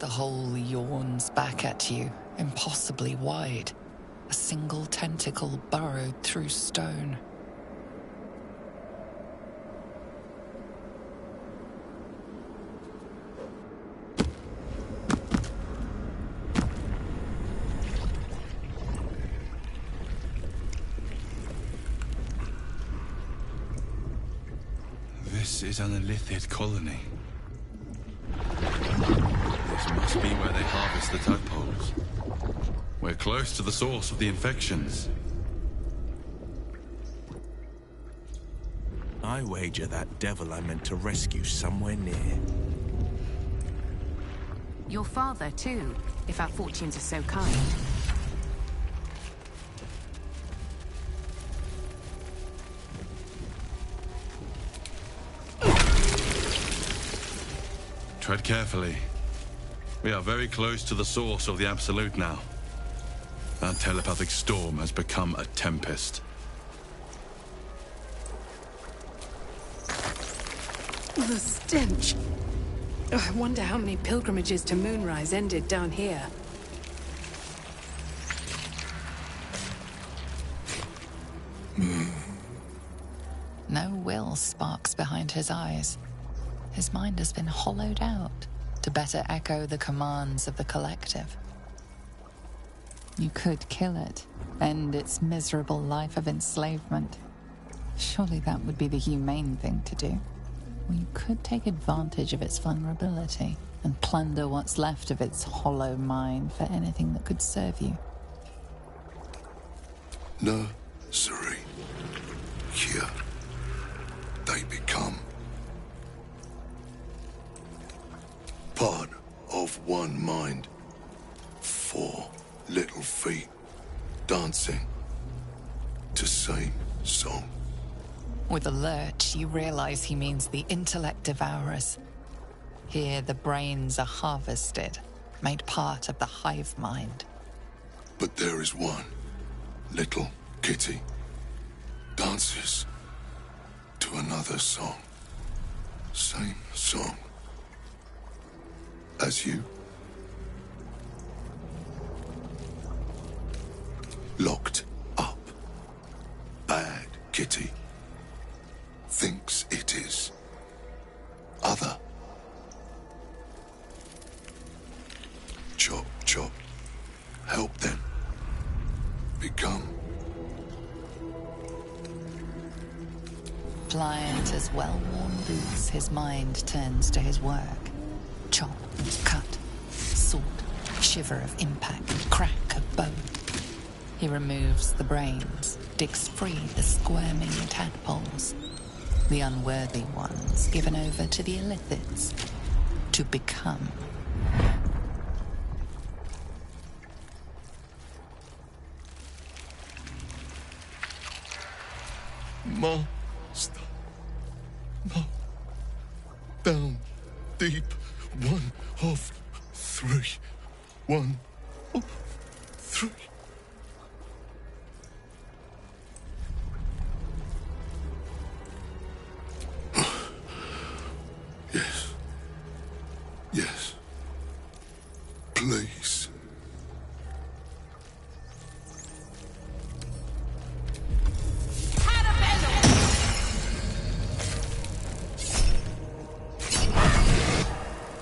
The hole yawns back at you, impossibly wide. A single tentacle burrowed through stone. This is an Illithid colony. This must be where they harvest the tadpoles. We're close to the source of the infections. I wager that devil I meant to rescue somewhere near. Your father, too, if our fortunes are so kind. Tread carefully. We are very close to the source of the Absolute now. That telepathic storm has become a tempest. The stench. Oh, I wonder how many pilgrimages to Moonrise ended down here. No will sparks behind his eyes. His mind has been hollowed out to better echo the commands of the collective. You could kill it, end its miserable life of enslavement. Surely that would be the humane thing to do. Or you could take advantage of its vulnerability and plunder what's left of its hollow mind for anything that could serve you. No, siree. Here, they become part of one mind. 4 little feet dancing to same song. With a lurch, you realize he means the intellect devourers. Here, the brains are harvested, made part of the hive mind. But there is one little kitty dances to another song. Same song as you. Locked up. Bad kitty. Thinks it is other. Chop, chop. Help them become. Pliant as well-worn boots, his mind turns to his work. Chop, cut, sort, shiver of impact, crack of bone. He removes the brains, digs free the squirming tadpoles. The unworthy ones given over to the Illithids to become. Master. No. Down deep. 1 of 3. 1 of 3. Yes. Yes. Please.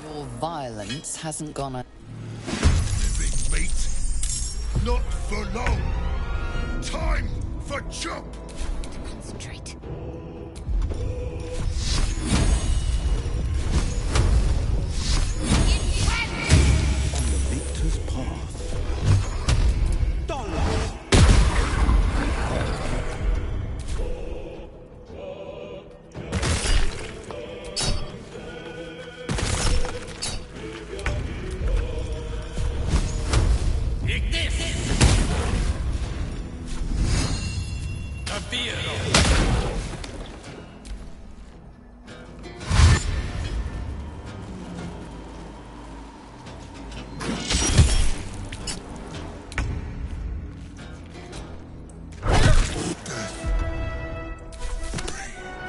Your violence hasn't gone a... Living meat. Not for long. Time for chop. Concentrate. On the victor's path.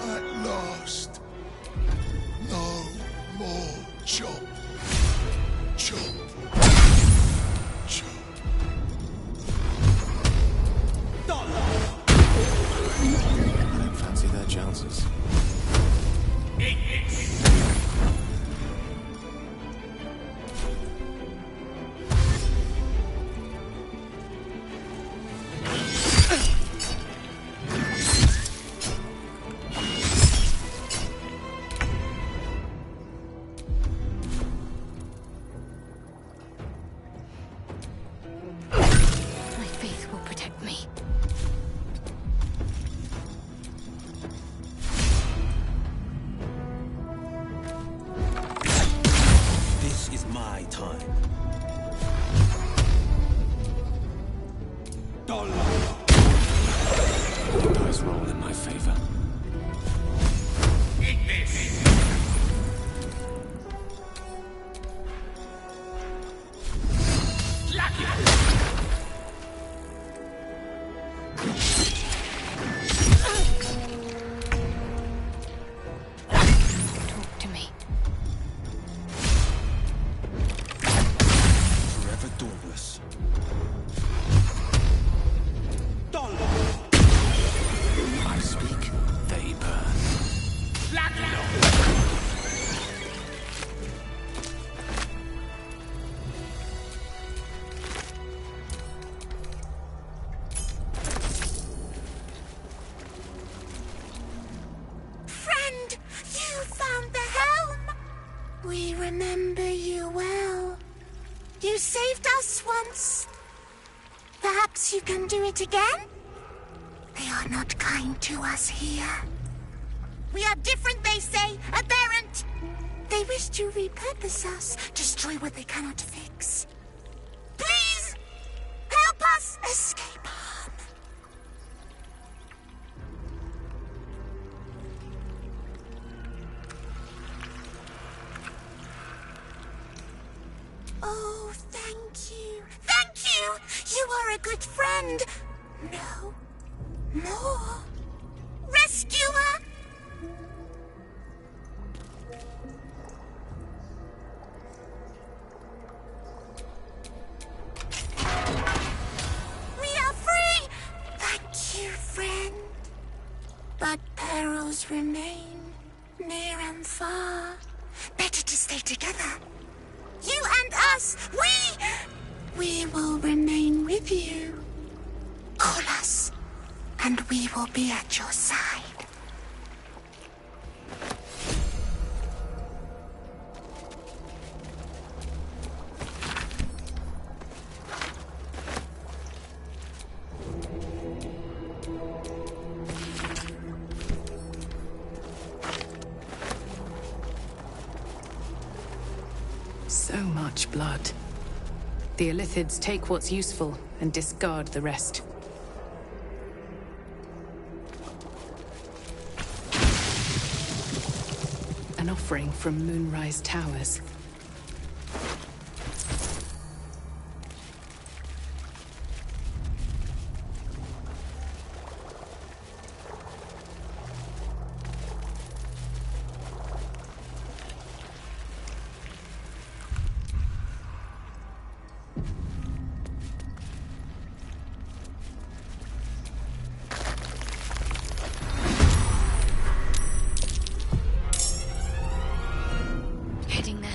At last. No more chop. Chop. dice roll in my favor. Talk to me. Forever dauntless. I speak, they burn. Friend, you found the helm! We remember you well. You saved us once. Perhaps you can do it again? They are not kind to us here. We are different, they say, aberrant. They wish to repurpose us, destroy what they cannot fix. Please, help us escape harm. Oh, thank you. Thank you! You are a good friend. No. More. Rescuer! We are free! Thank you, friend. But perils remain, near and far. Better to stay together. You and us, we will remain with you. Call us, and we will be at your side. So much blood. The Illithids take what's useful and discard the rest. An offering from Moonrise Towers. Heading there.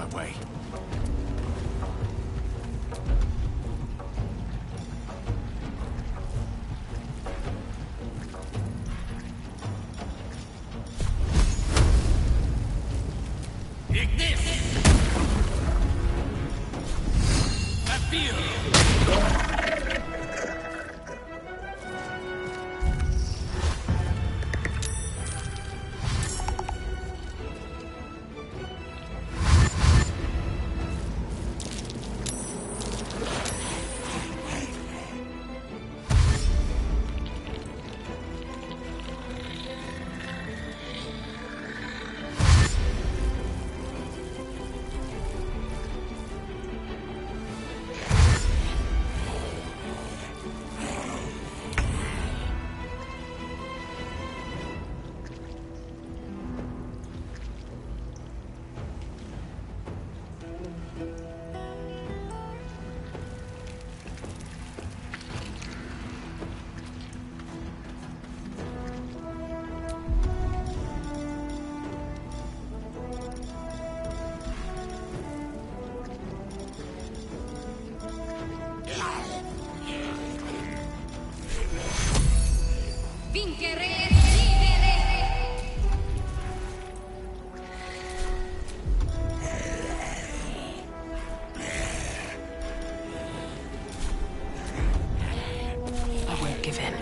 my way. I won't give in.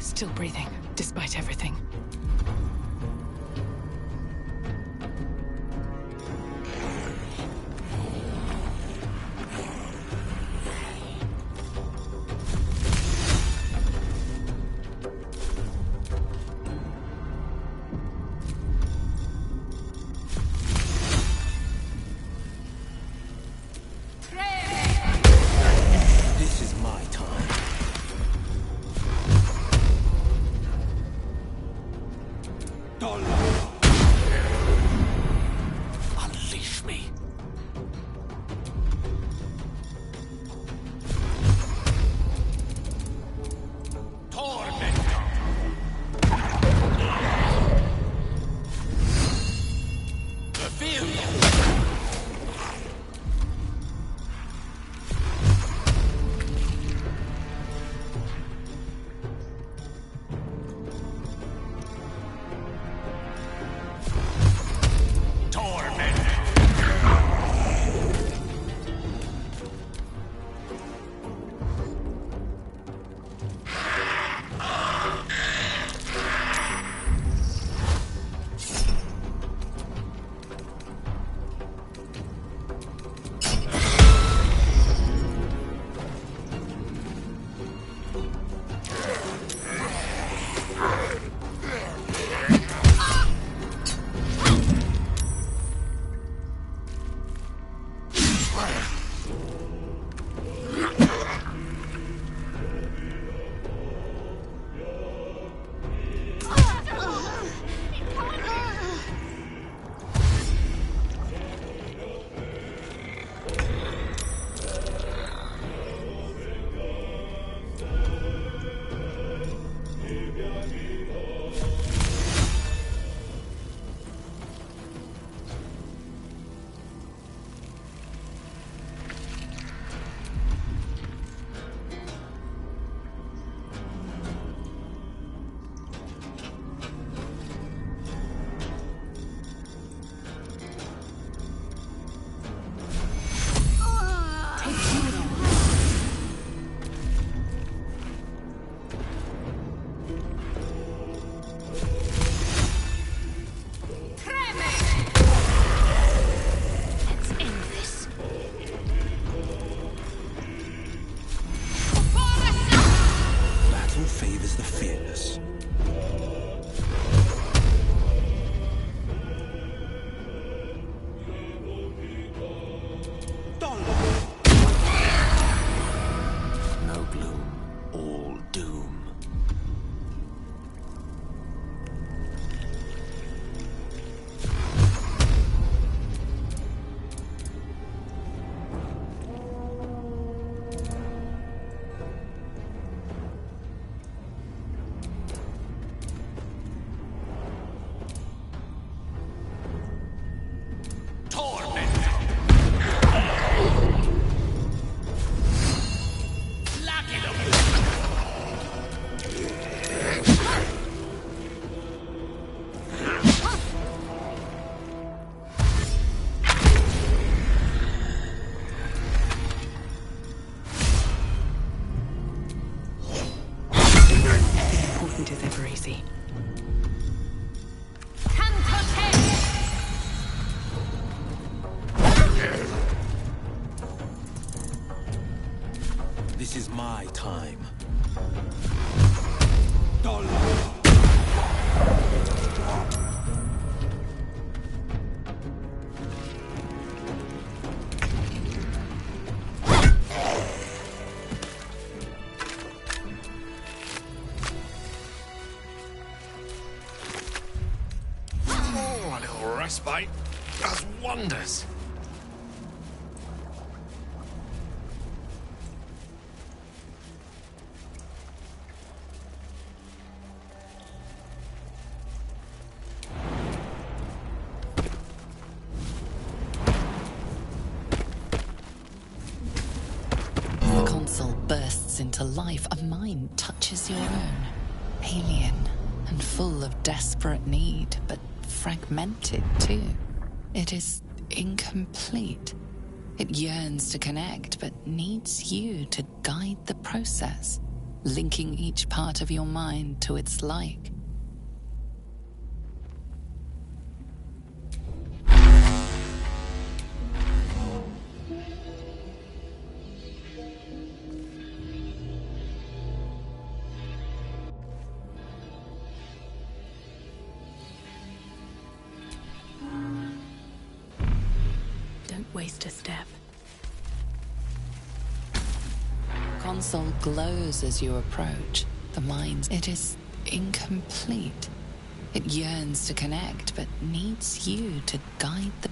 Still breathing, despite everything. This is my time. time. Oh, a little respite does wonders. The console bursts into life. A mind touches your own. Alien and full of desperate need, but fragmented too. It is incomplete. It yearns to connect, but needs you to guide the process, linking each part of your mind to its like. Don't waste a step. Console glows as you approach. The mind, it is incomplete. It yearns to connect, but needs you to guide the...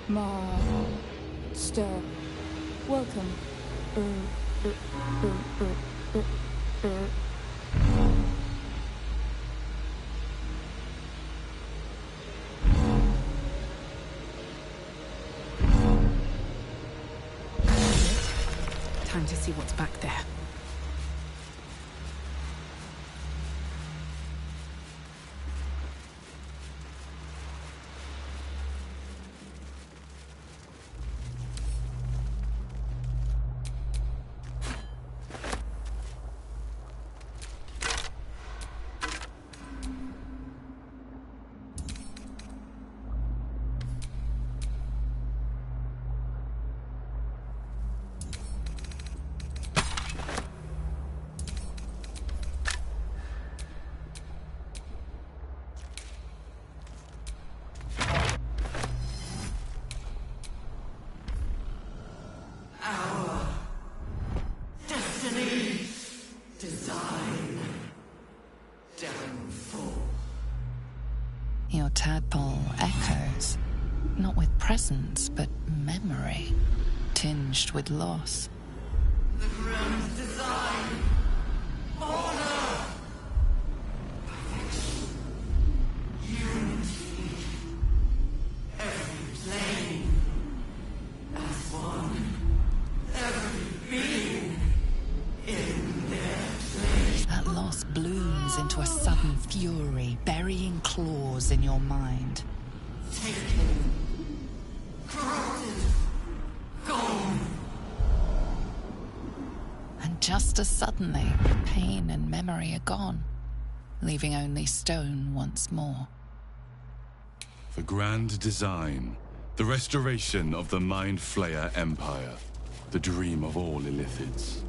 Master, welcome. Time to see what's back there. Your tadpole echoes, not with presence, but memory, tinged with loss. The grand design. Honor. Perfection. Unity. Every plane. As one. Every being. In their place. That loss blooms into a sudden fury, burying claws in your mind. Taken. Corrupted. Gone. And just as suddenly, pain and memory are gone, leaving only stone once more. The grand design. The restoration of the Mind Flayer Empire. The dream of all Illithids.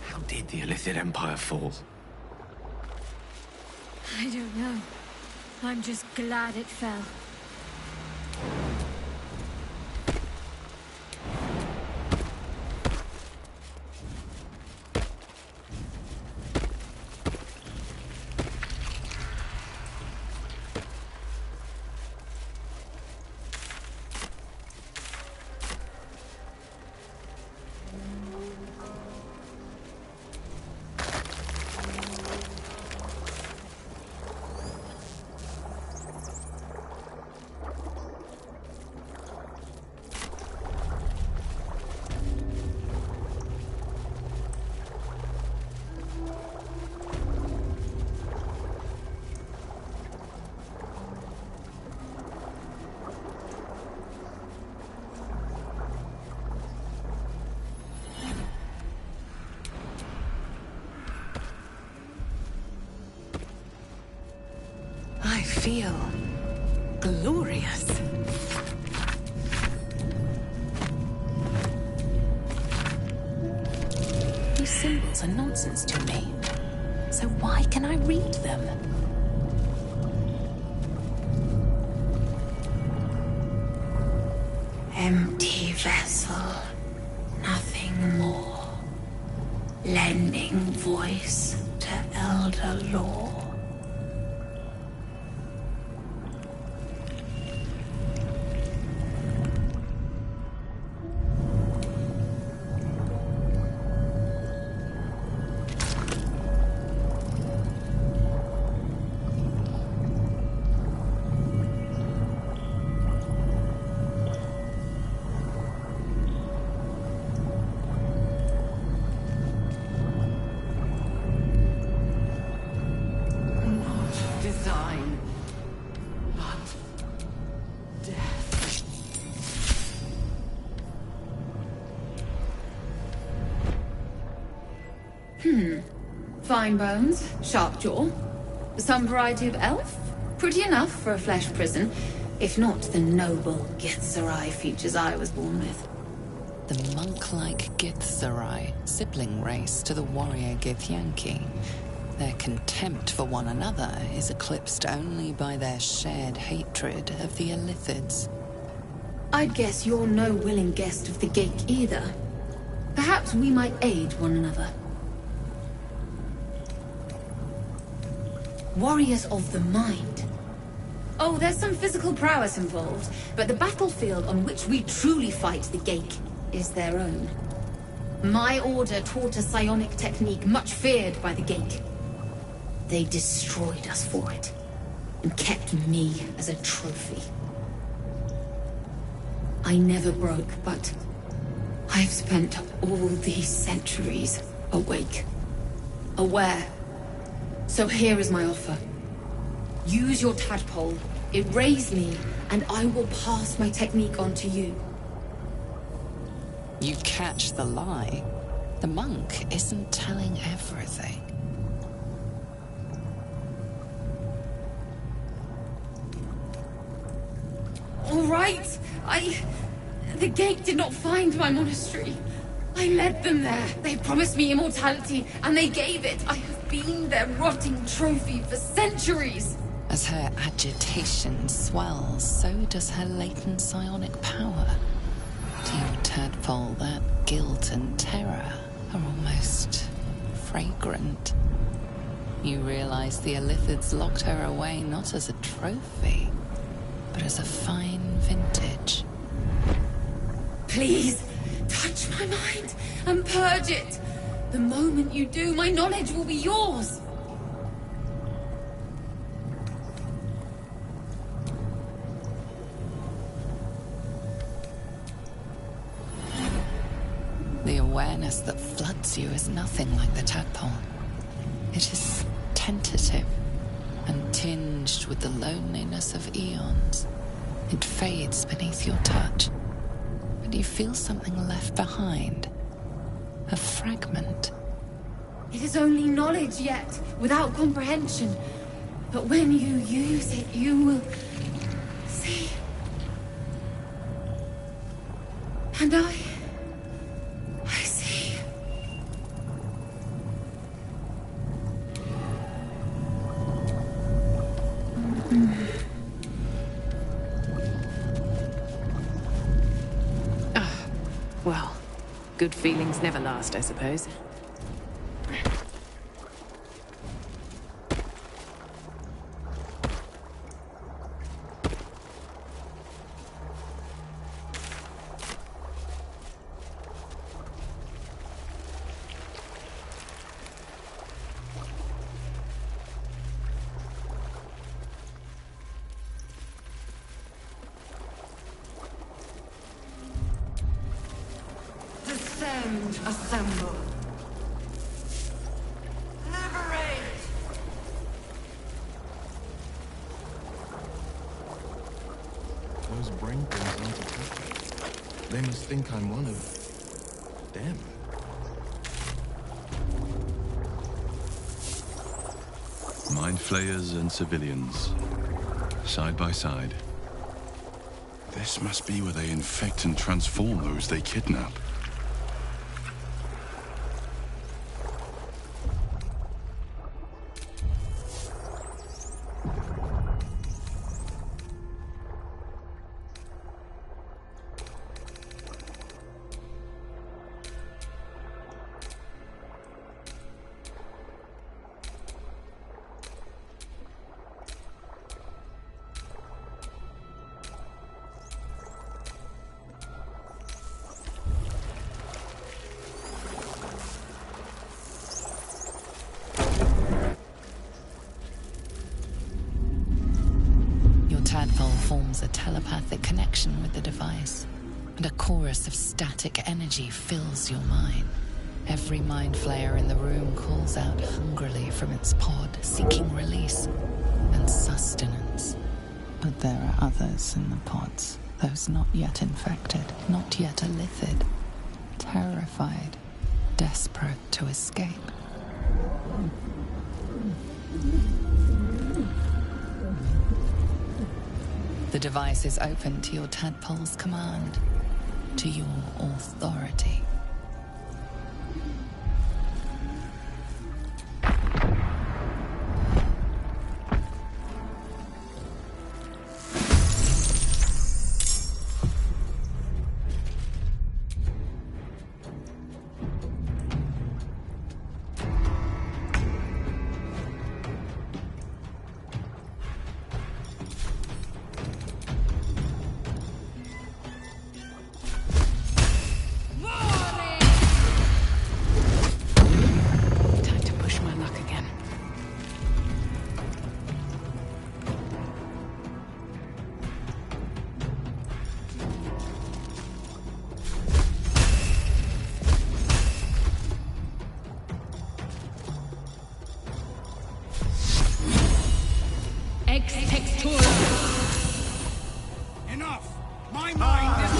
How did the Illithid Empire fall? I don't know. I'm just glad it fell. feel glorious. These symbols are nonsense to me. So why can I read them? Empty vessel, nothing more. Lending voice to elder law. Design, but death. Fine bones, sharp jaw. Some variety of elf? Pretty enough for a flesh prison, if not the noble Githzerai features I was born with. The monk-like Githzerai, sibling race to the warrior Githyanki. Their contempt for one another is eclipsed only by their shared hatred of the Illithids. I'd guess you're no willing guest of the Gate either. Perhaps we might aid one another. Warriors of the mind. Oh, there's some physical prowess involved, but the battlefield on which we truly fight the Gate is their own. My order taught a psionic technique much feared by the Gate. They destroyed us for it, and kept me as a trophy. I never broke, but I've spent all these centuries awake, aware. So here is my offer. Use your tadpole, erase me, and I will pass my technique on to you. You catch the lie. The monk isn't telling everything. All right, The Gate did not find my monastery. I led them there. They promised me immortality, and they gave it. I have been their rotting trophy for centuries. As her agitation swells, so does her latent psionic power. To your tadpole, that guilt and terror are almost fragrant. You realize the Illithids locked her away not as a trophy, but as a fine vintage. Please, touch my mind and purge it. The moment you do, my knowledge will be yours. The awareness that floods you is nothing like the tadpole. It is tentative and tinged with the loneliness of eons. It fades beneath your touch, but you feel something left behind. A fragment. It is only knowledge yet, without comprehension. But when you use it, you will see. And I see. Well, good feelings never last, I suppose. Descend, assemble. Liberate! Those brain things aren't attacking. They must think I'm one of them. Mind flayers and civilians. side by side. This must be where they infect and transform those they kidnap. Tadpole forms a telepathic connection with the device, and a chorus of static energy fills your mind. Every mind flayer in the room calls out hungrily from its pod, seeking release and sustenance. But there are others in the pods, those not yet infected, not yet elithid, terrified, desperate to escape. The device is open to your tadpole's command, to your authority. Enough! My mind is...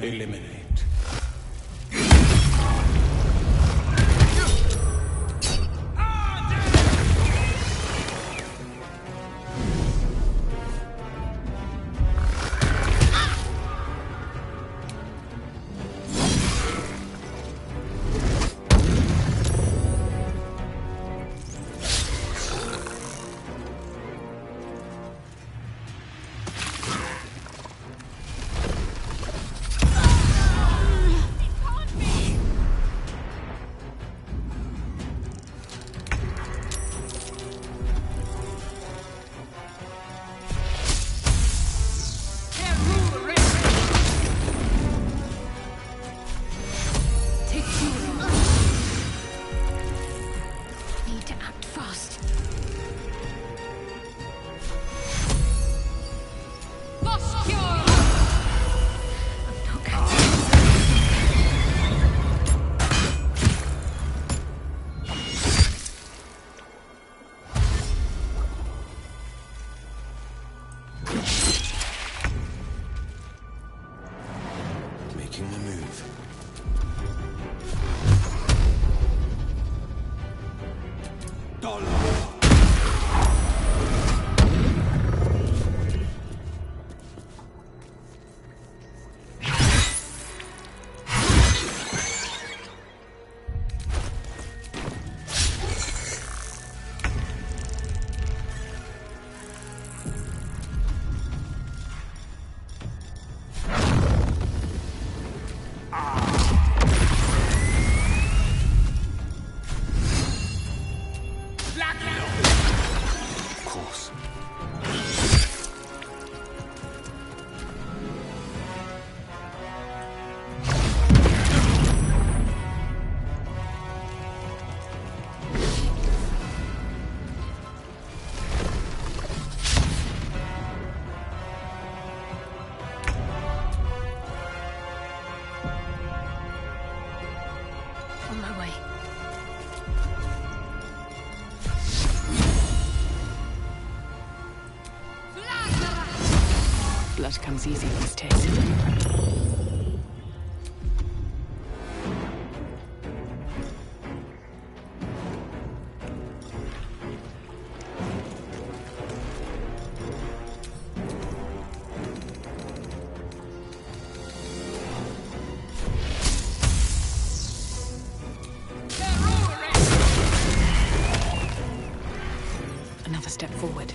Eliminate. Making the move. On my way. Blood comes easy these days. Another step forward.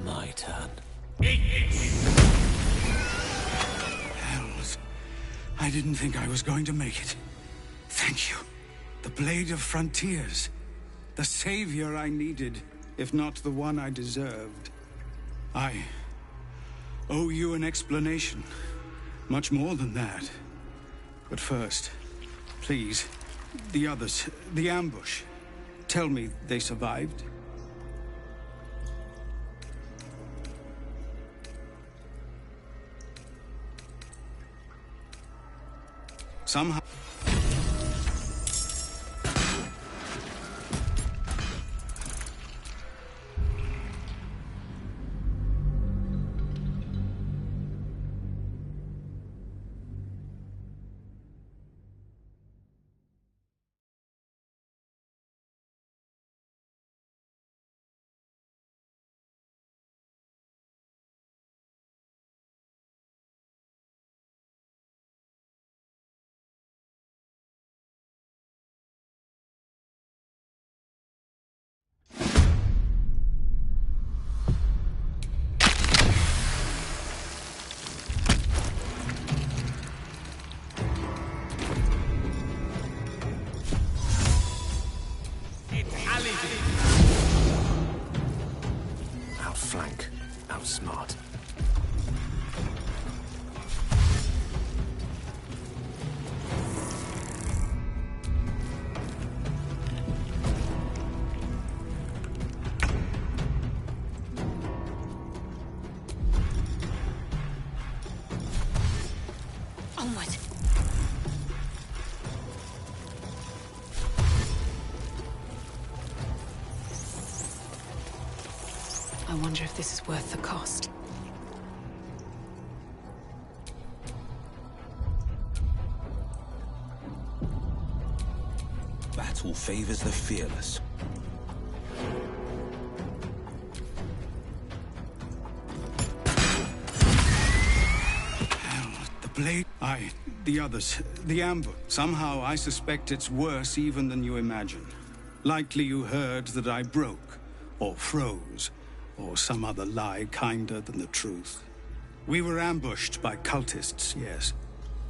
My turn. Hells. I didn't think I was going to make it. Thank you. The Blade of Frontiers. The savior I needed, if not the one I deserved. I owe you an explanation. Much more than that. But first, please, the others, the ambush. Tell me they survived? Somehow... Outflank, outsmart. Onward. I wonder if this is worth the cost. Battle favors the fearless. The blade... the others, the ambush. Somehow I suspect it's worse even than you imagine. Likely you heard that I broke, or froze, or some other lie kinder than the truth. We were ambushed by cultists, yes.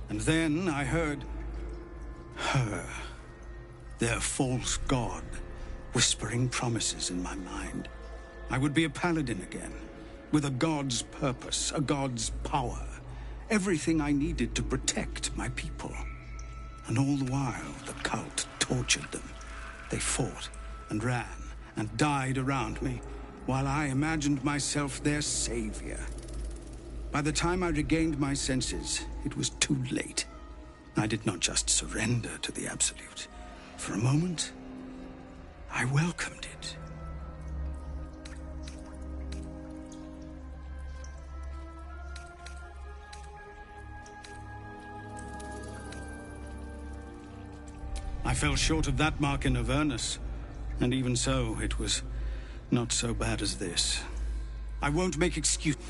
And then I heard... her. Their false god, whispering promises in my mind. I would be a paladin again, with a god's purpose, a god's power. everything I needed to protect my people. And all the while, the cult tortured them. They fought and ran and died around me, while I imagined myself their savior. By the time I regained my senses, it was too late. I did not just surrender to the Absolute. For a moment, I welcomed it. I fell short of that mark in Avernus, and even so, it was not so bad as this. I won't make excuses.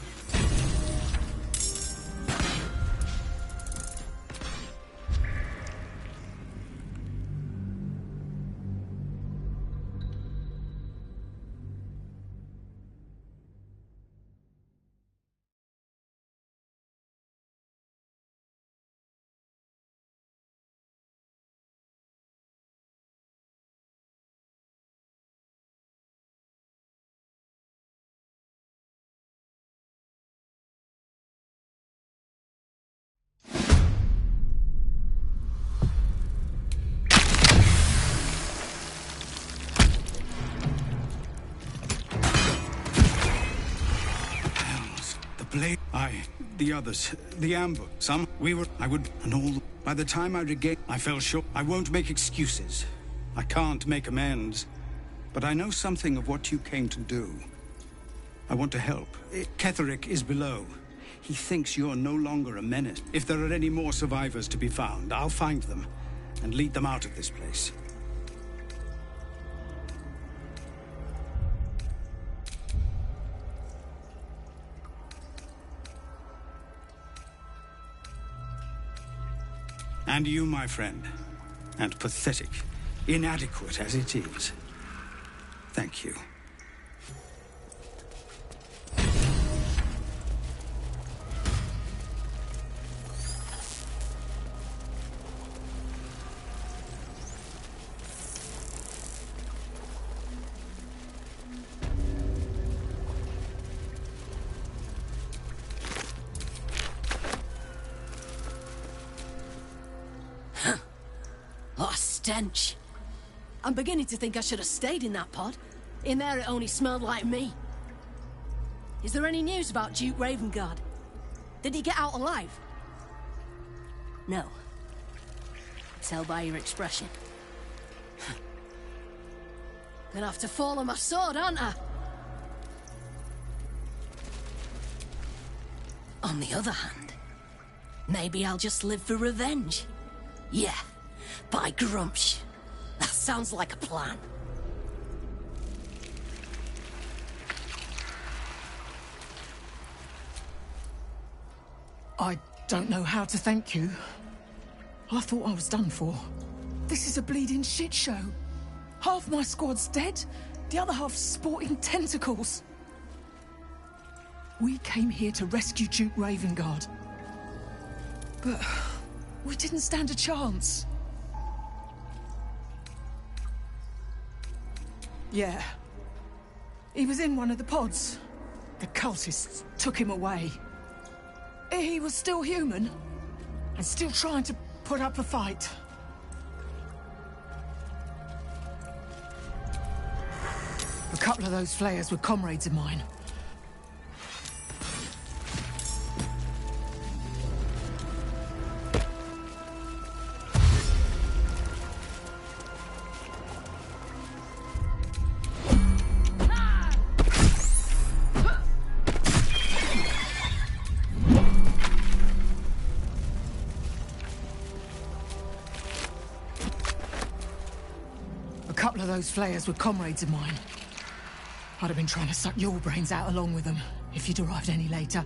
The others, the Amber, some, and all. By the time I regained, I fell short. I won't make excuses. I can't make amends. But I know something of what you came to do. I want to help. Ketherick is below. He thinks you're no longer a menace. If there are any more survivors to be found, I'll find them and lead them out of this place. And you, my friend, and pathetic, inadequate as it is, thank you. Stench. I'm beginning to think I should have stayed in that pod. In there it only smelled like me. Is there any news about Duke Ravengard? Did he get out alive? No. Tell by your expression. Gonna have to fall on my sword, aren't I? On the other hand, maybe I'll just live for revenge. Yeah. By Grumsh. That sounds like a plan. I don't know how to thank you. I thought I was done for. This is a bleeding shit show. Half my squad's dead, the other half's sporting tentacles. We came here to rescue Duke Ravengard. But we didn't stand a chance. Yeah. He was in one of the pods. The cultists took him away. He was still human, and still trying to put up a fight. A couple of those flayers were comrades of mine. Those flayers were comrades of mine. I'd have been trying to suck your brains out along with them, if you'd arrived any later.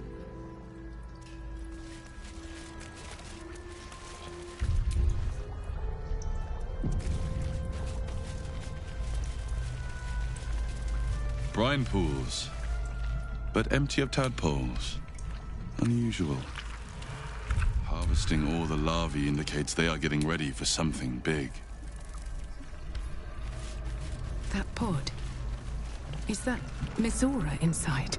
Brine pools, but empty of tadpoles. Unusual. Harvesting all the larvae indicates they are getting ready for something big. That pod. Is that Mizora inside?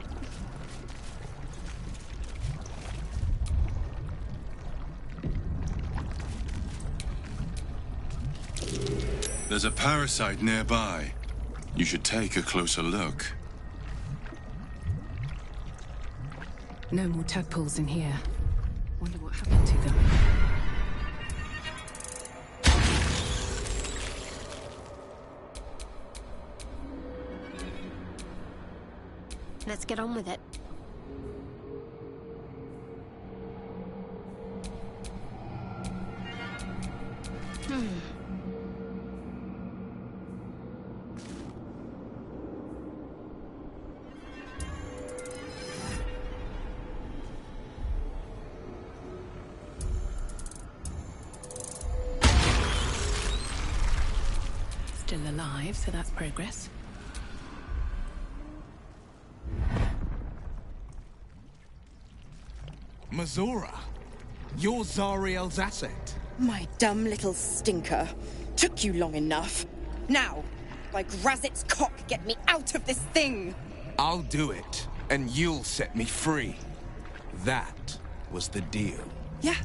There's a parasite nearby. You should take a closer look. No more tadpoles in here. Wonder what happened to them. Let's get on with it. Still alive, so that's progress. Mazora, you're Zariel's asset. My dumb little stinker. Took you long enough. Now, by Grazit's cock, get me out of this thing! I'll do it, and you'll set me free. That was the deal. Yeah.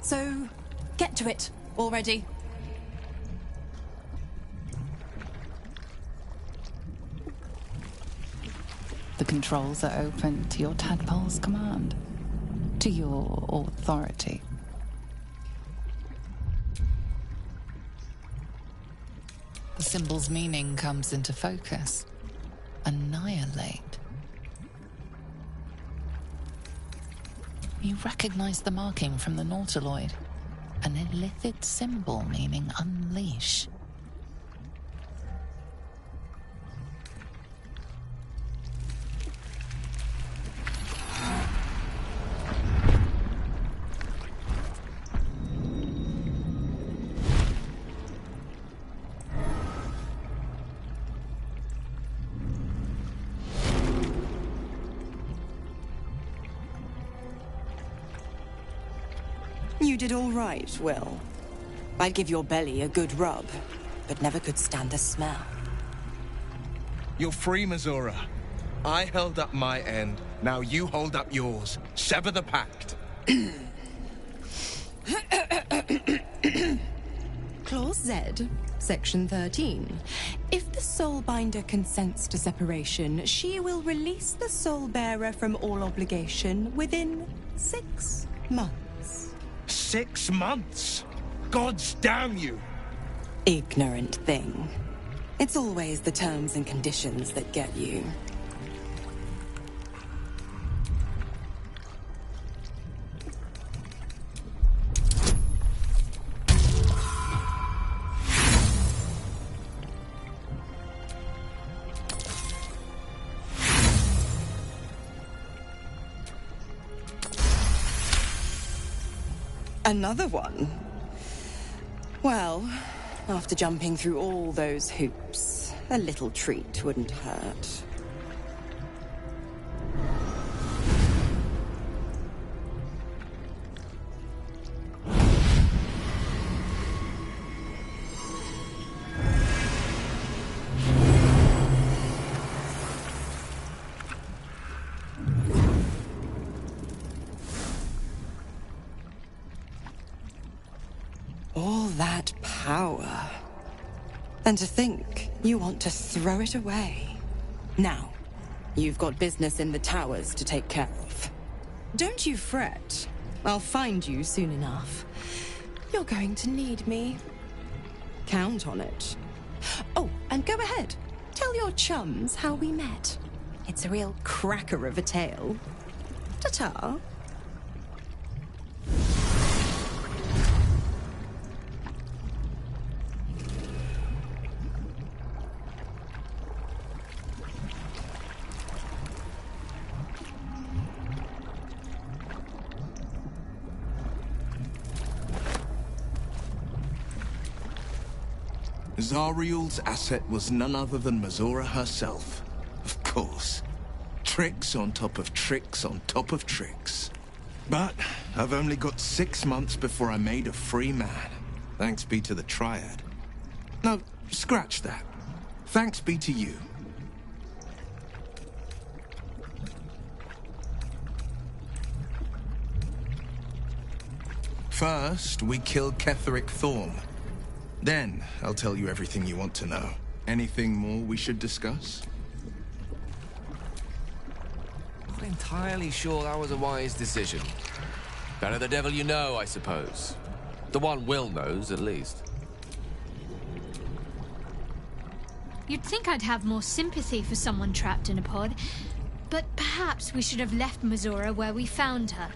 So, get to it already. The controls are open to your tadpole's command, to your authority. The symbol's meaning comes into focus. Annihilate. You recognize the marking from the Nautiloid, an illithid symbol meaning unleash. You did all right, Will. I'd give your belly a good rub, but never could stand the smell. You're free, Mazora. I held up my end, now you hold up yours. Sever the pact. Clause Z, Section 13. If the Soulbinder consents to separation, she will release the Soulbearer from all obligation within 6 months. 6 months? Gods damn you! Ignorant thing. It's always the terms and conditions that get you. Another one? Well, after jumping through all those hoops, a little treat wouldn't hurt. All that power. And to think you want to throw it away. Now, you've got business in the towers to take care of. Don't you fret. I'll find you soon enough. You're going to need me. Count on it. Oh, and go ahead. Tell your chums how we met. It's a real cracker of a tale. Ta-ta. Zariel's asset was none other than Mazora herself. Of course. Tricks on top of tricks on top of tricks. But I've only got 6 months before I'm made a free man. Thanks be to the Triad. No, scratch that. Thanks be to you. First, we killed Ketheric Thorm. Then, I'll tell you everything you want to know. Anything more we should discuss? Not entirely sure that was a wise decision. Better the devil you know, I suppose. The one Will knows, at least. You'd think I'd have more sympathy for someone trapped in a pod, but perhaps we should have left Missoura where we found her.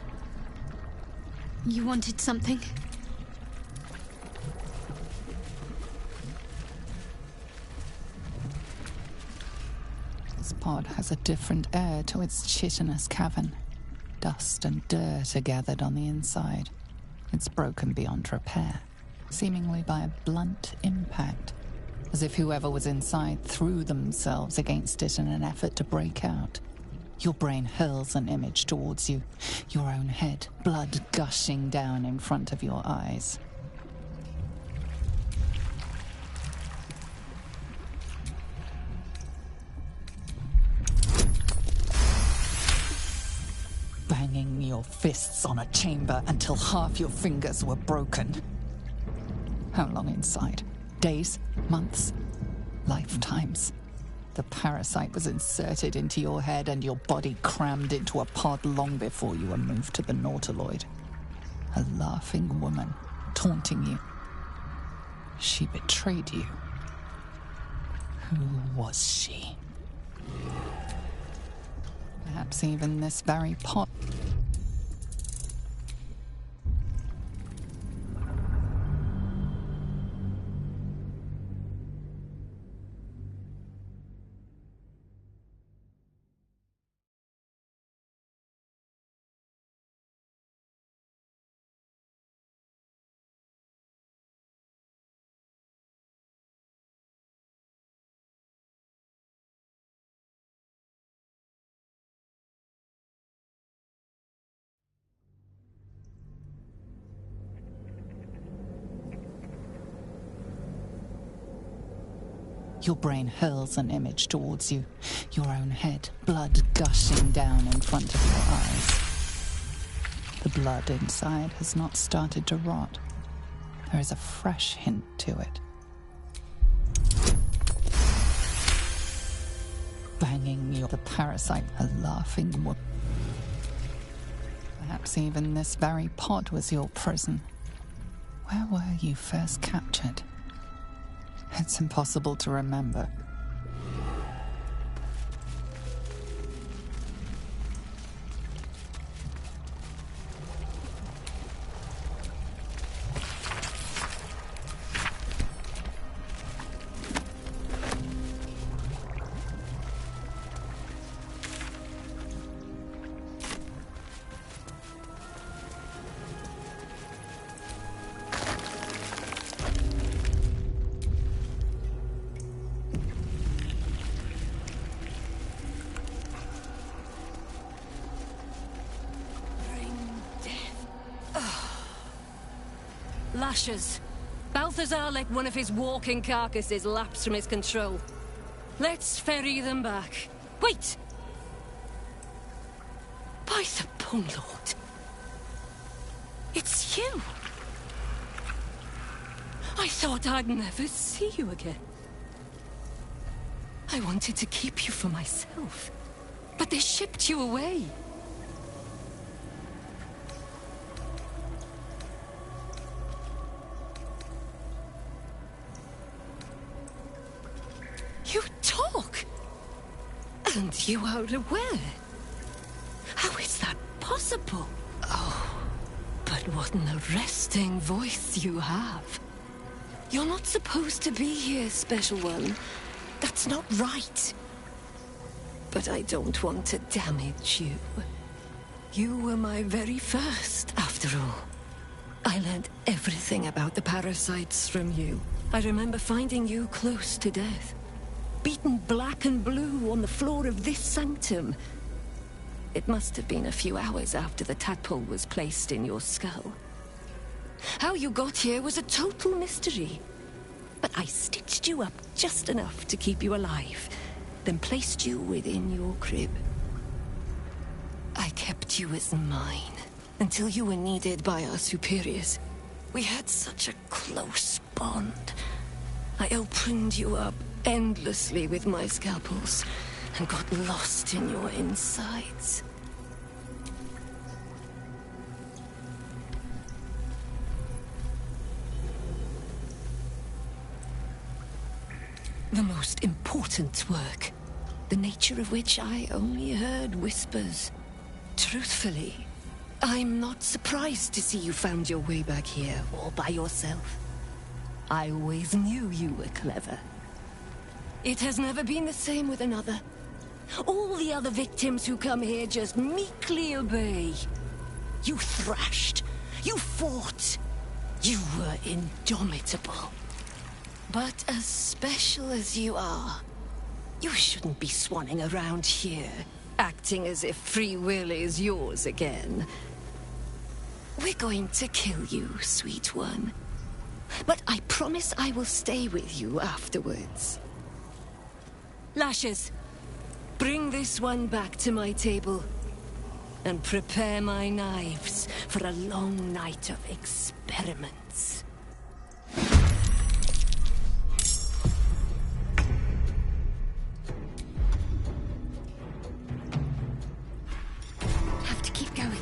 You wanted something? This pod has a different air to its chitinous cavern. Dust and dirt are gathered on the inside. It's broken beyond repair, seemingly by a blunt impact, as if whoever was inside threw themselves against it in an effort to break out. Your brain hurls an image towards you, your own head, blood gushing down in front of your eyes. Banging your fists on a chamber until half your fingers were broken. How long inside? Days? Months? Lifetimes? The parasite was inserted into your head and your body crammed into a pod long before you were moved to the Nautiloid. A laughing woman, taunting you. She betrayed you. Who was she? Perhaps even this very pod. Your brain hurls an image towards you, your own head, blood gushing down in front of your eyes. The blood inside has not started to rot. There is a fresh hint to it. Banging the parasite, a laughing woman. Perhaps even this very pod was your prison. Where were you first captured? It's impossible to remember. Lashes. Balthazar let one of his walking carcasses lapse from his control. Let's ferry them back. Wait! By the Bone Lord. It's you! I thought I'd never see you again. I wanted to keep you for myself, but they shipped you away. You talk! And you are aware. How is that possible? Oh, but what an arresting voice you have. You're not supposed to be here, Special One. That's not right. But I don't want to damage you. You were my very first, after all. I learned everything about the parasites from you. I remember finding you close to death. Beaten black and blue on the floor of this sanctum. It must have been a few hours after the tadpole was placed in your skull. How you got here was a total mystery. But I stitched you up just enough to keep you alive, then placed you within your crib. I kept you as mine, until you were needed by our superiors. We had such a close bond. I opened you up endlessly with my scalpels and got lost in your insides. The most important work, the nature of which I only heard whispers. Truthfully, I'm not surprised to see you found your way back here all by yourself. I always knew you were clever. It has never been the same with another. All the other victims who come here just meekly obey. You thrashed. You fought. You were indomitable. But as special as you are, you shouldn't be swanning around here, acting as if free will is yours again. We're going to kill you, sweet one. But I promise I will stay with you afterwards. Lashes, bring this one back to my table. And prepare my knives for a long night of experiments. Have to keep going.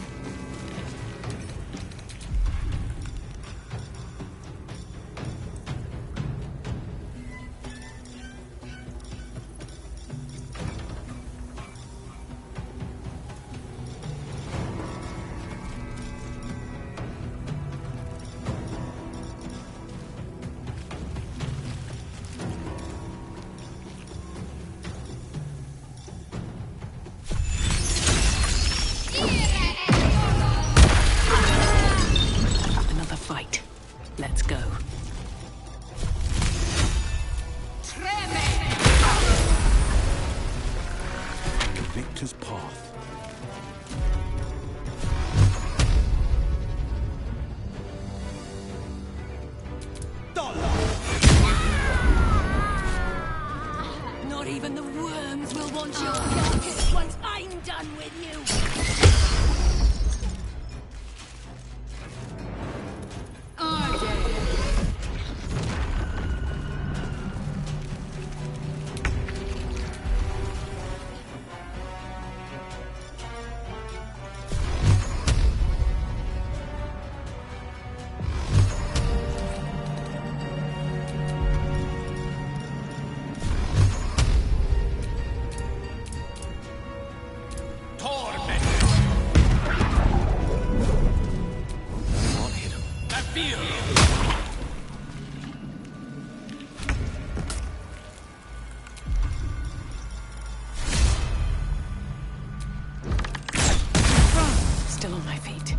Another fight. Let's go. The victor's path. Not even the worms will want your carcass once I'm done with you. Still on my feet.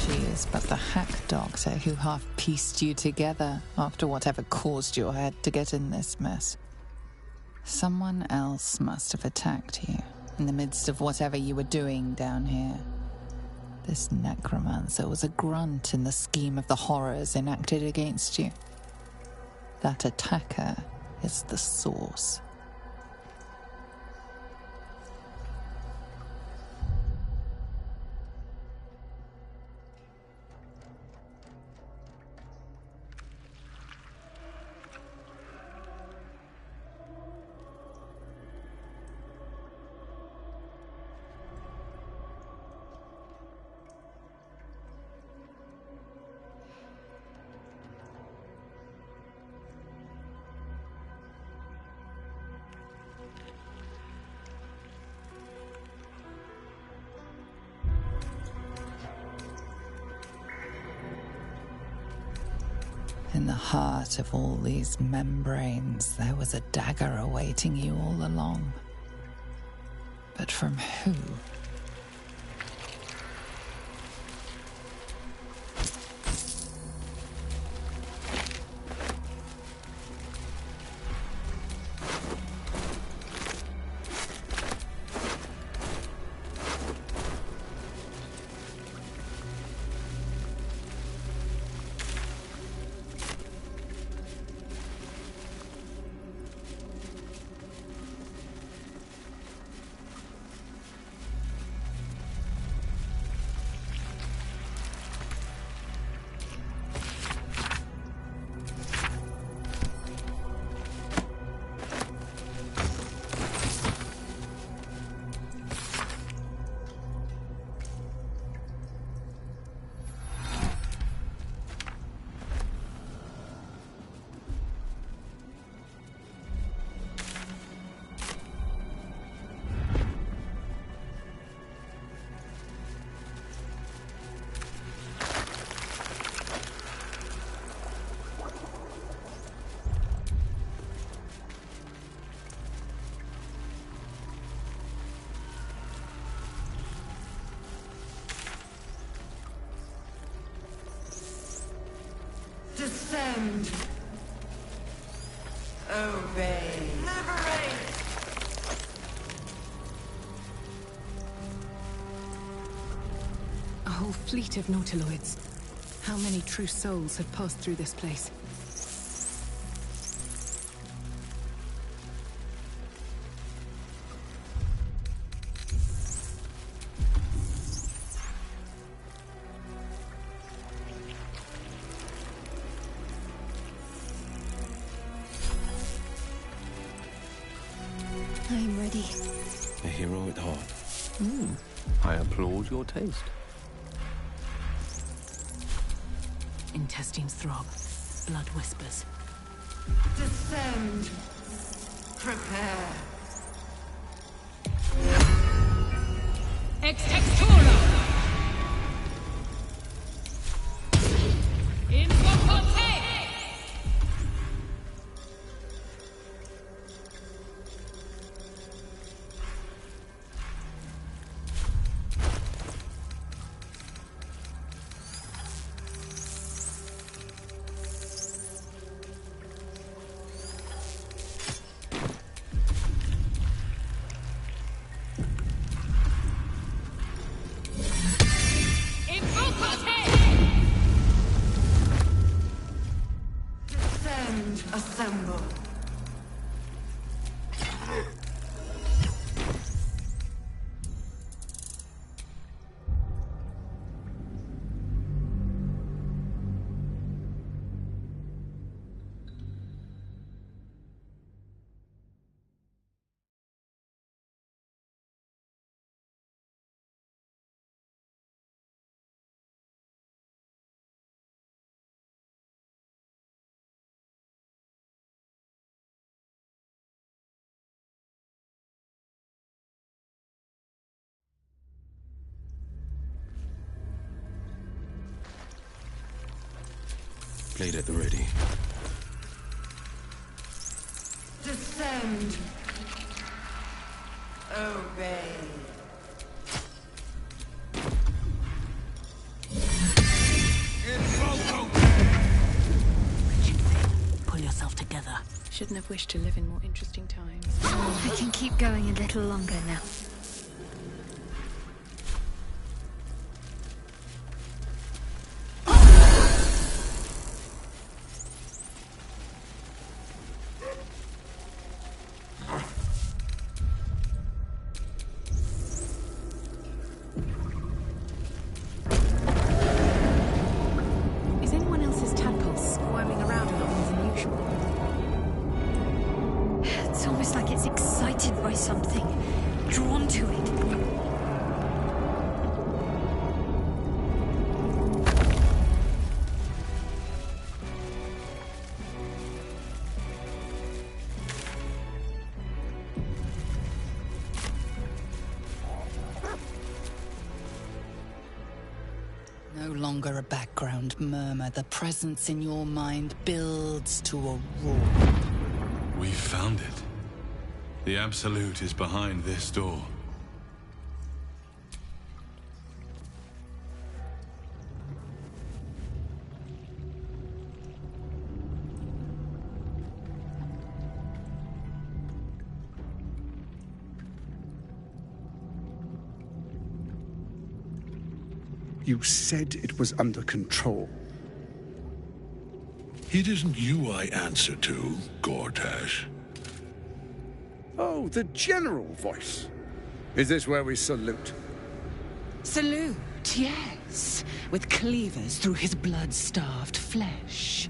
She is but the hack doctor who half pieced you together after whatever caused your head to get in this mess. Someone else must have attacked you in the midst of whatever you were doing down here. This necromancer was a grunt in the scheme of the horrors enacted against you. That attacker is the source. In the heart of all these membranes, there was a dagger awaiting you all along. But from who? Descend. Obey. Liberate. A whole fleet of nautiloids. How many true souls have passed through this place? I'm ready. A hero at heart. I applaud your taste. Intestines throb. Blood whispers. Descend. Prepare. Ex textura! Invocote! Descend. Assemble. Blade at the ready. Descend. Obey. Pull yourself together. Shouldn't have wished to live in more interesting times. I can keep going a little longer now. Is anyone else's tadpole squirming around a lot more than usual? It's almost like it's excited by something, drawn to it. No longer a background murmur. The presence in your mind builds to a roar. We found it. The Absolute is behind this door. You said it was under control. It isn't you I answer to, Gortash. Oh, the general voice. Is this where we salute? Salute, yes. With cleavers through his blood-starved flesh.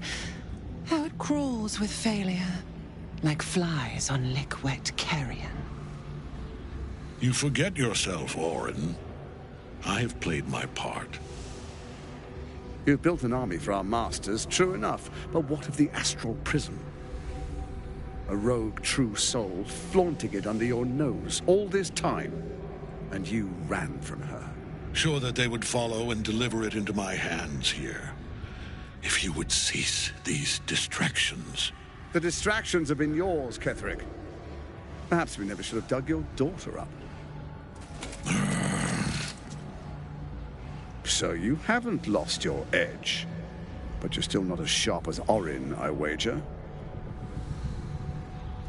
How it crawls with failure, like flies on lick-wet carrion. You forget yourself, Orin. I have played my part. You've built an army for our masters, true enough. But what of the astral prism? A rogue true soul flaunting it under your nose all this time. And you ran from her. Sure that they would follow and deliver it into my hands here. If you would cease these distractions. The distractions have been yours, Ketherick. Perhaps we never should have dug your daughter up. So you haven't lost your edge. But you're still not as sharp as Orin, I wager.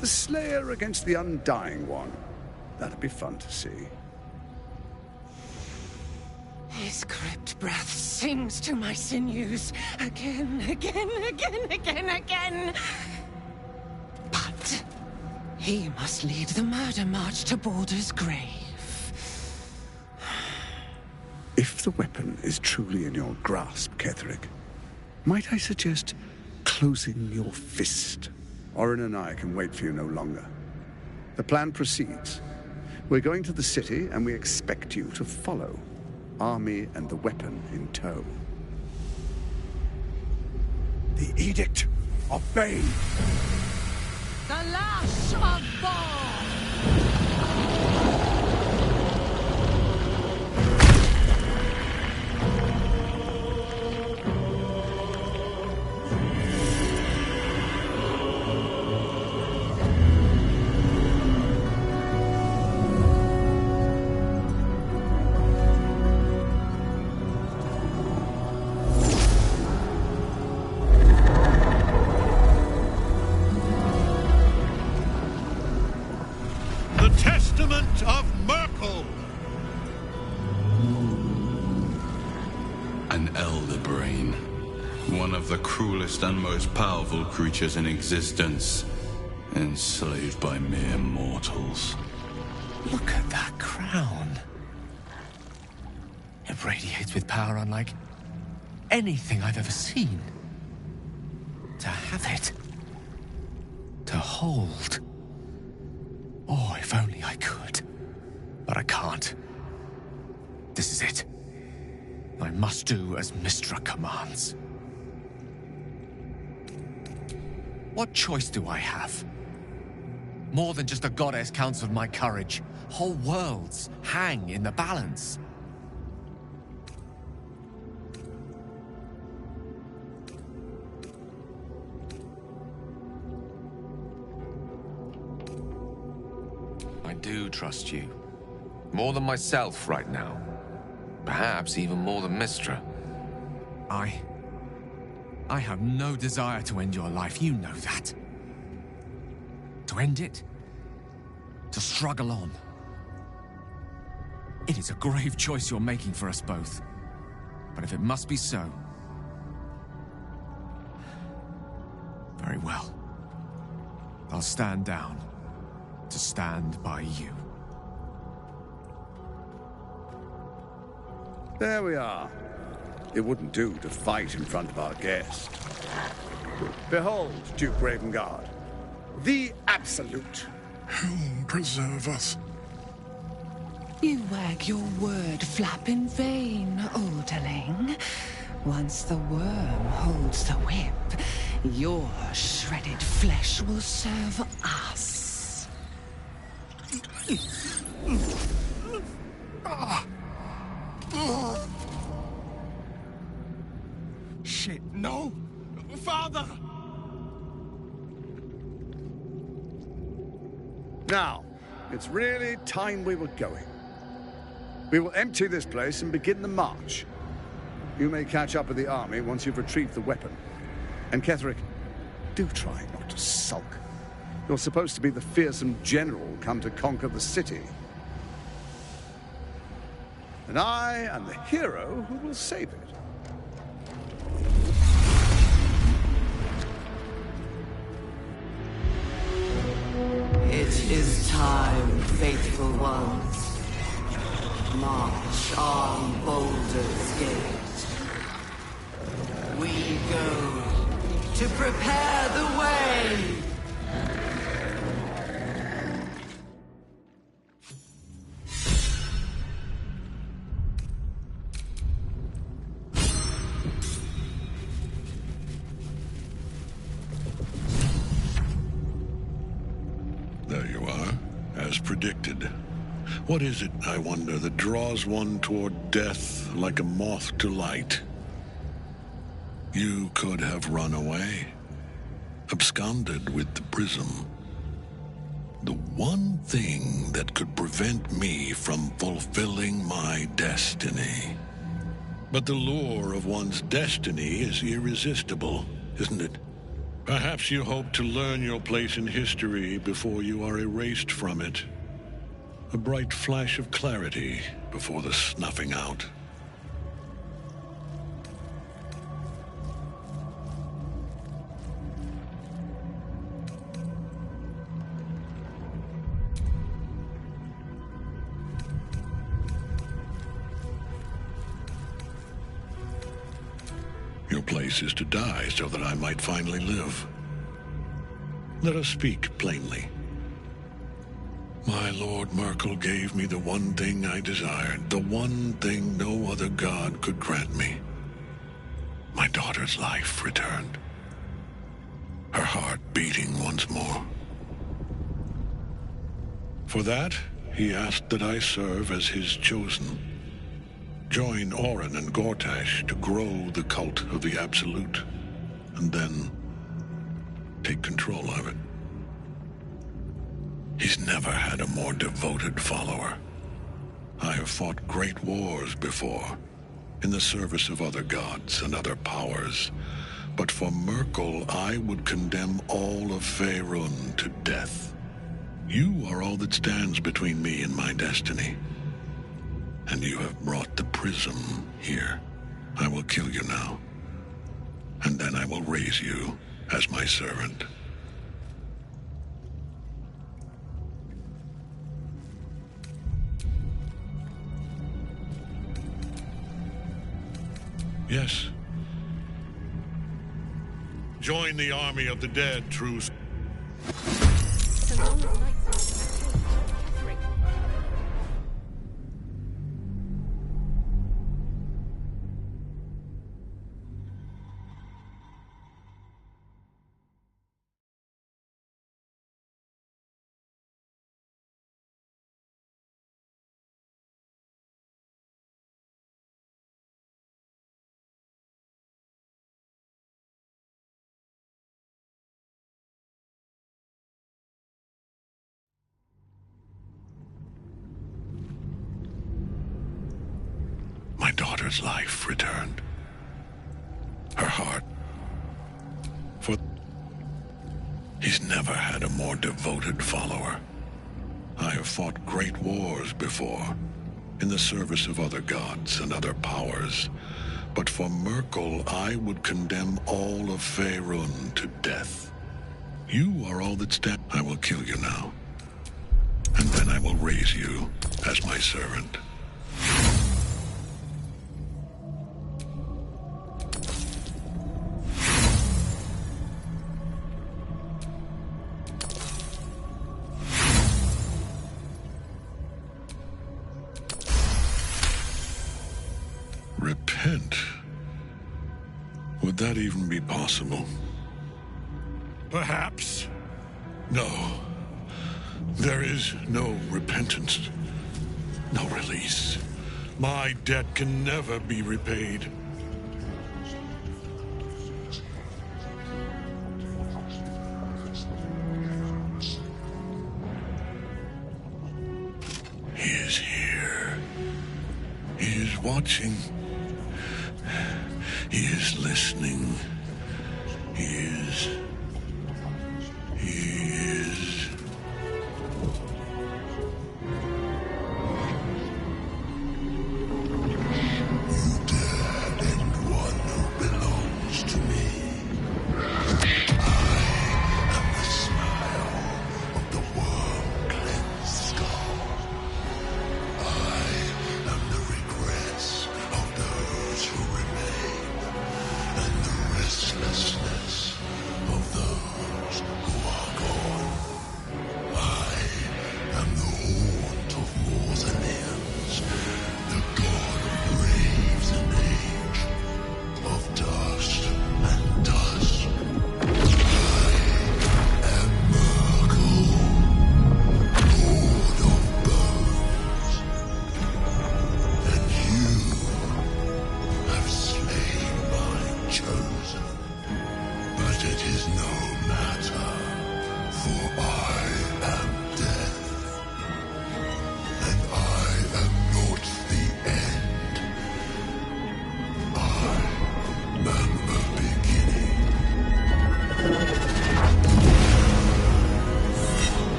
The Slayer against the Undying One. That'd be fun to see. His crypt breath sings to my sinews. Again, again, again, again, again. But he must lead the murder march to Baldur's grave. If the weapon is truly in your grasp, Ketherick, might I suggest closing your fist? Orin and I can wait for you no longer. The plan proceeds. We're going to the city, and we expect you to follow. Army and the weapon in tow. The Edict of Bane. The Lash of Baldur! And most powerful creatures in existence, enslaved by mere mortals. Look at that crown. It radiates with power unlike anything I've ever seen. To have it. To hold. Oh, if only I could. But I can't. This is it. I must do as Mystra commands. What choice do I have? More than just a goddess counseled my courage. Whole worlds hang in the balance. I do trust you. More than myself right now. Perhaps even more than Mystra. I have no desire to end your life, you know that. To end it? To struggle on. It is a grave choice you're making for us both. But if it must be so... very well. I'll stand down to stand by you. There we are. It wouldn't do to fight in front of our guest. Behold, Duke Ravengard, the Absolute. Helm preserve us. You wag your word flap in vain, olderling. Once the worm holds the whip, your shredded flesh will serve us. Shit, no! Father! Now, it's really time we were going. We will empty this place and begin the march. You may catch up with the army once you've retrieved the weapon. And Ketherick, do try not to sulk. You're supposed to be the fearsome general come to conquer the city. And I am the hero who will save it. It is time, faithful ones. March on Baldur's Gate. We go to prepare the way. There you are, as predicted. What is it, I wonder, that draws one toward death like a moth to light? You could have run away, absconded with the prism. The one thing that could prevent me from fulfilling my destiny. But the lure of one's destiny is irresistible, isn't it? Perhaps you hope to learn your place in history before you are erased from it. A bright flash of clarity before the snuffing out. Your place is to die so that I might finally live. Let us speak plainly. My Lord Merkel gave me the one thing I desired, the one thing no other god could grant me. My daughter's life returned. Her heart beating once more. For that, he asked that I serve as his chosen. Join Orin and Gortash to grow the cult of the Absolute, and then take control of it. He's never had a more devoted follower. I have fought great wars before, in the service of other gods and other powers, but for Merkel I would condemn all of Faerun to death. You are all that stands between me and my destiny. And you have brought the prism here. I will kill you now. And then I will raise you as my servant. Yes. Join the army of the dead, Truce. My daughter's life returned. Her heart. For he's never had a more devoted follower. I have fought great wars before, in the service of other gods and other powers, but for Merkel I would condemn all of Faerun to death. You are all that stands. I will kill you now, and then I will raise you as my servant. Repent? Would that even be possible? Perhaps. No. There is no repentance. No release. My debt can never be repaid. He is here. He is watching. He is listening. He is. You dead and one who belongs to me. I am the smile of the worm-cleansed skull. I am the regrets of those who remain, and the restlessness of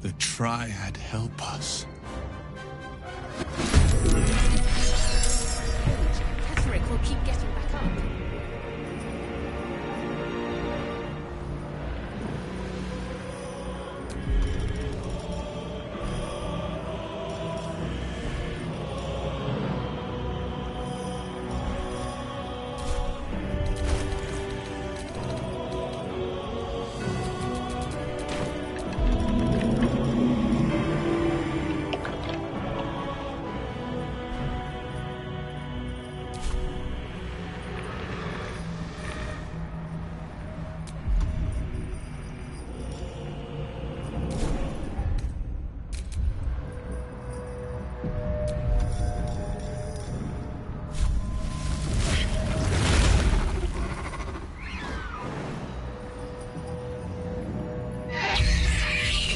The Triad help us. Ketherick will keep getting back up.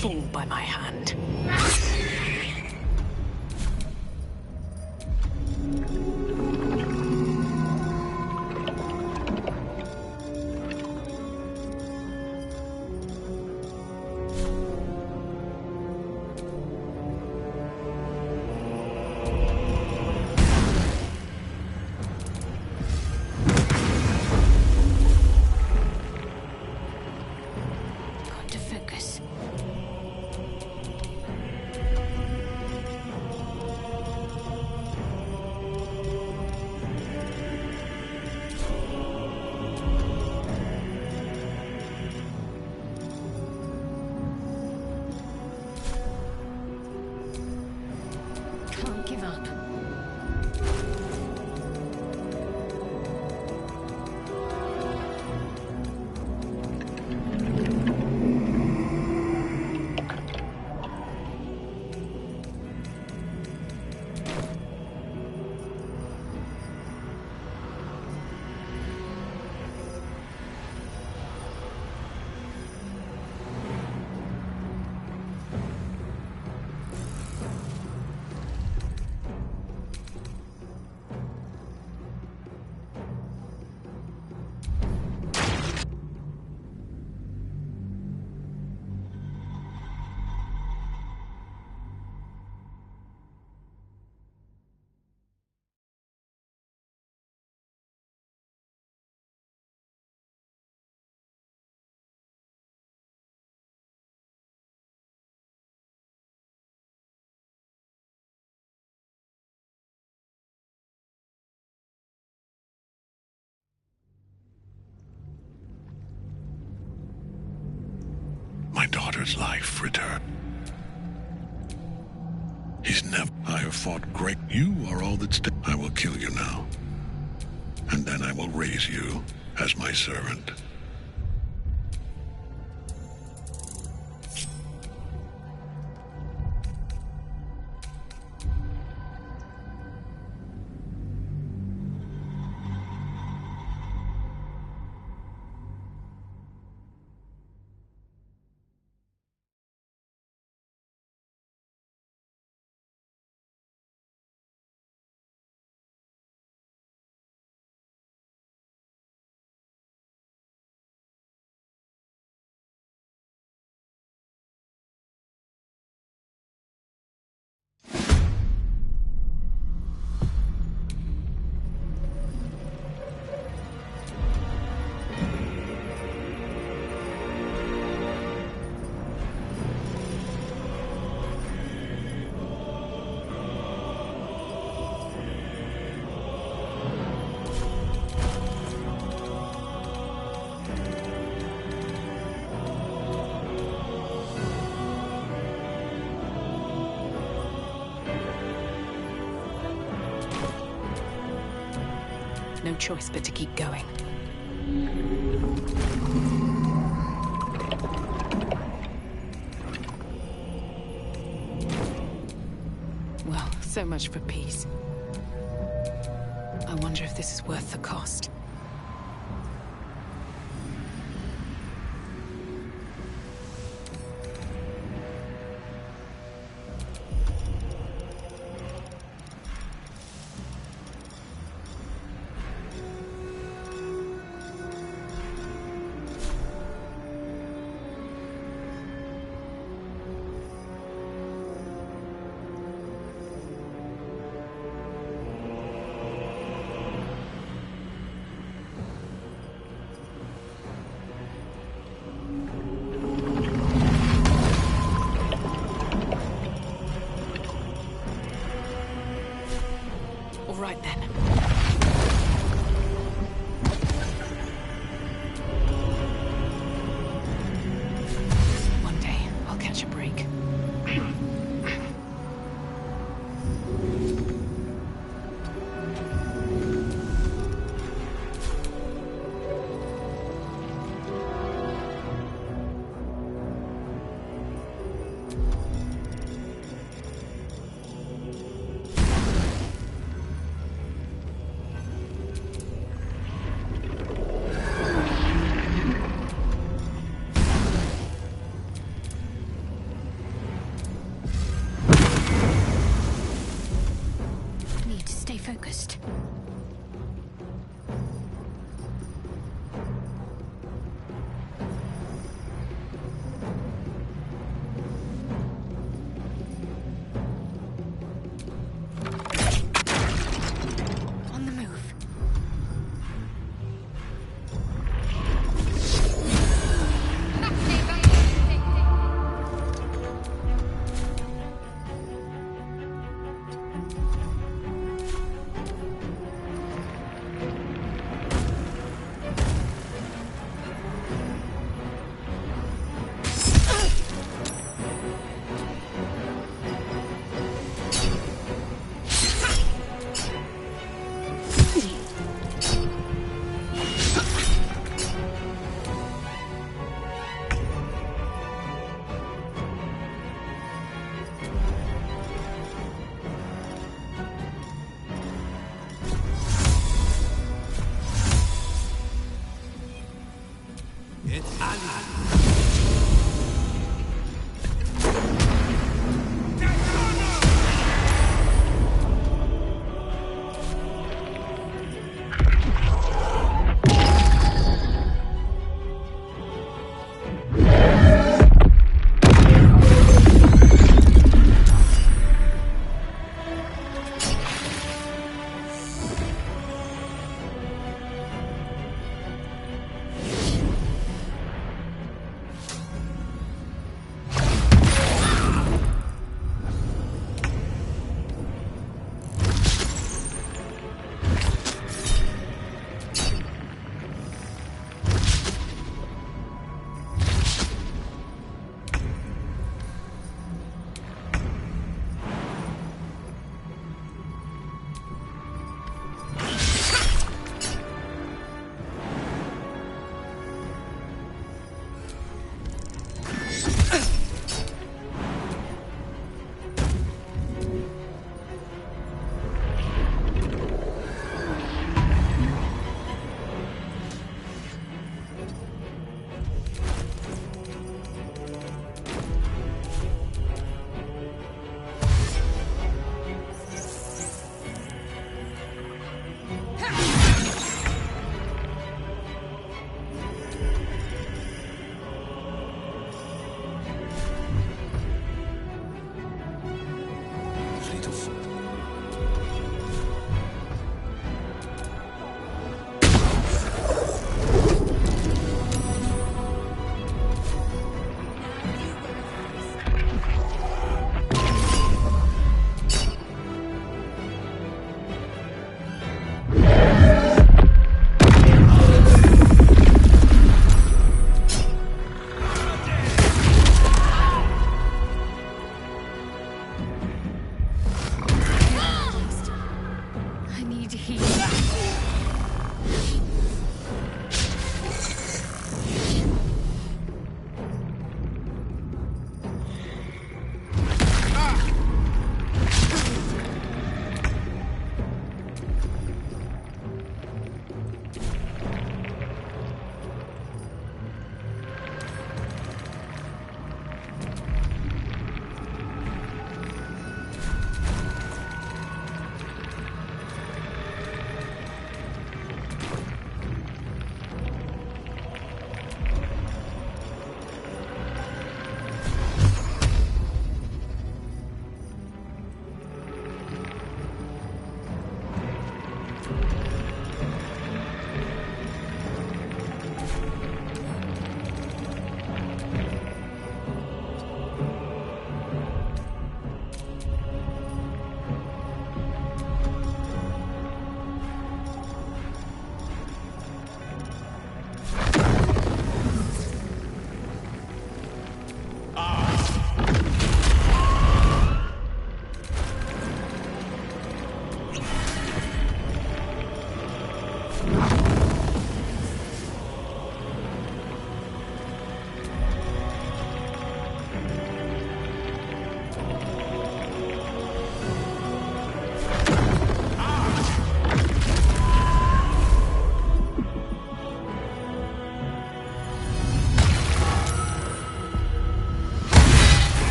Fall by my hand. Got to focus. Can't give up. My daughter's life returned. He's never... I have fought great... You are all that's... I will kill you now. And then I will raise you as my servant. No choice but to keep going. Well, so much for peace. I wonder if this is worth the cost.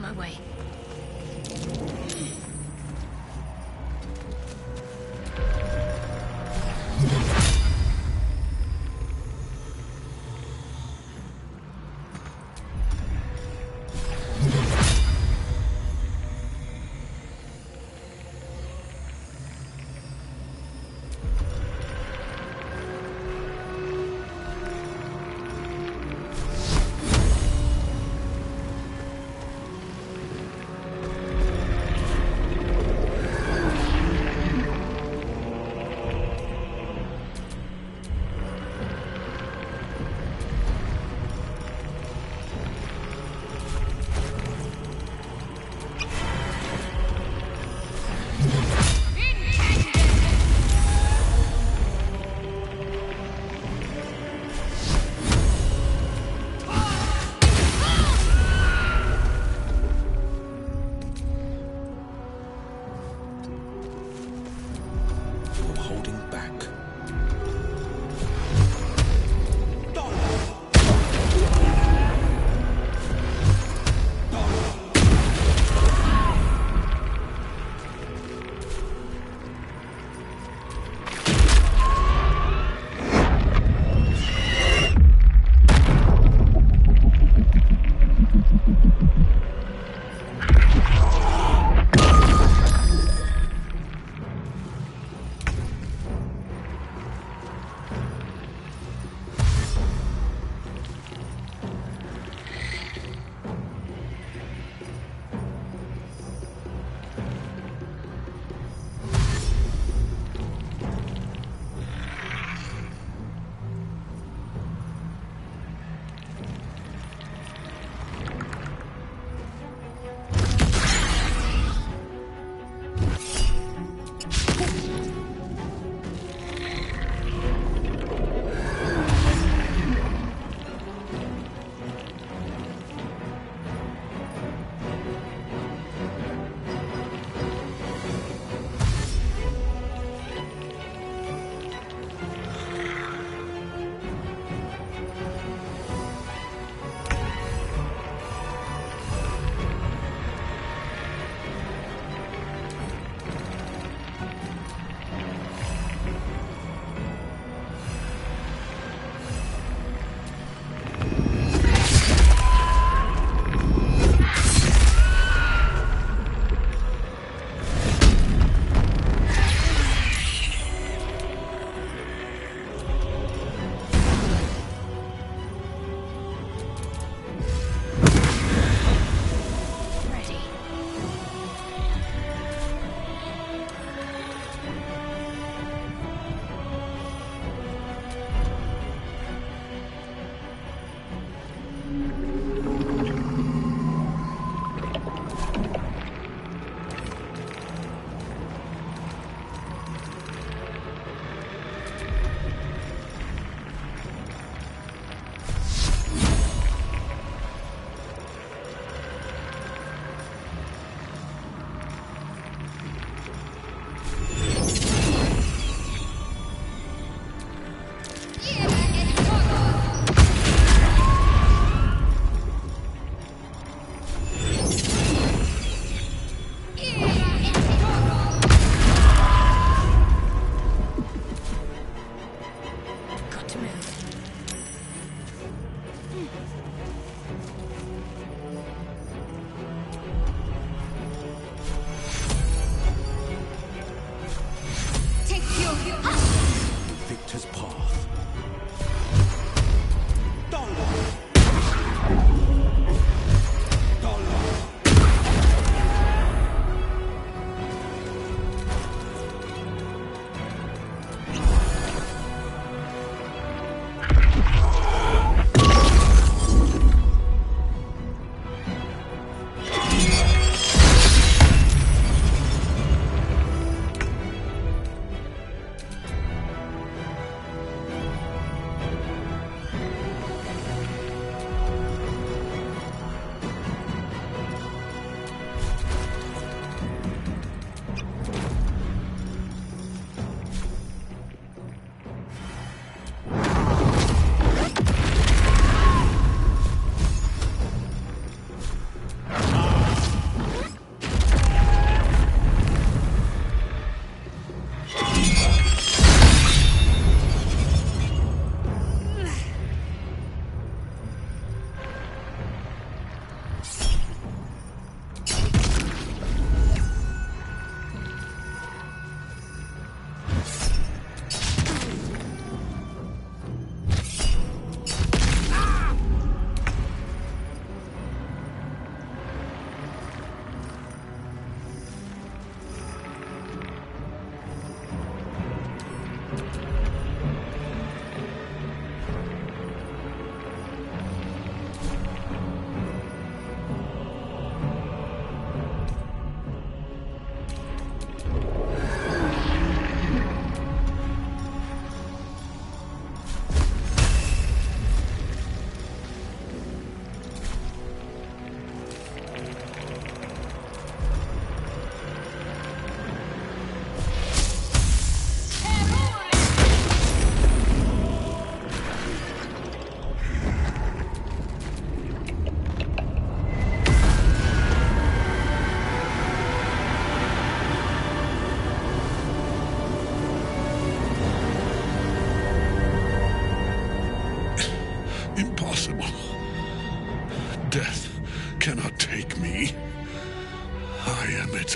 my way.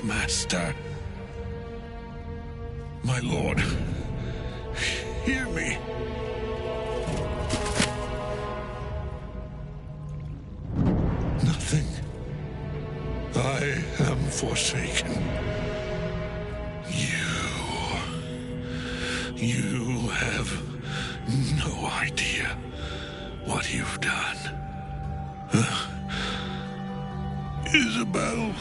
master. My lord, hear me. Nothing. I am forsaken. You have no idea what you've done. Isabel.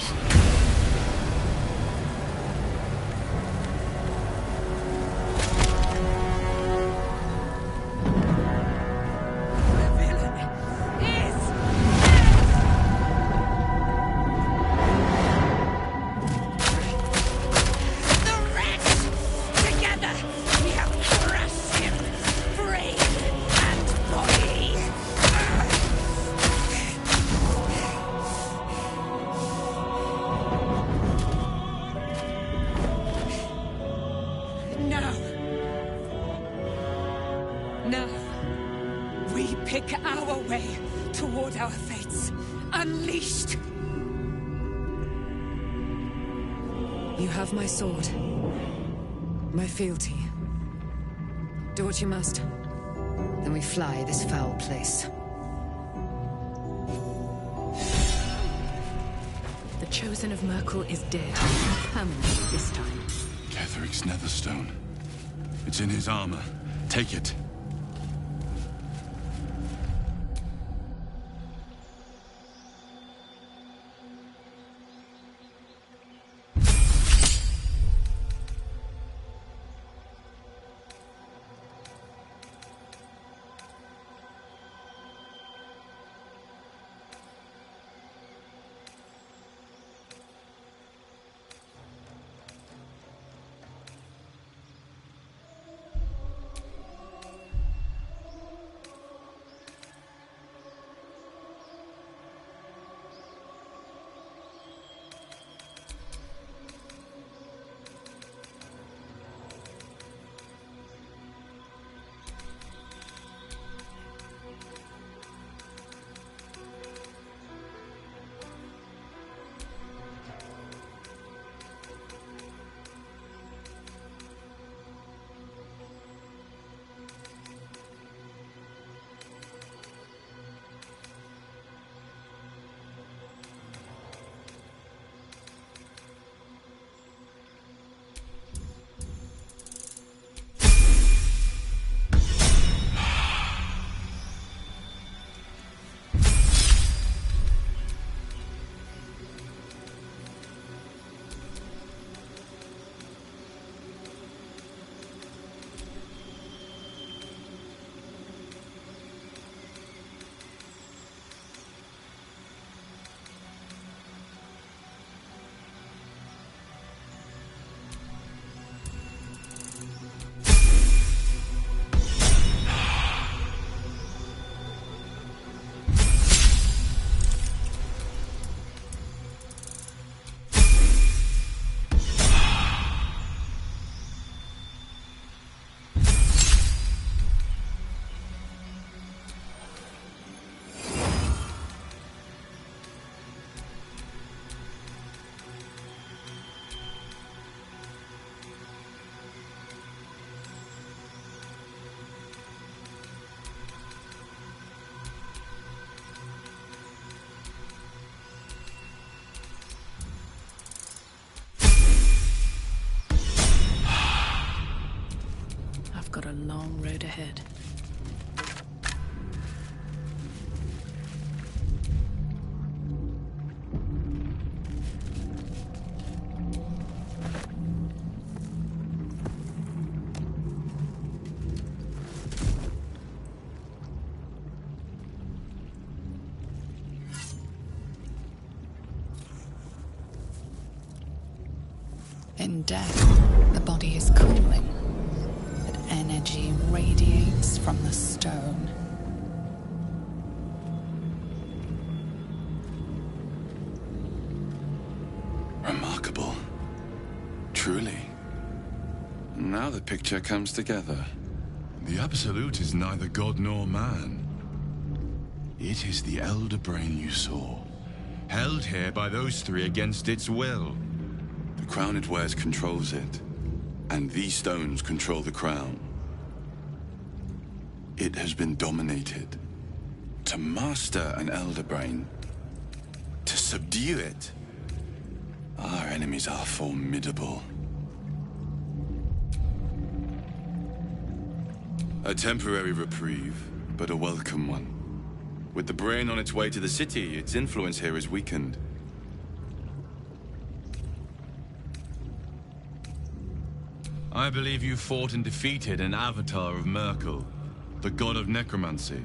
Now, we pick our way toward our fates, unleashed. You have my sword, my fealty. Do what you must. Then we fly this foul place. The Chosen of Merkel is dead. Permanently this time. Ketheric's Netherstone. It's in his armor. Take it. Got a long road ahead. In death, the body is cooling. Energy radiates from the stone. Remarkable. Truly. Now the picture comes together. The Absolute is neither god nor man. It is the Elder Brain you saw, held here by those three against its will. The crown it wears controls it, and these stones control the crown. It has been dominated. To master an Elder Brain, to subdue it, our enemies are formidable. A temporary reprieve, but a welcome one. With the brain on its way to the city, its influence here is weakened. I believe you fought and defeated an avatar of Merkel, the god of necromancy.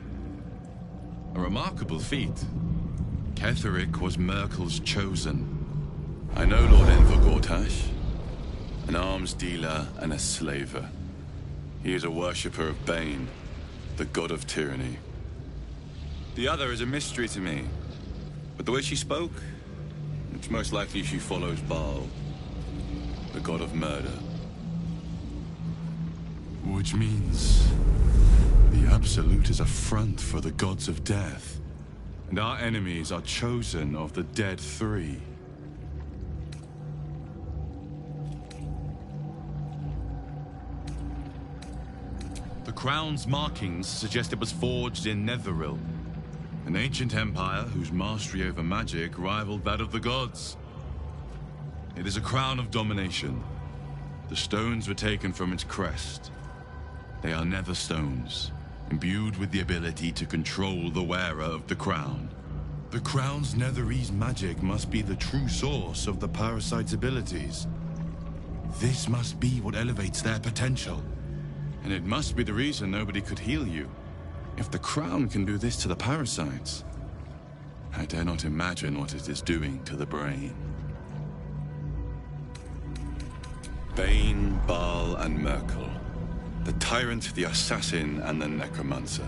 A remarkable feat. Ketheric was Merkel's chosen. I know Lord Enver Gortash, an arms dealer and a slaver. He is a worshipper of Bane, the god of tyranny. The other is a mystery to me, but the way she spoke, it's most likely she follows Baal, the god of murder. Which means the Absolute is a front for the gods of death, and our enemies are chosen of the Dead Three. The crown's markings suggest it was forged in Netheril, an ancient empire whose mastery over magic rivaled that of the gods. It is a crown of domination. The stones were taken from its crest. They are nether stones, imbued with the ability to control the wearer of the crown. The crown's Netherese magic must be the true source of the parasite's abilities. This must be what elevates their potential. And it must be the reason nobody could heal you. If the crown can do this to the parasites, I dare not imagine what it is doing to the brain. Bane, Baal, and Merkel. The tyrant, the assassin, and the necromancer.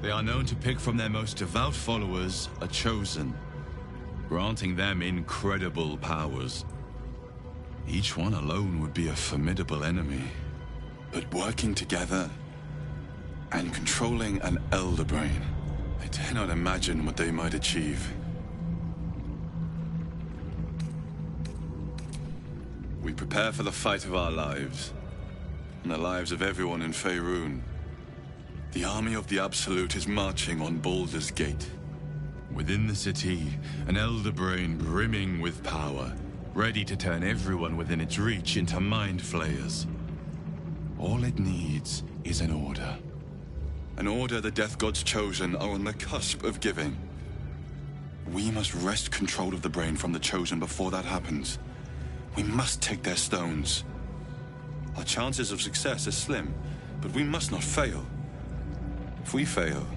They are known to pick from their most devout followers a chosen, granting them incredible powers. Each one alone would be a formidable enemy. But working together and controlling an Elder Brain, I dare not imagine what they might achieve. We prepare for the fight of our lives, and the lives of everyone in Faerun. The army of the Absolute is marching on Baldur's Gate. Within the city, an Elder Brain brimming with power, ready to turn everyone within its reach into mind flayers. All it needs is an order. An order the Death God's chosen are on the cusp of giving. We must wrest control of the brain from the chosen before that happens. We must take their stones. Our chances of success are slim, but we must not fail. If we fail,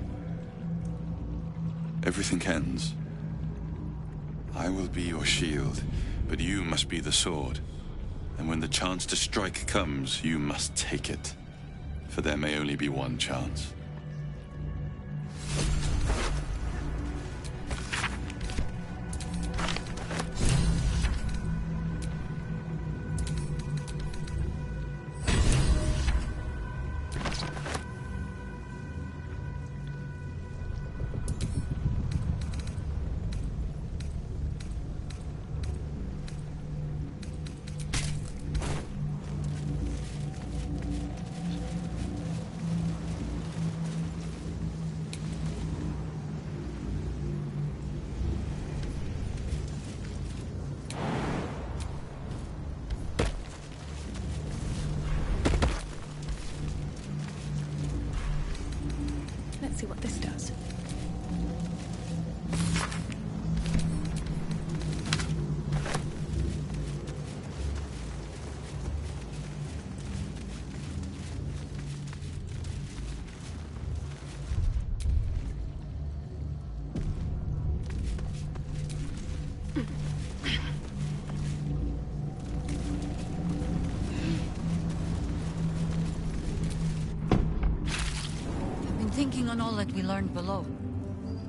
everything ends. I will be your shield, but you must be the sword. And when the chance to strike comes, you must take it. For there may only be one chance. Let's see what this does. Thinking on all that we learned below.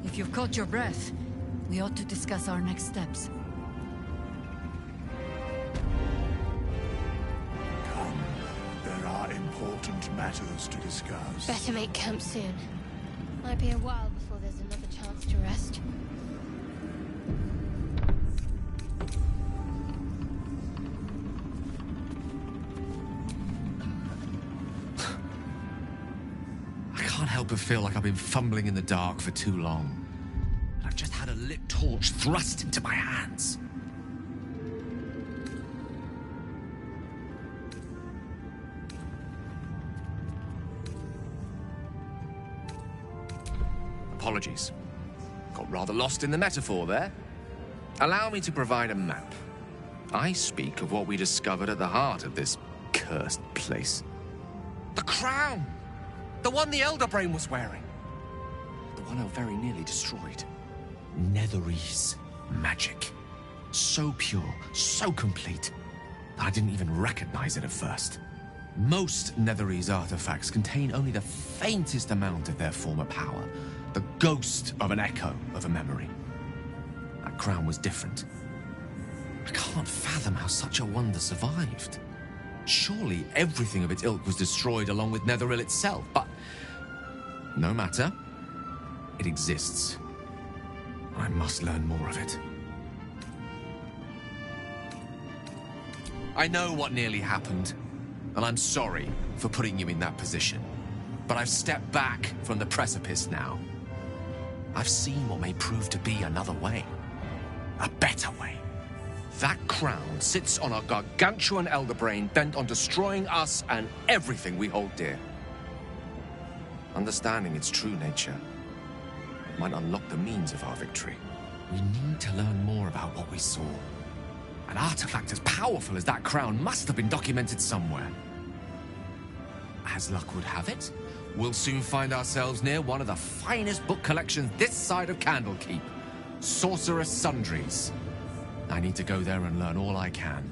If you've caught your breath, we ought to discuss our next steps. Come. There are important matters to discuss. Better make camp soon. Might be a while before there's another chance to rest. can't help but feel like I've been fumbling in the dark for too long. And I've just had a lit torch thrust into my hands. Apologies. Got rather lost in the metaphor there. Allow me to provide a map. I speak of what we discovered at the heart of this cursed place. The crown! The one the Elder Brain was wearing. The one I very nearly destroyed. Netherese magic. So pure, so complete, that I didn't even recognize it at first. Most Netherese artifacts contain only the faintest amount of their former power, the ghost of an echo of a memory. That crown was different. I can't fathom how such a wonder survived. Surely everything of its ilk was destroyed along with Netheril itself, but no matter. It exists. I must learn more of it. I know what nearly happened, and I'm sorry for putting you in that position. But I've stepped back from the precipice now. I've seen what may prove to be another way. A better way. That crown sits on a gargantuan elder brain bent on destroying us and everything we hold dear. Understanding its true nature might unlock the means of our victory. We need to learn more about what we saw. An artifact as powerful as that crown must have been documented somewhere. As luck would have it, we'll soon find ourselves near one of the finest book collections this side of Candlekeep. Sorcerous Sundries. I need to go there and learn all I can.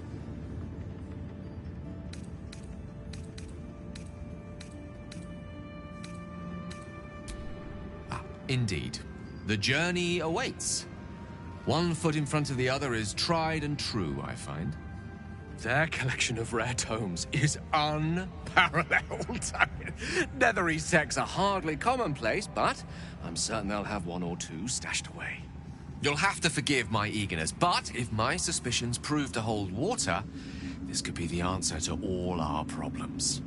Indeed. The journey awaits. One foot in front of the other is tried and true, I find. Their collection of rare tomes is unparalleled. Netherese texts are hardly commonplace, but I'm certain they'll have one or two stashed away. You'll have to forgive my eagerness, but if my suspicions prove to hold water, this could be the answer to all our problems.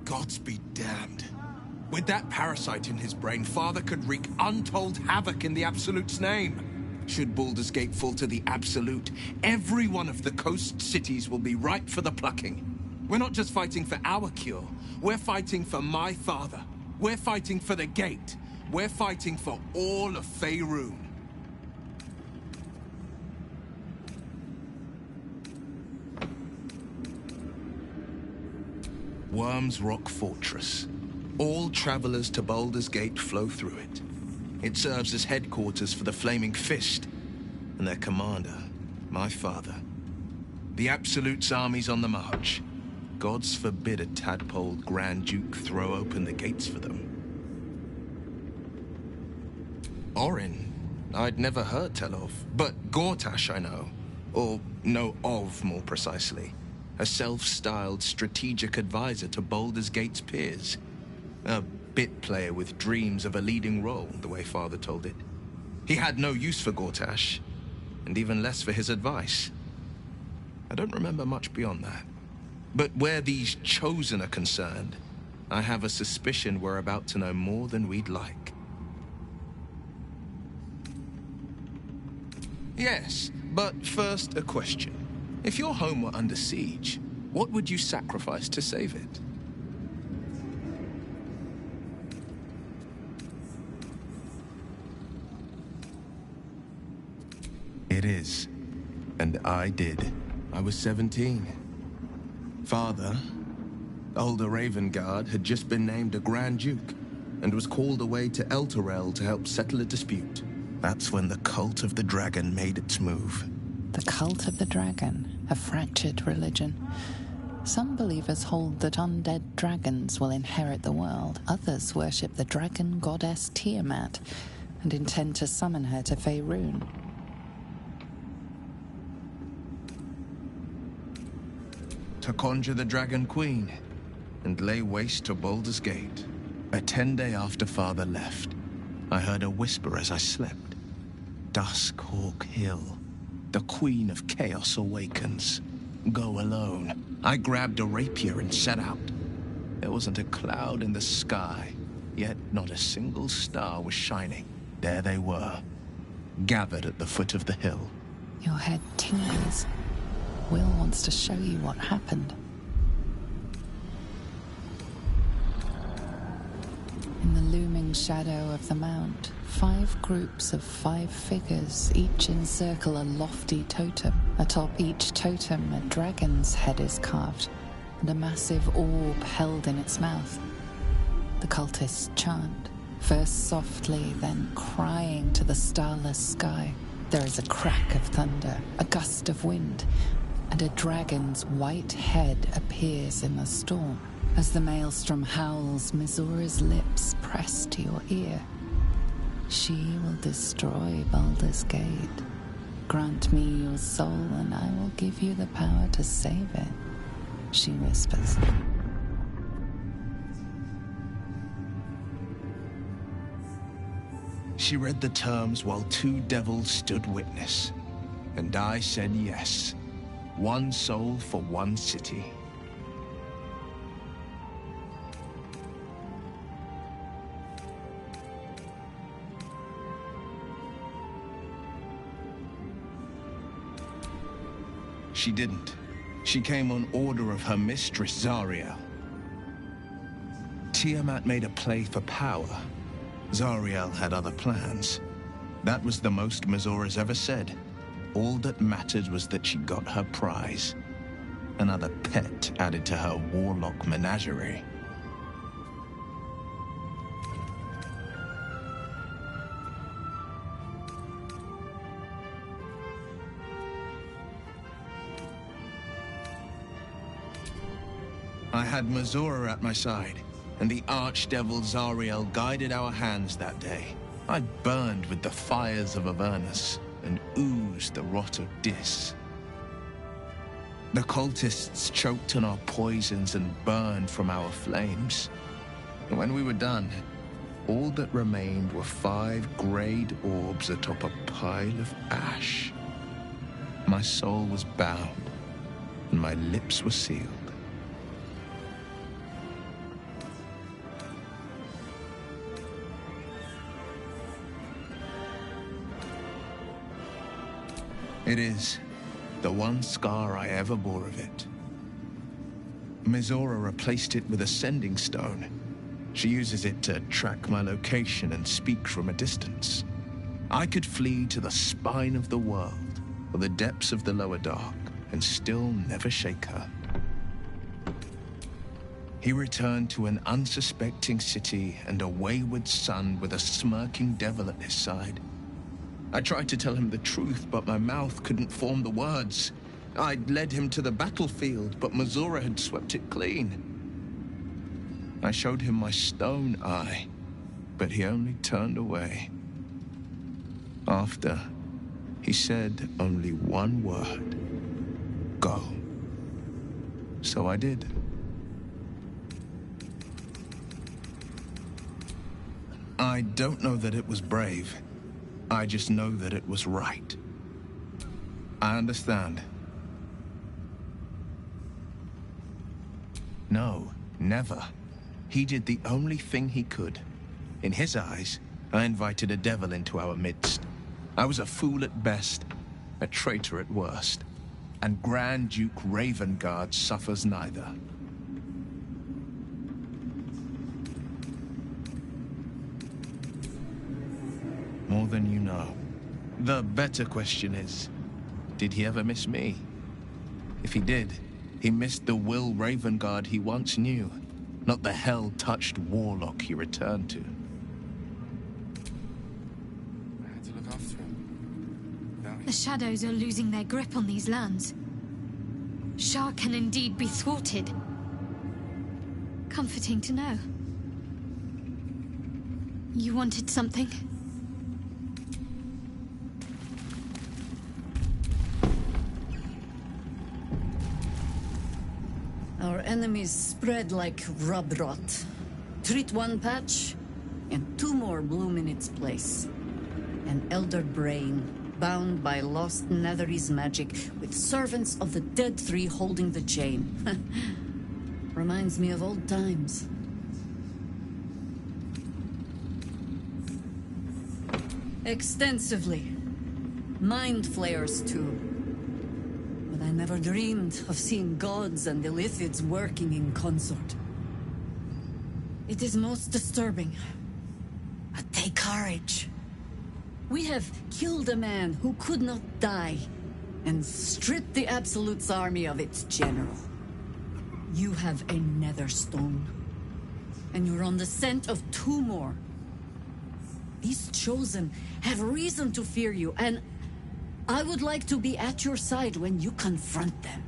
Gods be damned. With that parasite in his brain, Father could wreak untold havoc in the Absolute's name. Should Baldur's Gate fall to the Absolute, every one of the coast cities will be ripe for the plucking. We're not just fighting for our cure, we're fighting for my father. We're fighting for the Gate. We're fighting for all of Faerun. Worm's Rock Fortress. All travelers to Baldur's Gate flow through it. It serves as headquarters for the Flaming Fist, and their commander, my father. The Absolute's army's on the march. Gods forbid a tadpole Grand Duke throw open the gates for them. Orin, I'd never heard tell of, but Gortash I know. Or know of, more precisely. A self-styled strategic advisor to Baldur's Gate's peers. A bit player with dreams of a leading role, the way Father told it. He had no use for Gortash, and even less for his advice. I don't remember much beyond that. But where these Chosen are concerned, I have a suspicion we're about to know more than we'd like. Yes, but first a question. If your home were under siege, what would you sacrifice to save it? It is. And I did. I was 17. Father, Older Ravengard, had just been named a Grand Duke and was called away to Elturel to help settle a dispute. That's when the Cult of the Dragon made its move. The Cult of the Dragon, a fractured religion. Some believers hold that undead dragons will inherit the world. Others worship the dragon goddess Tiamat and intend to summon her to to conjure the Dragon Queen and lay waste to Baldur's Gate. A 10-day after Father left, I heard a whisper as I slept. Duskhawk Hill. The Queen of Chaos awakens. Go alone. I grabbed a rapier and set out. There wasn't a cloud in the sky, yet not a single star was shining. There they were, gathered at the foot of the hill. Your head tingles. Will wants to show you what happened. In the looming shadow of the mount, 5 groups of 5 figures each encircle a lofty totem. Atop each totem, a dragon's head is carved, and a massive orb held in its mouth. The cultists chant, first softly, then crying to the starless sky. There is a crack of thunder, a gust of wind, and a dragon's white head appears in the storm. As the maelstrom howls, Mizora's lips press to your ear. She will destroy Baldur's Gate. Grant me your soul, and I will give you the power to save it, she whispers. She read the terms while 2 devils stood witness, and I said yes. 1 soul for 1 city. She didn't. She came on order of her mistress, Zariel. Tiamat made a play for power. Zariel had other plans. That was the most Mizora's ever said. All that mattered was that she got her prize. Another pet added to her warlock menagerie. I had Mizora at my side, and the archdevil Zariel guided our hands that day. I burned with the fires of Avernus and oozed the rot of Dis. The cultists choked on our poisons and burned from our flames. And when we were done, all that remained were 5 grayed orbs atop a pile of ash. My soul was bound, and my lips were sealed. It is the one scar I ever bore of it. Mizora replaced it with a sending stone. She uses it to track my location and speak from a distance. I could flee to the spine of the world, or the depths of the lower dark, and still never shake her. He returned to an unsuspecting city and a wayward son with a smirking devil at his side. I tried to tell him the truth, but my mouth couldn't form the words. I'd led him to the battlefield, but Mizora had swept it clean. I showed him my stone eye, but he only turned away. After, he said only one word: go. So I did. I don't know that it was brave. I just know that it was right. I understand. No, never. He did the only thing he could. In his eyes, I invited a devil into our midst. I was a fool at best, a traitor at worst. And Grand Duke Ravengard suffers neither. More than you know. The better question is, did he ever miss me? If he did, he missed the Will Ravengard he once knew, not the hell-touched warlock he returned to. I had to look after him. The shadows are losing their grip on these lands. Shah can indeed be thwarted. Comforting to know. You wanted something? Our enemies spread like rub rot. Treat one patch, and two more bloom in its place. An elder brain, bound by lost Netherese magic, with servants of the dead three holding the chain. Reminds me of old times. Extensively. Mind flayers, too. But I never dreamed of seeing gods and Illithids working in consort. It is most disturbing. But take courage. We have killed a man who could not die, and stripped the Absolute's army of its general. You have a Netherstone, and you're on the scent of two more. These Chosen have reason to fear you, and I would like to be at your side when you confront them.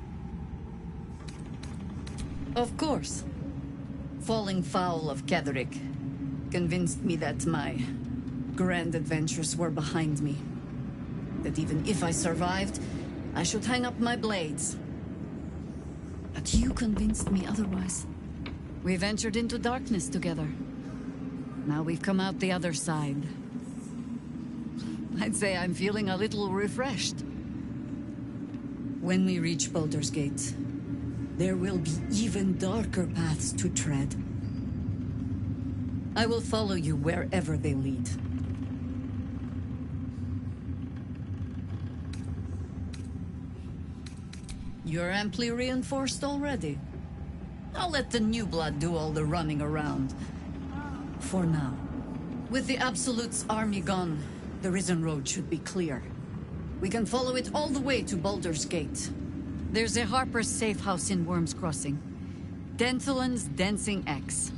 Of course, falling foul of Ketheric convinced me that my grand adventures were behind me. That even if I survived, I should hang up my blades. But you convinced me otherwise. We ventured into darkness together. Now we've come out the other side. I'd say I'm feeling a little refreshed. When we reach Baldur's Gate, there will be even darker paths to tread. I will follow you wherever they lead. You're amply reinforced already. I'll let the new blood do all the running around. For now. With the Absolute's army gone, the Risen Road should be clear. We can follow it all the way to Baldur's Gate. There's a Harper's safe house in Worm's Crossing. Denthalen's Dancing Axe.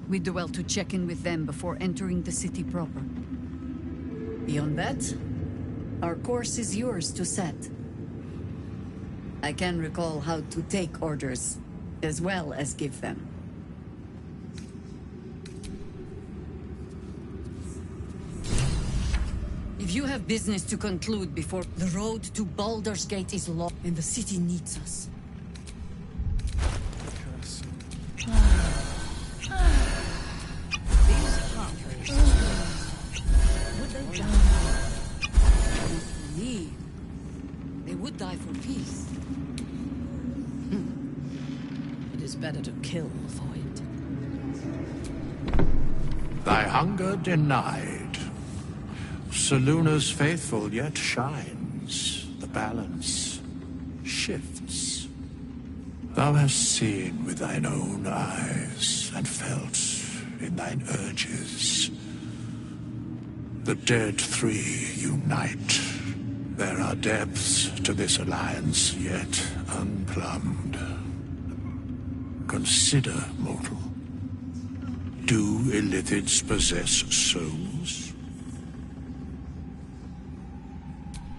We'd do well to check in with them before entering the city proper. Beyond that, our course is yours to set. I can recall how to take orders, as well as give them. If you have business to conclude before the road to Baldur's Gate is locked and the city needs us. Would they die? They would die for peace. It is better to kill for it. Thy hunger denied. Seluna's faithful yet shines. The balance shifts. Thou hast seen with thine own eyes and felt in thine urges. The dead three unite. There are depths to this alliance yet unplumbed. Consider, mortal. Do Illithids possess souls?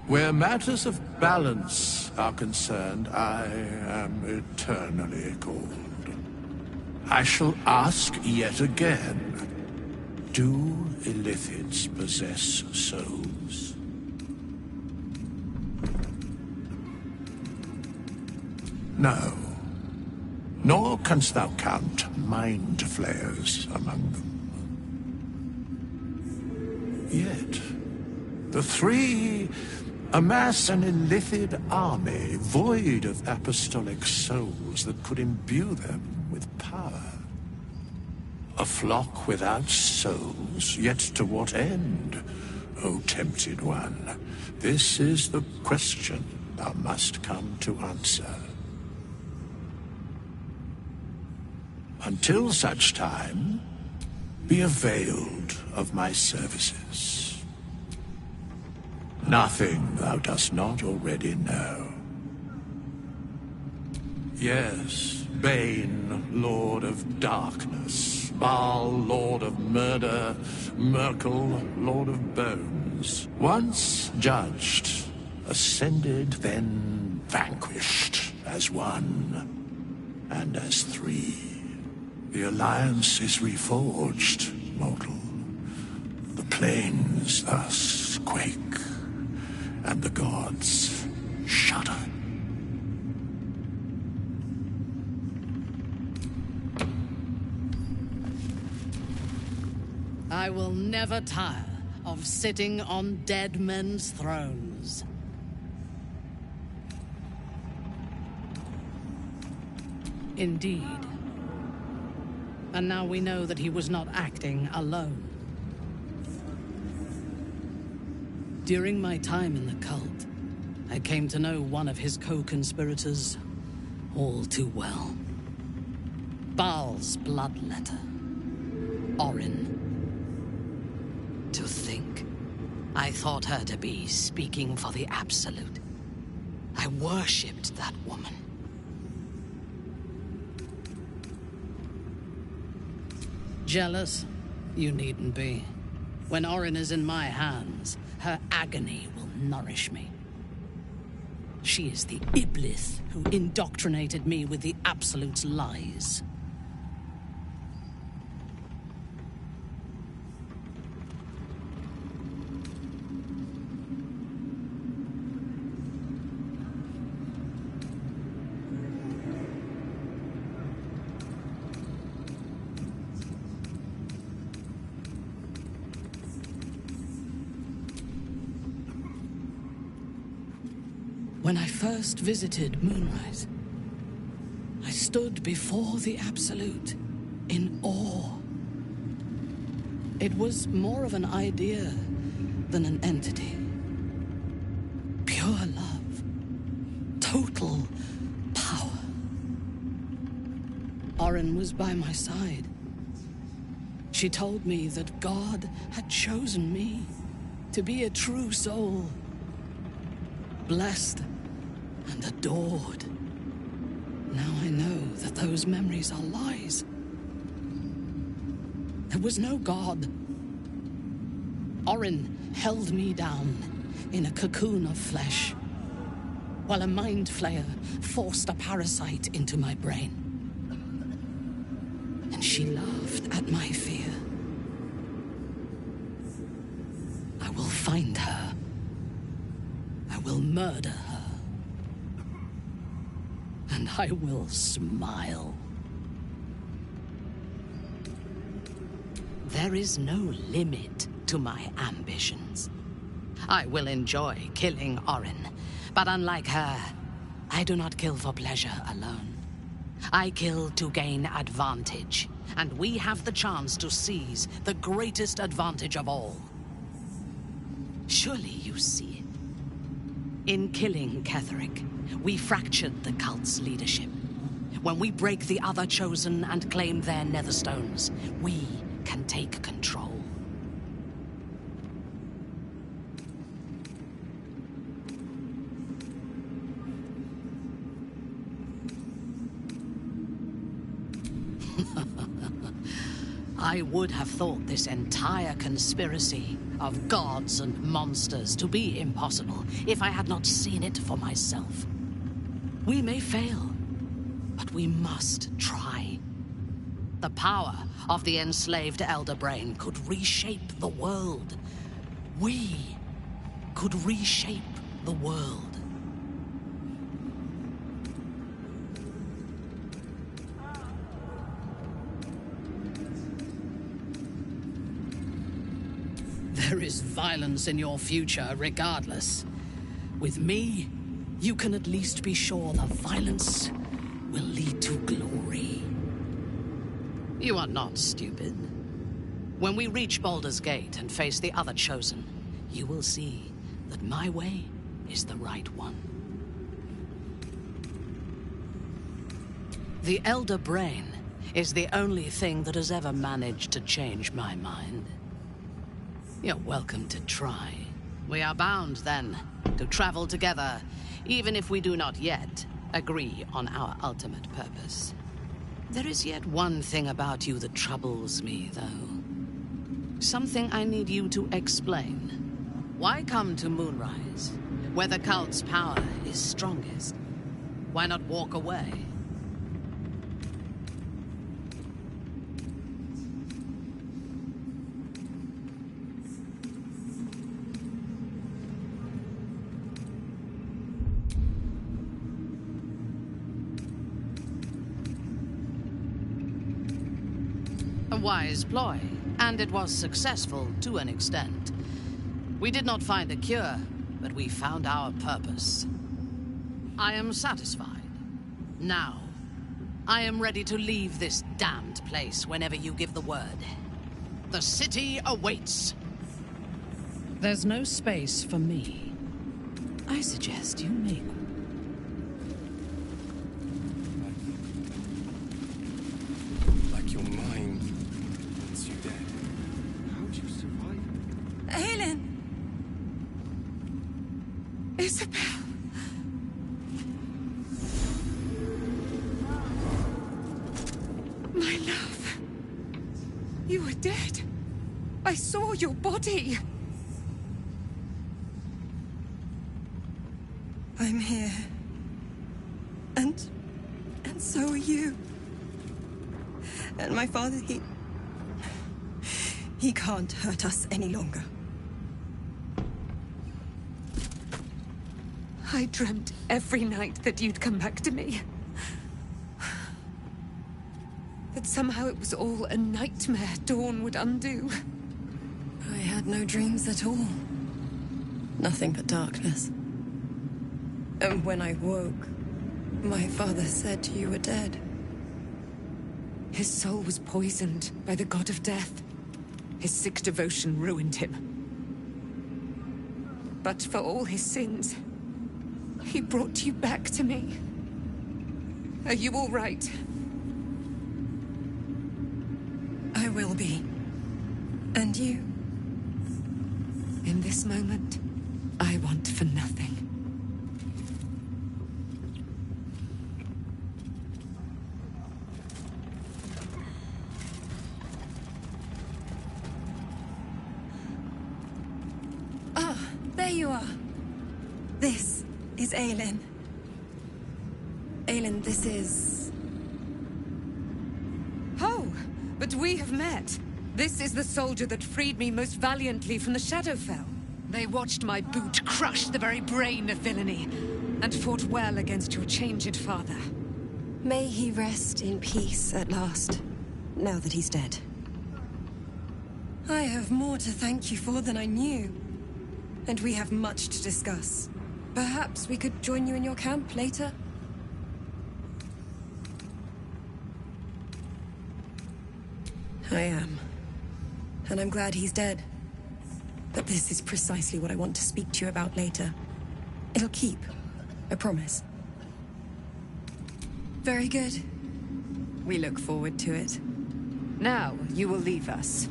Where matters of balance are concerned, I am eternally cold. I shall ask yet again, do Illithids possess souls? No. Nor canst thou count mind flayers among them. Yet, the three amass an Illithid army void of apostolic souls that could imbue them with power. A flock without souls, yet to what end, O tempted one? This is the question thou must come to answer. Until such time, be availed of my services. Nothing thou dost not already know. Yes, Bane, Lord of Darkness, Baal, Lord of Murder, Merkel, Lord of Bones. Once judged, ascended, then vanquished, as one, and as three. The alliance is reforged, mortal. The plains thus quake, and the gods shudder. I will never tire of sitting on dead men's thrones. Indeed. And now we know that he was not acting alone. During my time in the cult, I came to know one of his co-conspirators all too well. Baal's bloodletter, Orin. To think, I thought her to be speaking for the Absolute. I worshipped that woman. Jealous? You needn't be. When Orin is in my hands, her agony will nourish me. She is the Iblis who indoctrinated me with the Absolute's lies. When I first visited Moonrise, I stood before the Absolute in awe. It was more of an idea than an entity. Pure love. Total power. Orin was by my side. She told me that God had chosen me to be a true soul. Blessed and adored. Now I know that those memories are lies. There was no God. Orin held me down in a cocoon of flesh, while a mind flayer forced a parasite into my brain. And she laughed at my fear. I will find her. I will murder her. And I will smile. There is no limit to my ambitions. I will enjoy killing Orin, but unlike her, I do not kill for pleasure alone. I kill to gain advantage, and we have the chance to seize the greatest advantage of all. Surely you see it. In killing Ketheric, we fractured the cult's leadership. When we break the other Chosen and claim their netherstones, we can take control. I would have thought this entire conspiracy of gods and monsters to be impossible if I had not seen it for myself. We may fail, but we must try. The power of the enslaved Elder Brain could reshape the world. We could reshape the world. There is violence in your future, regardless. With me, you can at least be sure the violence will lead to glory. You are not stupid. When we reach Baldur's Gate and face the other Chosen, you will see that my way is the right one. The Elder Brain is the only thing that has ever managed to change my mind. You're welcome to try. We are bound, then, to travel together, even if we do not yet agree on our ultimate purpose. There is yet one thing about you that troubles me, though. Something I need you to explain. Why come to Moonrise, where the cult's power is strongest? Why not walk away? A wise ploy, And it was successful to an extent. We did not find a cure, but we found our purpose. I am satisfied. Now, I am ready to leave this damned place whenever you give the word. The city awaits. There's no space for me. I suggest you make one. Like your mind wants you dead. How'd you survive? Aelin! Isabel! My love. You were dead. I saw your body. I'm here. And so are you. And my father, he can't hurt us any longer. I dreamt every night that you'd come back to me. That somehow it was all a nightmare Dawn would undo. I had no dreams at all. Nothing but darkness. And when I woke, my father said you were dead. His soul was poisoned by the god of death. His sick devotion ruined him. But for all his sins, he brought you back to me. Are you all right? I will be. And you? In this moment, I want for nothing. Ah, there you are. This is Aelin. Aelin, this is... Oh, but we have met. This is the soldier that freed me most valiantly from the Shadowfell. They watched my boot crush the very brain of villainy, and fought well against your changed father. May he rest in peace at last, now that he's dead. I have more to thank you for than I knew. And we have much to discuss. Perhaps we could join you in your camp later? I am. And I'm glad he's dead. But this is precisely what I want to speak to you about later. It'll keep. I promise. Very good. We look forward to it. Now, you will leave us.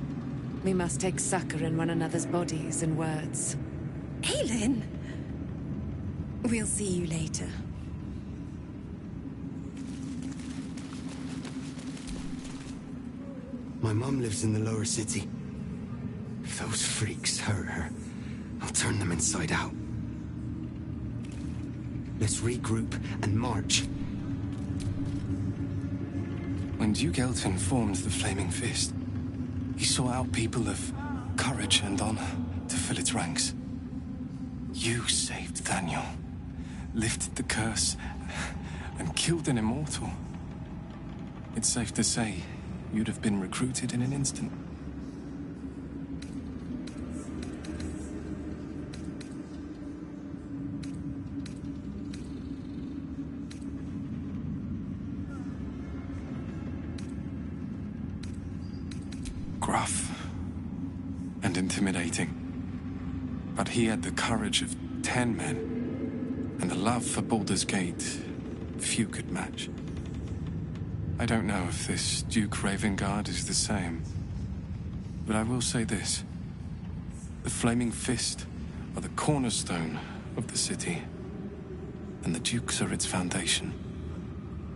We must take succor in one another's bodies and words. Aelin! We'll see you later. My mom lives in the lower city. If those freaks hurt her, I'll turn them inside out. Let's regroup and march. When Duke Elton formed the Flaming Fist, he sought out people of courage and honor to fill its ranks. You saved Daniel, lifted the curse, and killed an immortal. It's safe to say you'd have been recruited in an instant. Gruff and intimidating, but he had the courage of 10 men and the love for Baldur's Gate few could match. I don't know if this Duke Ravengard is the same, but I will say this. The Flaming Fist are the cornerstone of the city, and the Dukes are its foundation.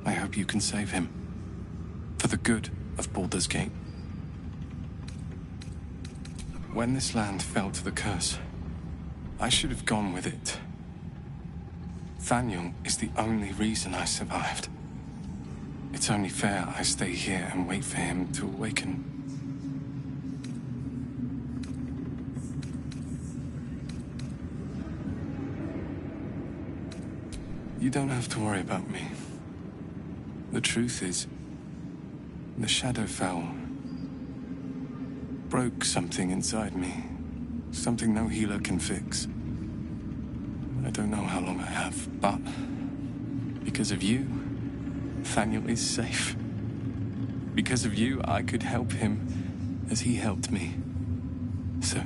I hope you can save him, for the good of Baldur's Gate. When this land fell to the curse, I should have gone with it. Thaniel is the only reason I survived. It's only fair I stay here and wait for him to awaken. You don't have to worry about me. The truth is, the Shadowfell broke something inside me. Something no healer can fix. I don't know how long I have, but because of you, Nathaniel is safe. Because of you, I could help him as he helped me. So,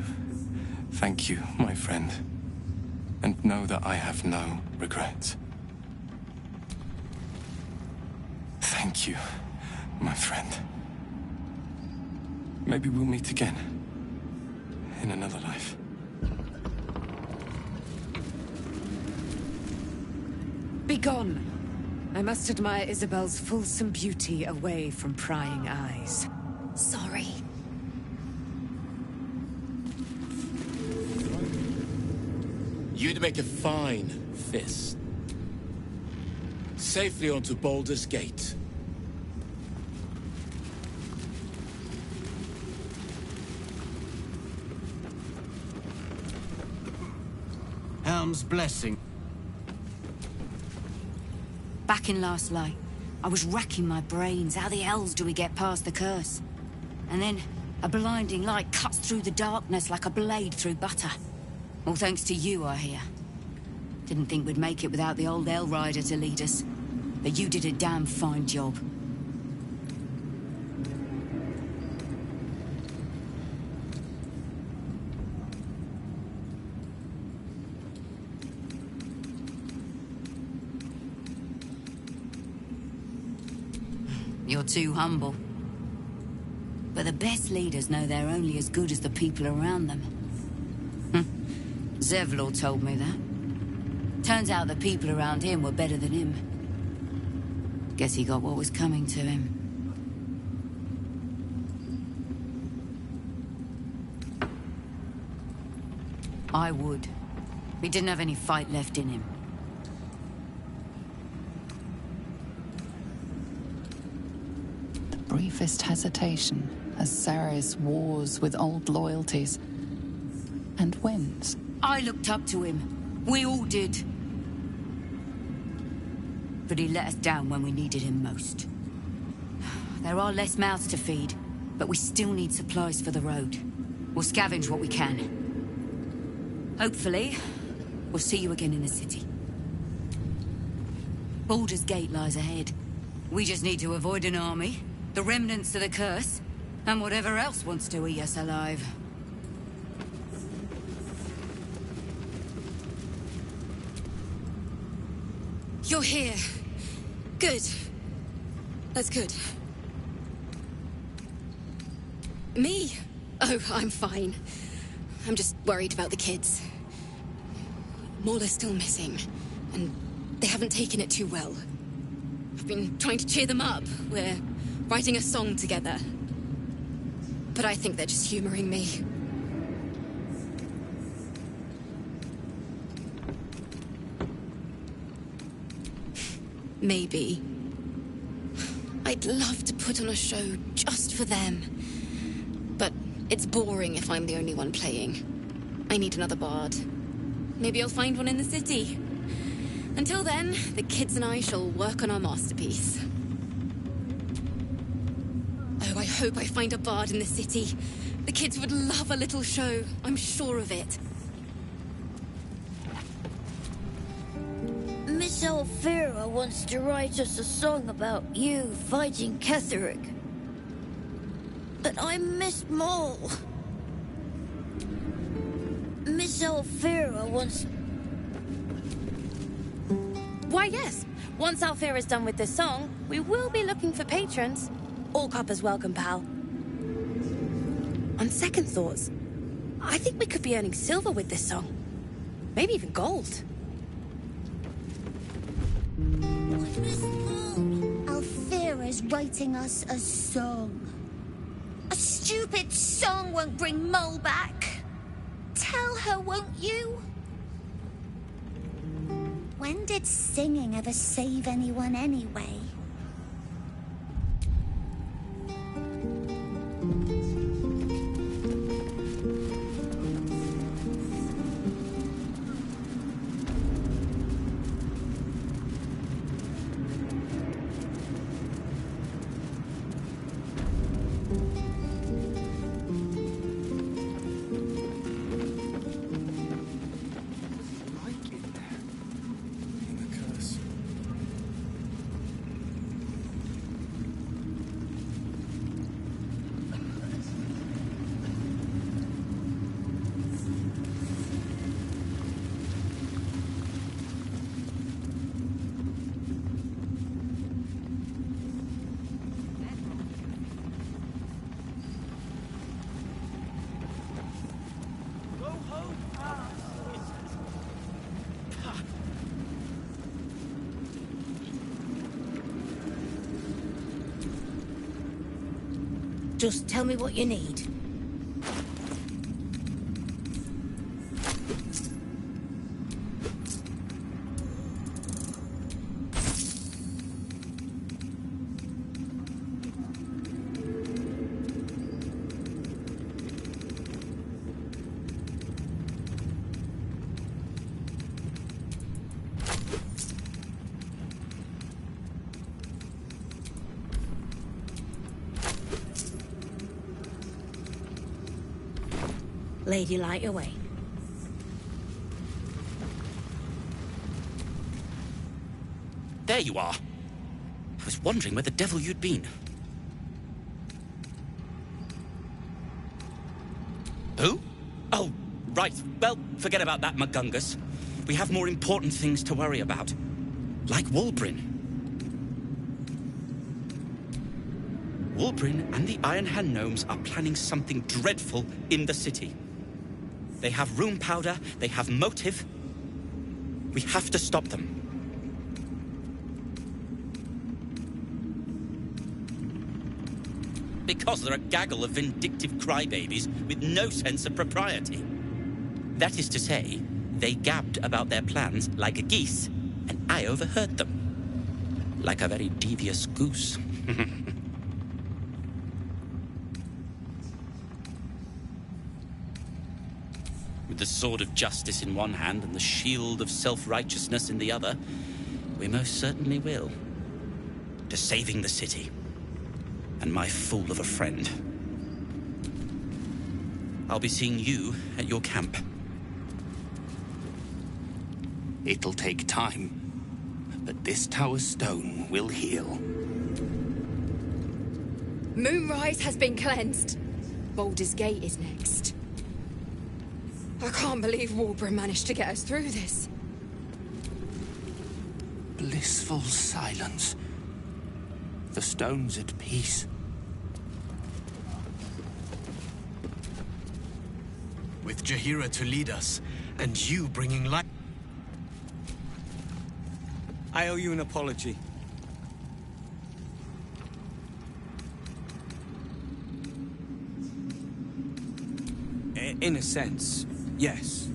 thank you, my friend. And know that I have no regrets. Thank you, my friend. Maybe we'll meet again. In another life. Begone! I must admire Isabel's fulsome beauty away from prying eyes. Sorry. You'd make a fine fist. Safely onto Baldur's Gate. Helm's blessing. Back in last light, I was racking my brains. How the hells do we get past the curse? And then a blinding light cuts through the darkness like a blade through butter. All thanks to you, I hear. Didn't think we'd make it without the old El Rider to lead us. But you did a damn fine job. You're too humble. But the best leaders know they're only as good as the people around them. Zevlor told me that. Turns out the people around him were better than him. Guess he got what was coming to him. I would. He didn't have any fight left in him. Briefest hesitation as Ceres wars with old loyalties and wins. I looked up to him. We all did. But he let us down when we needed him most. There are less mouths to feed, but we still need supplies for the road. We'll scavenge what we can. Hopefully, we'll see you again in the city. Baldur's Gate lies ahead. We just need to avoid an army, the remnants of the curse, and whatever else wants to eat us alive. You're here. Good. That's good. Me? Oh, I'm fine. I'm just worried about the kids. Mauler's still missing, and they haven't taken it too well. I've been trying to cheer them up. We're writing a song together. But I think they're just humoring me. Maybe. I'd love to put on a show just for them. But it's boring if I'm the only one playing. I need another bard. Maybe I'll find one in the city. Until then, the kids and I shall work on our masterpiece. Oh, I hope I find a bard in the city. The kids would love a little show. I'm sure of it. Miss Alfira wants to write us a song about you fighting Ketheric. But I miss Maul. Miss Alfira wants... Why, yes. Once Alfira's done with this song, we will be looking for patrons. All coppers welcome, pal. On second thoughts, I think we could be earning silver with this song. Maybe even gold. Alfira's writing us a song. A stupid song won't bring Mole back. Tell her, won't you? When did singing ever save anyone anyway? Just tell me what you need. Lady, light away. There you are. I was wondering where the devil you'd been. Who? Oh, right. Well, forget about that, McGungus. We have more important things to worry about. Like Walbrin. Walbrin and the Iron Hand Gnomes are planning something dreadful in the city. They have rune powder, they have motive. We have to stop them. Because they're a gaggle of vindictive crybabies with no sense of propriety. That is to say, they gabbed about their plans like a geese, and I overheard them. Like a very devious goose. With the sword of justice in one hand and the shield of self-righteousness in the other, we most certainly will. To saving the city. And my fool of a friend. I'll be seeing you at your camp. It'll take time, but this tower stone will heal. Moonrise has been cleansed. Baldur's Gate is next. I can't believe Walbrin managed to get us through this. Blissful silence. The stone's at peace. With Jaheira to lead us, and you bringing light... I owe you an apology. In a sense, yes.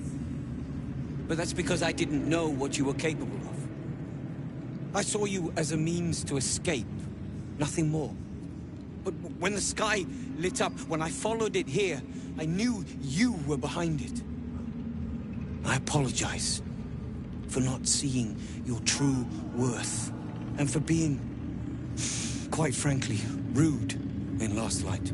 But that's because I didn't know what you were capable of. I saw you as a means to escape, nothing more. But when the sky lit up, when I followed it here, I knew you were behind it. I apologize for not seeing your true worth, and for being, quite frankly, rude in Last Light.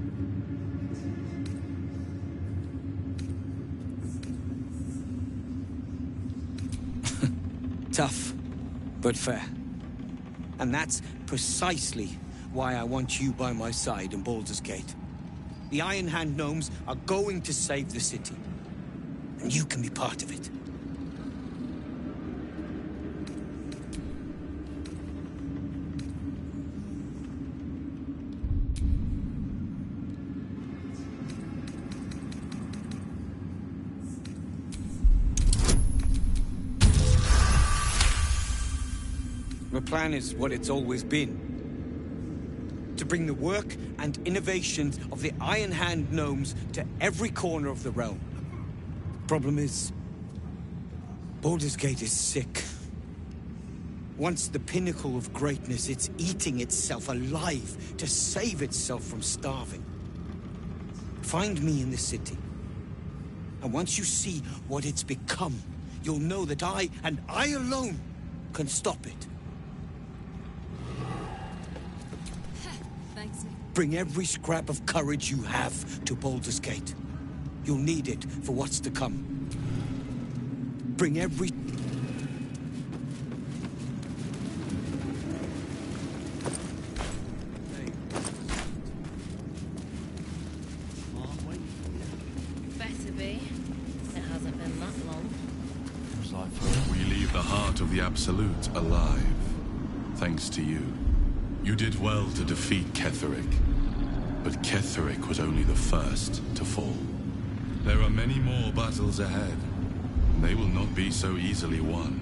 Tough, but fair. And that's precisely why I want you by my side in Baldur's Gate. The Iron Hand Gnomes are going to save the city. And you can be part of it. The plan is what it's always been. To bring the work and innovations of the Iron Hand Gnomes to every corner of the realm. Problem is, Baldur's Gate is sick. Once the pinnacle of greatness, it's eating itself alive to save itself from starving. Find me in the city. And once you see what it's become, you'll know that I, and I alone, can stop it. Thanks, Nick. Bring every scrap of courage you have to Baldur's Gate. You'll need it for what's to come. Bring every... Better be. It hasn't been that long. We leave the heart of the Absolute alive, thanks to you. You did well to defeat Ketheric, but Ketheric was only the first to fall. There are many more battles ahead, and they will not be so easily won.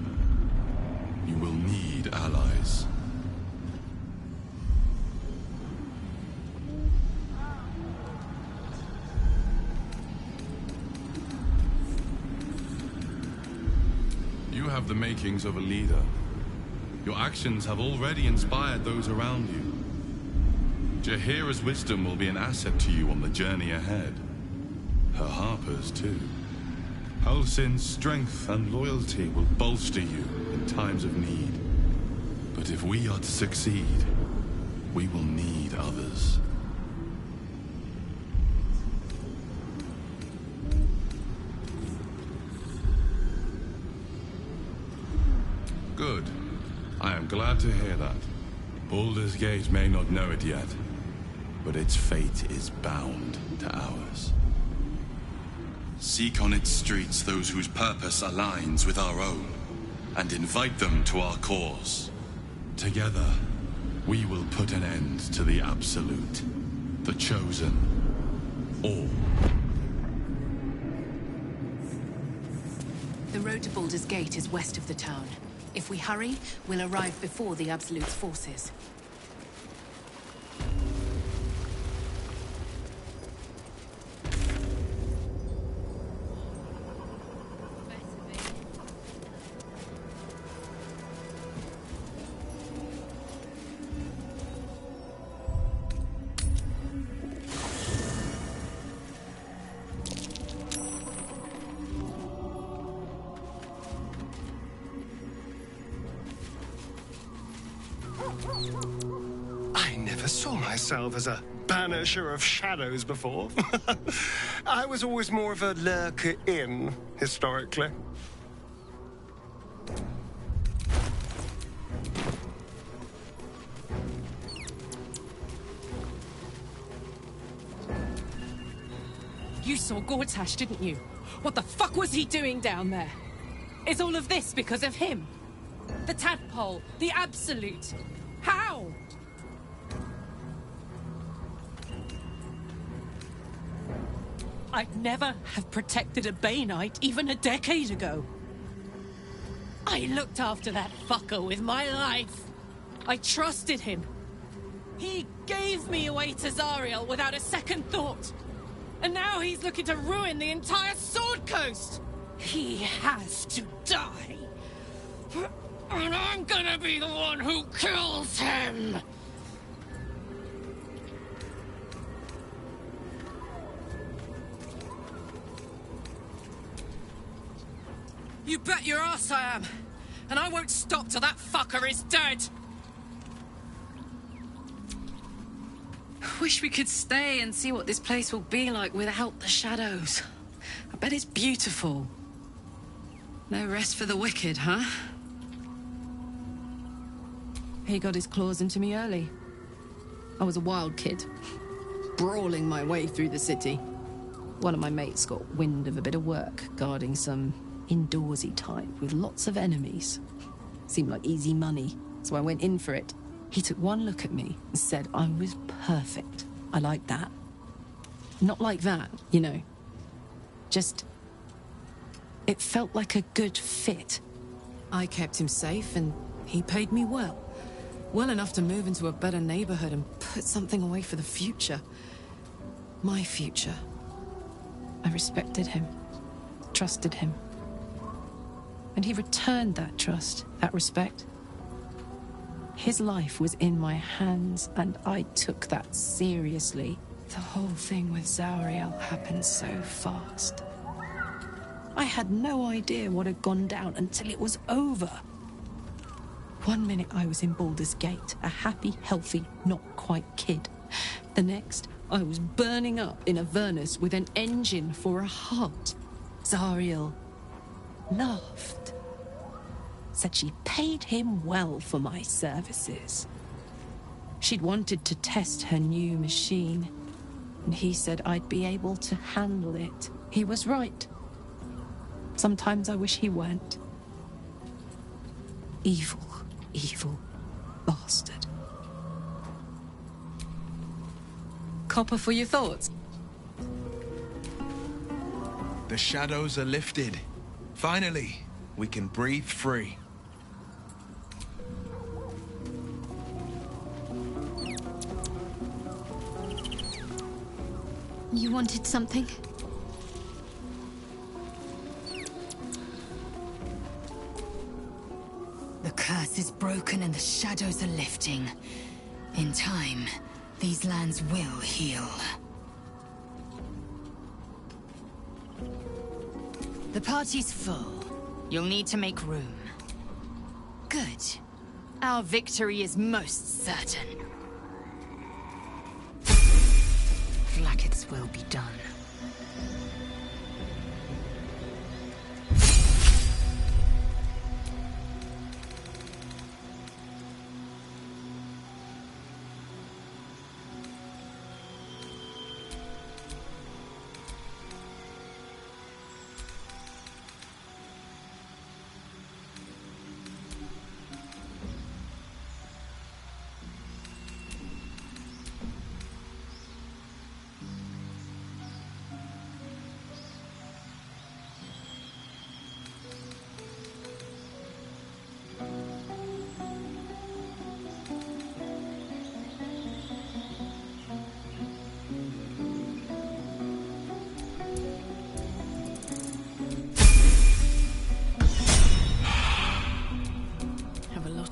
You will need allies. have the makings of a leader. Your actions have already inspired those around you. Jaheira's wisdom will be an asset to you on the journey ahead. Her harpers, too. Halsin's strength and loyalty will bolster you in times of need. But if we are to succeed, we will need others. Good. I am glad to hear that. Baldur's Gate may not know it yet, but its fate is bound to ours. Seek on its streets those whose purpose aligns with our own, and invite them to our cause. Together, we will put an end to the Absolute, the Chosen, all. The road to Baldur's Gate is west of the town. If we hurry, we'll arrive before the Absolute's forces. I never saw myself as a banisher of shadows before. I was always more of a lurker-in, historically. You saw Gortash, didn't you? What the fuck was he doing down there? Is all of this because of him? The tadpole, the Absolute. How? I'd never have protected a Bay Knight even a decade ago. I looked after that fucker with my life. I trusted him. He gave me away to Zariel without a second thought. And now he's looking to ruin the entire Sword Coast. He has to die. And I'm gonna be the one who kills him! You bet your ass I am! And I won't stop till that fucker is dead! Wish we could stay and see what this place will be like without the shadows. I bet it's beautiful. No rest for the wicked, huh? He got his claws into me early. I was a wild kid, brawling my way through the city. One of my mates got wind of a bit of work guarding some indoorsy type with lots of enemies. Seemed like easy money, so I went in for it. He took one look at me and said I was perfect. I like that. Not like that, you know. Just... it felt like a good fit. I kept him safe and he paid me well. Well enough to move into a better neighborhood and put something away for the future. My future. I respected him, trusted him. And he returned that trust, that respect. His life was in my hands, and I took that seriously. The whole thing with Zariel happened so fast. I had no idea what had gone down until it was over. One minute I was in Baldur's Gate, a happy, healthy, not quite kid. The next, I was burning up in Avernus with an engine for a heart. Zariel laughed. Said she paid him well for my services. She'd wanted to test her new machine, and he said I'd be able to handle it. He was right. Sometimes I wish he weren't. Evil, evil bastard. Copper for your thoughts? The shadows are lifted. Finally, we can breathe free. You wanted something? curse is broken and the shadows are lifting. In time, these lands will heal. The party's full. You'll need to make room. Good. Our victory is most certain. Flacket's will be done.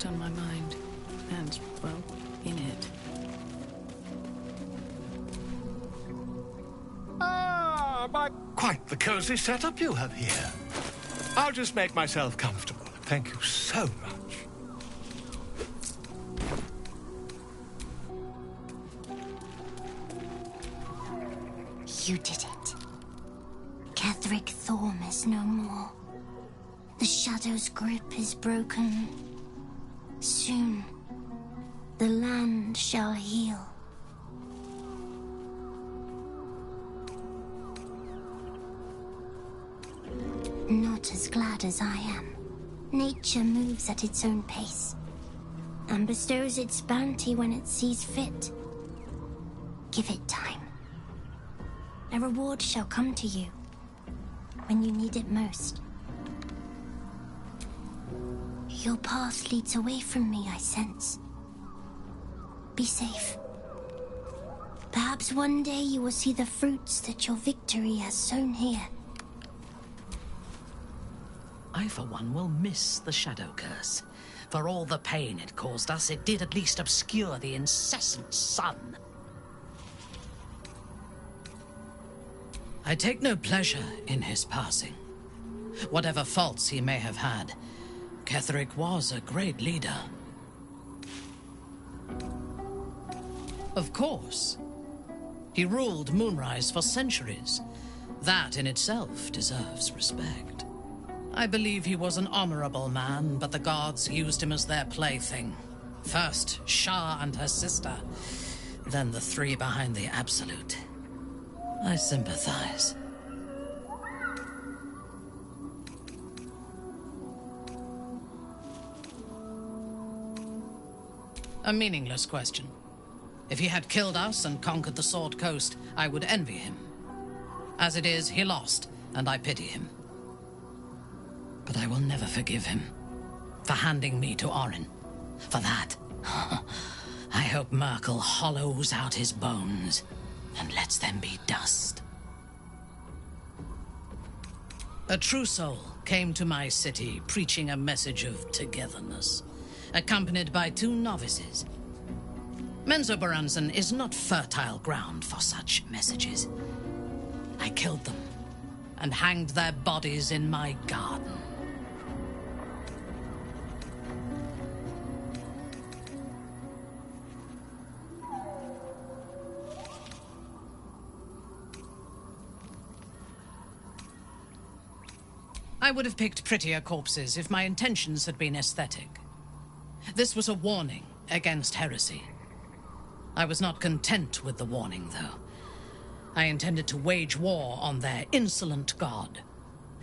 On my mind, and, well, in it. Quite the cozy setup you have here. I'll just make myself comfortable. Thank you so much. You did it. Ketheric Thorm is no more. The Shadow's grip is broken. Soon, the land shall heal. Not as glad as I am. Nature moves at its own pace, and bestows its bounty when it sees fit. Give it time. A reward shall come to you, when you need it most. Your path leads away from me, I sense. Be safe. Perhaps one day you will see the fruits that your victory has sown here. I, for one, will miss the Shadow Curse. For all the pain it caused us, it did at least obscure the incessant sun. I take no pleasure in his passing. Whatever faults he may have had, Ketheric was a great leader. Of course. He ruled Moonrise for centuries. That in itself deserves respect. I believe he was an honorable man, but the gods used him as their plaything. First Shah and her sister, then the three behind the Absolute. I sympathize. A meaningless question. If he had killed us and conquered the Sword Coast, I would envy him. As it is, he lost, and I pity him. But I will never forgive him for handing me to Orin. For that, I hope Merkel hollows out his bones and lets them be dust. A true soul came to my city preaching a message of togetherness, accompanied by 2 novices. Menzoberranzan is not fertile ground for such messages. I killed them and hanged their bodies in my garden. I would have picked prettier corpses if my intentions had been aesthetic. This was a warning against heresy. I was not content with the warning, though. I intended to wage war on their insolent god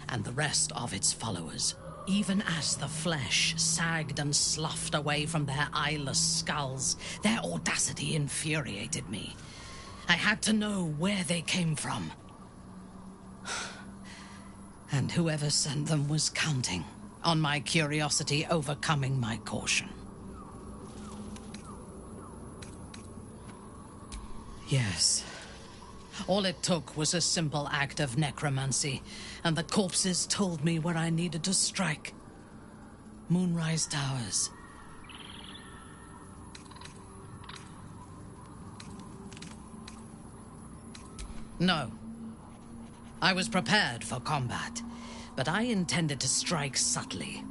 and the rest of its followers, even as the flesh sagged and sloughed away from their eyeless skulls. Their audacity infuriated me. I had to know where they came from. And whoever sent them was counting on my curiosity overcoming my caution. Yes. All it took was a simple act of necromancy, and the corpses told me where I needed to strike. Moonrise Towers, No. I was prepared for combat, but I intended to strike subtly.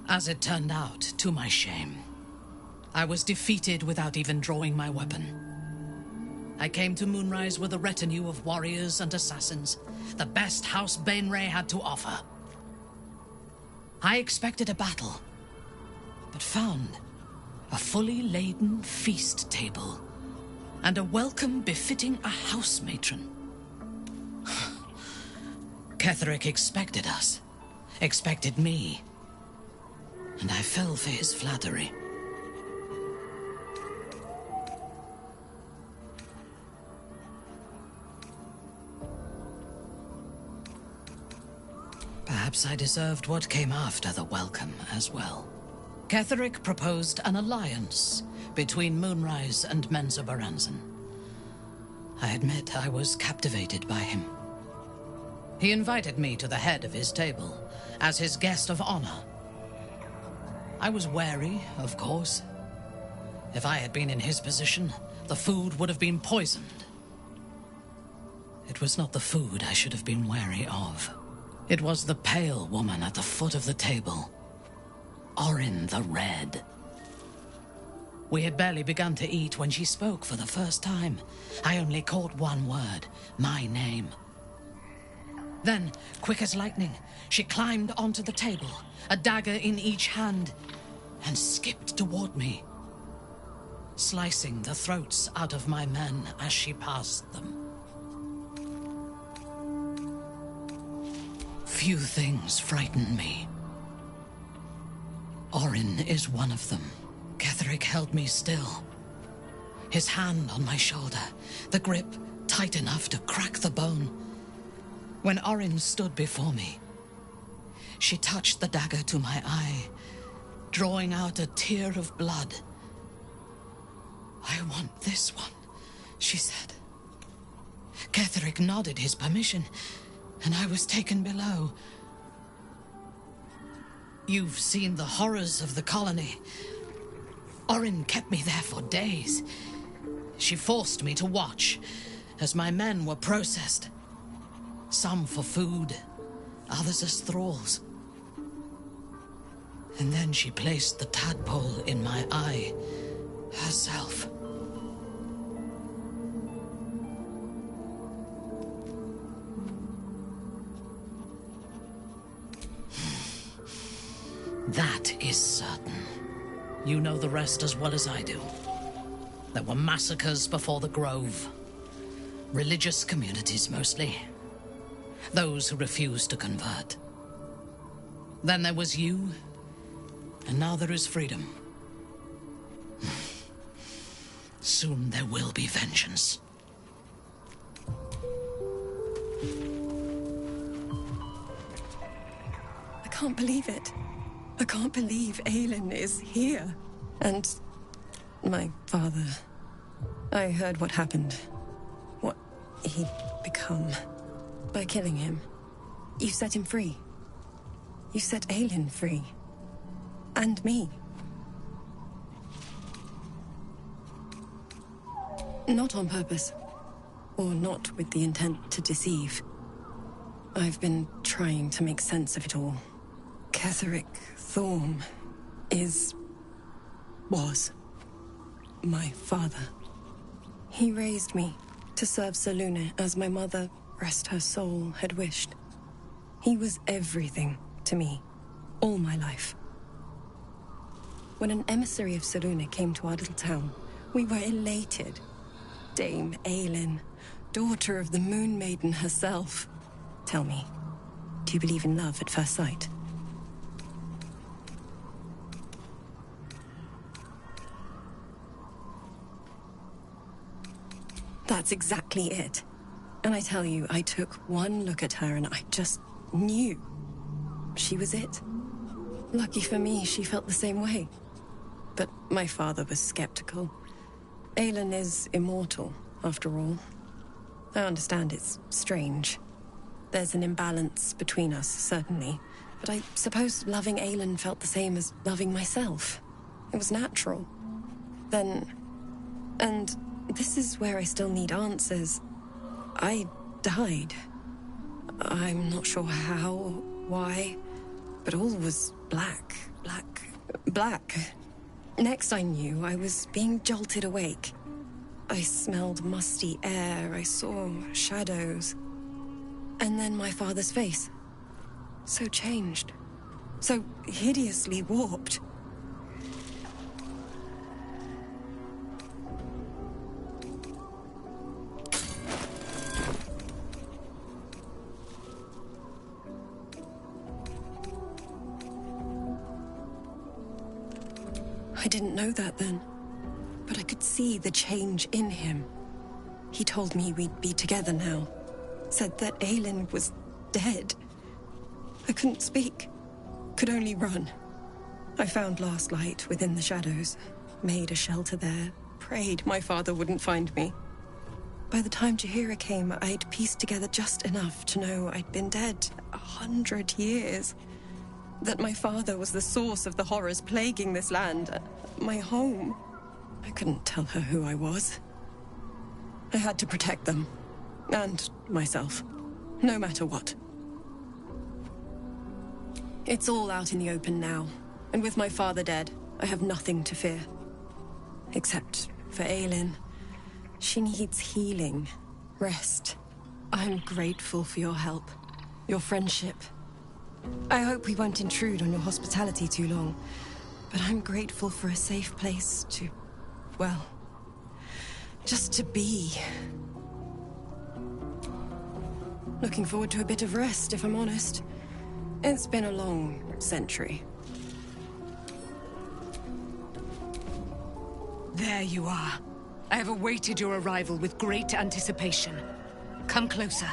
As it turned out, to my shame, I was defeated without even drawing my weapon. I came to Moonrise with a retinue of warriors and assassins, the best House Bainray had to offer. I expected a battle, but found a fully laden feast table and a welcome befitting a house matron. Ketheric expected us, expected me, and I fell for his flattery. Perhaps I deserved what came after the welcome as well. Ketheric proposed an alliance between Moonrise and Menzoberranzan. I admit I was captivated by him. He invited me to the head of his table as his guest of honor. I was wary, of course. If I had been in his position, the food would have been poisoned. It was not the food I should have been wary of. It was the pale woman at the foot of the table, Orin the Red. We had barely begun to eat when she spoke for the first time. I only caught one word, my name. Then, quick as lightning, she climbed onto the table, a dagger in each hand, and skipped toward me, slicing the throats out of my men as she passed them. Few things frighten me. Orin is one of them. Ketheric held me still, his hand on my shoulder, the grip tight enough to crack the bone. When Orin stood before me, she touched the dagger to my eye, drawing out a tear of blood. "I want this one," she said. Ketheric nodded his permission, and I was taken below. You've seen the horrors of the colony. Orin kept me there for days. She forced me to watch as my men were processed. Some for food, others as thralls. And then she placed the tadpole in my eye herself. That is certain. You know the rest as well as I do. There were massacres before the Grove. Religious communities, mostly. Those who refused to convert. Then there was you, and now there is freedom. Soon there will be vengeance. I can't believe it. I can't believe Aelin is here. And my father. I heard what happened. What he'd become. By killing him. You set him free. You set Aelin free. And me. Not on purpose. Or not with the intent to deceive. I've been trying to make sense of it all. Ketheric Thorm was my father. He raised me to serve Selûne as my mother, rest her soul, had wished. He was everything to me, all my life. When an emissary of Selûne came to our little town, we were elated. Dame Aelin, daughter of the Moon Maiden herself. Tell me, do you believe in love at first sight? That's exactly it. And I tell you, I took one look at her and I just knew she was it. Lucky for me, she felt the same way. But my father was skeptical. Aelin is immortal, after all. I understand it's strange. There's an imbalance between us, certainly. But I suppose loving Aelin felt the same as loving myself. It was natural. Then... And this is where I still need answers. I died. I'm not sure how, why, but all was black. Next I knew, I was being jolted awake. I smelled musty air, I saw shadows. And then my father's face. So changed. So hideously warped. I didn't know that then, but I could see the change in him. He told me we'd be together now. Said that Aelin was dead. I couldn't speak. Could only run. I found last light within the shadows. Made a shelter there. Prayed my father wouldn't find me. By the time Jaheira came, I'd pieced together just enough to know I'd been dead 100 years. That my father was the source of the horrors plaguing this land. My home. I couldn't tell her who I was. I had to protect them. And myself. No matter what. It's all out in the open now. And with my father dead, I have nothing to fear. Except for Aelin. She needs healing. Rest. I'm grateful for your help. Your friendship. I hope we won't intrude on your hospitality too long. But I'm grateful for a safe place to... well... just to be. Looking forward to a bit of rest, if I'm honest. It's been a long century. There you are. I have awaited your arrival with great anticipation. Come closer.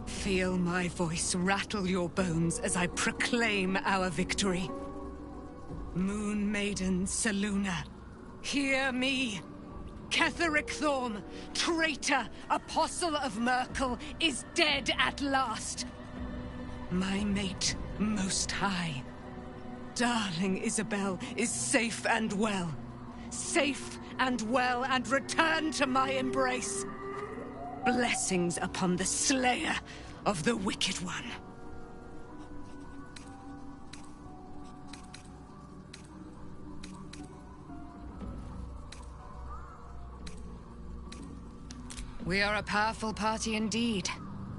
Feel my voice rattle your bones as I proclaim our victory. Moon Maiden Selûne, hear me! Ketheric Thorm, traitor, apostle of Merkel, is dead at last. My mate, Most High. Darling Isabel is safe and well. Safe and well, and returned to my embrace. Blessings upon the slayer of the Wicked One. We are a powerful party indeed.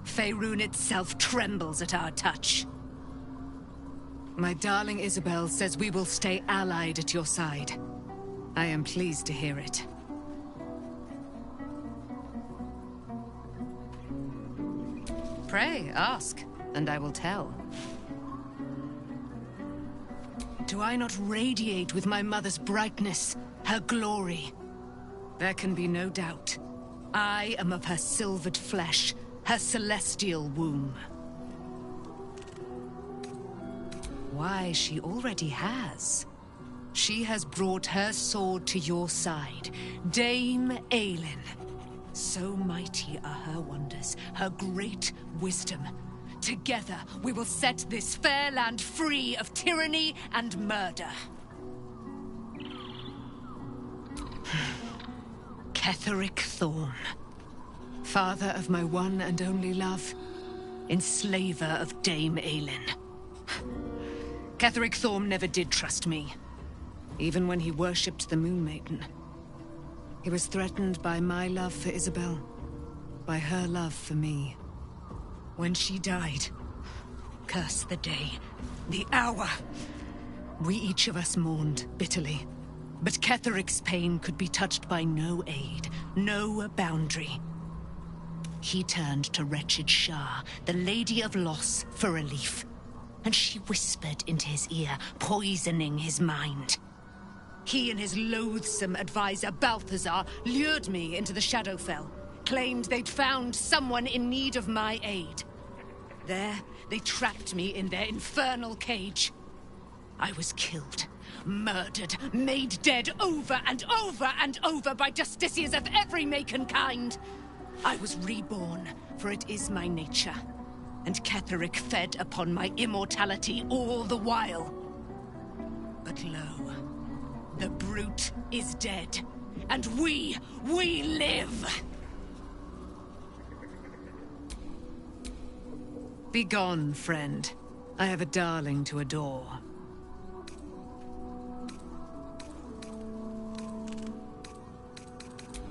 Faerun itself trembles at our touch. My darling Isabel says we will stay allied at your side. I am pleased to hear it. Pray, ask, and I will tell. Do I not radiate with my mother's brightness, her glory? There can be no doubt. I am of her silvered flesh, her celestial womb. Why, she already has. She has brought her sword to your side, Dame Aelin. So mighty are her wonders, her great wisdom. Together, we will set this fair land free of tyranny and murder. Ketheric Thorm, father of my one and only love, enslaver of Dame Aelin. Ketheric Thorm never did trust me, even when he worshipped the Moon Maiden. He was threatened by my love for Isabel, by her love for me. When she died, curse the day, the hour, we each of us mourned bitterly. But Ketheric's pain could be touched by no aid, no boundary. He turned to wretched Shah, the Lady of Loss, for relief. And she whispered into his ear, poisoning his mind. He and his loathsome advisor, Balthazar, lured me into the Shadowfell, claimed they'd found someone in need of my aid. There, they trapped me in their infernal cage. I was killed, murdered, made dead over and over and over by justiciars of every make and kind. I was reborn, for it is my nature. And Ketheric fed upon my immortality all the while. But lo, the brute root is dead. And we live! Be gone, friend. I have a darling to adore.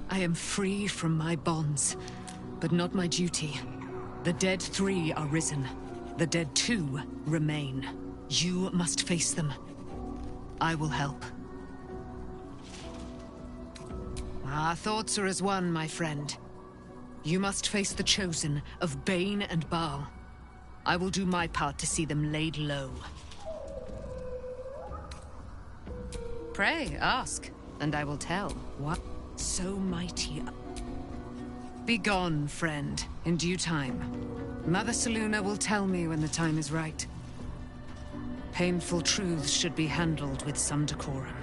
I am free from my bonds, but not my duty. The dead 3 are risen. The dead 2 remain. You must face them. I will help. Our thoughts are as one, my friend. You must face the Chosen of Bane and Baal. I will do my part to see them laid low. Pray, ask, and I will tell. What so mighty? Be gone, friend, in due time. Mother Selûne will tell me when the time is right. Painful truths should be handled with some decorum.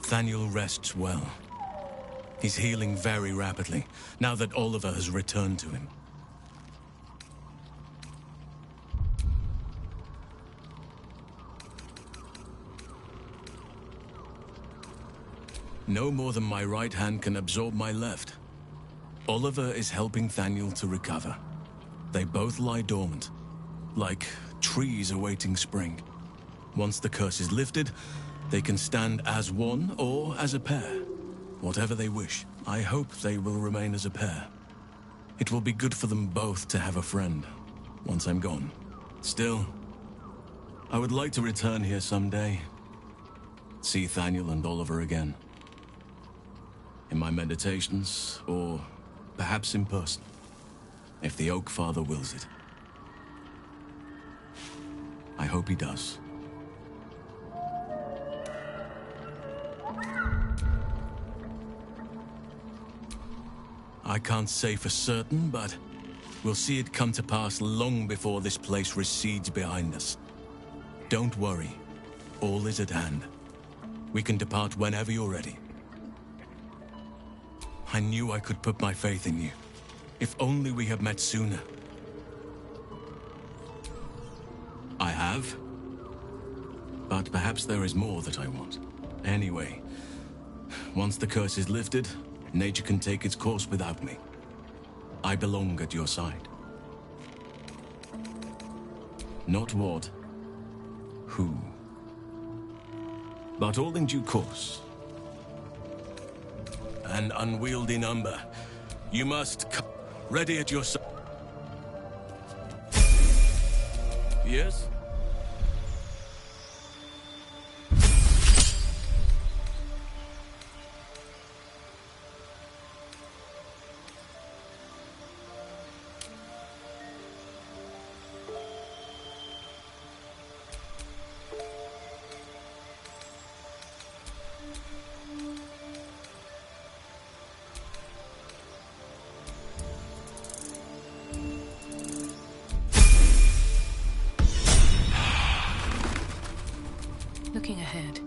Thaniel rests well. He's healing very rapidly, now that Oliver has returned to him. No more than my right hand can absorb my left. Oliver is helping Thaniel to recover. They both lie dormant, like trees awaiting spring. Once the curse is lifted, they can stand as one or as a pair. Whatever they wish. I hope they will remain as a pair. It will be good for them both to have a friend, once I'm gone. Still, I would like to return here someday. See Thaniel and Oliver again. In my meditations, or perhaps in person, if the Oak Father wills it. I hope he does. I can't say for certain, but we'll see it come to pass long before this place recedes behind us. Don't worry. All is at hand. We can depart whenever you're ready. I knew I could put my faith in you. If only we had met sooner. I have. But perhaps there is more that I want. Anyway, once the curse is lifted, nature can take its course without me. I belong at your side. Not what, who, but all in due course. An unwieldy number. You must come ready at your side. Yes? Looking ahead.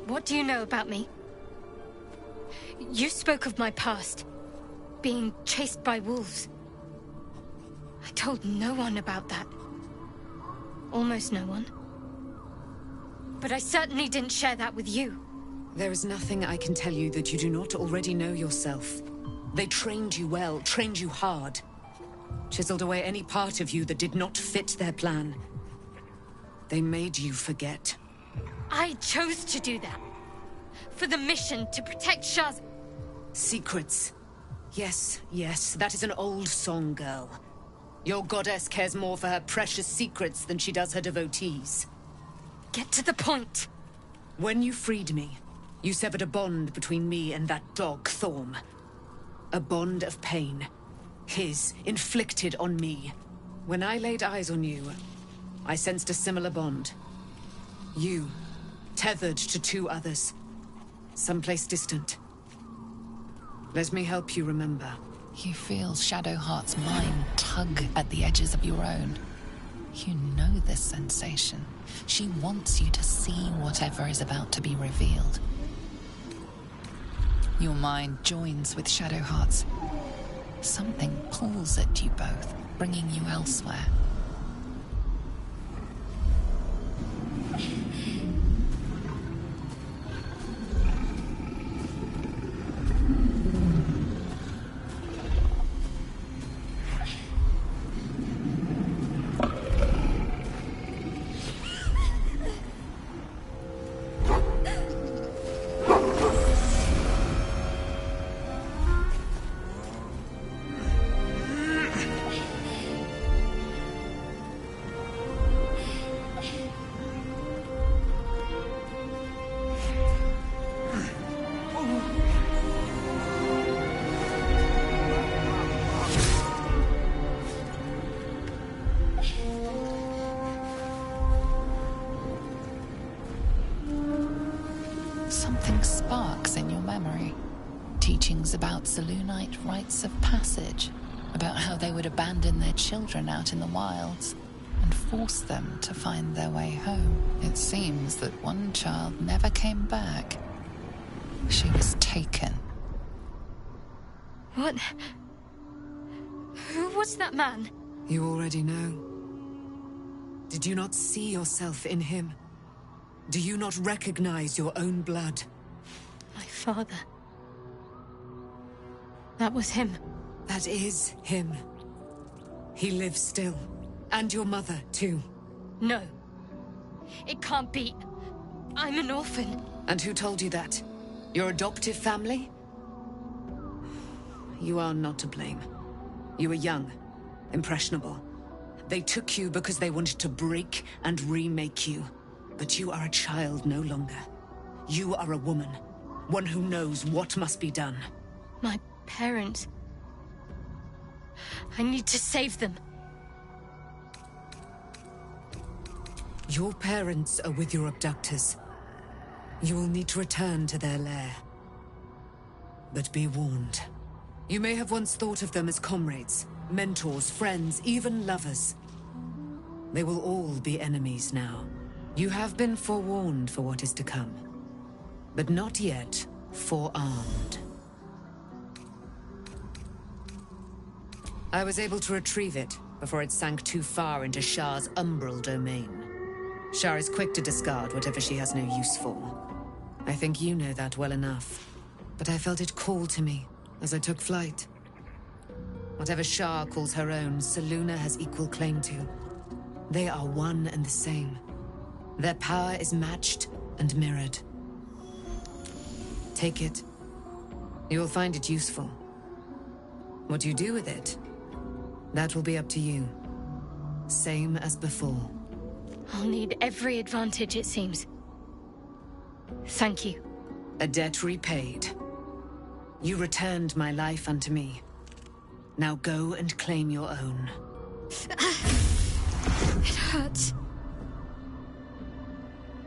What do you know about me? You spoke of my past, being chased by wolves. I told no one about that. Almost no one. But I certainly didn't share that with you. There is nothing I can tell you that you do not already know yourself. They trained you well, trained you hard. Chiseled away any part of you that did not fit their plan. They made you forget. I chose to do that. For the mission to protect Shah's... Secrets. Yes, yes, that is an old song, girl. Your goddess cares more for her precious secrets than she does her devotees. Get to the point. When you freed me, you severed a bond between me and that dog, Thorm. A bond of pain. His, inflicted on me. When I laid eyes on you, I sensed a similar bond. You, tethered to two others. Someplace distant. Let me help you remember. You feel Shadowheart's mind tug at the edges of your own. You know this sensation. She wants you to see whatever is about to be revealed. Your mind joins with Shadowheart's. Something pulls at you both, bringing you elsewhere. Something sparks in your memory. Teachings about Selûnite rites of passage, about how they would abandon their children out in the wilds and force them to find their way home. It seems that one child never came back. She was taken. What? Who was that man? You already know. Did you not see yourself in him? Do you not recognize your own blood? My father. That was him. That is him. He lives still. And your mother, too. No. It can't be. I'm an orphan. And who told you that? Your adoptive family? You are not to blame. You were young, impressionable. They took you because they wanted to break and remake you. But you are a child no longer. You are a woman. One who knows what must be done. My parents. I need to save them. Your parents are with your abductors. You will need to return to their lair. But be warned. You may have once thought of them as comrades, mentors, friends, even lovers. They will all be enemies now. You have been forewarned for what is to come, but not yet forearmed. I was able to retrieve it before it sank too far into Shah's umbral domain. Shah is quick to discard whatever she has no use for. I think you know that well enough, but I felt it call to me as I took flight. Whatever Shah calls her own, Selûne has equal claim to. They are one and the same. Their power is matched and mirrored. Take it. You will find it useful. What you do with it, that will be up to you. Same as before. I'll need every advantage, it seems. Thank you. A debt repaid. You returned my life unto me. Now go and claim your own. It hurts.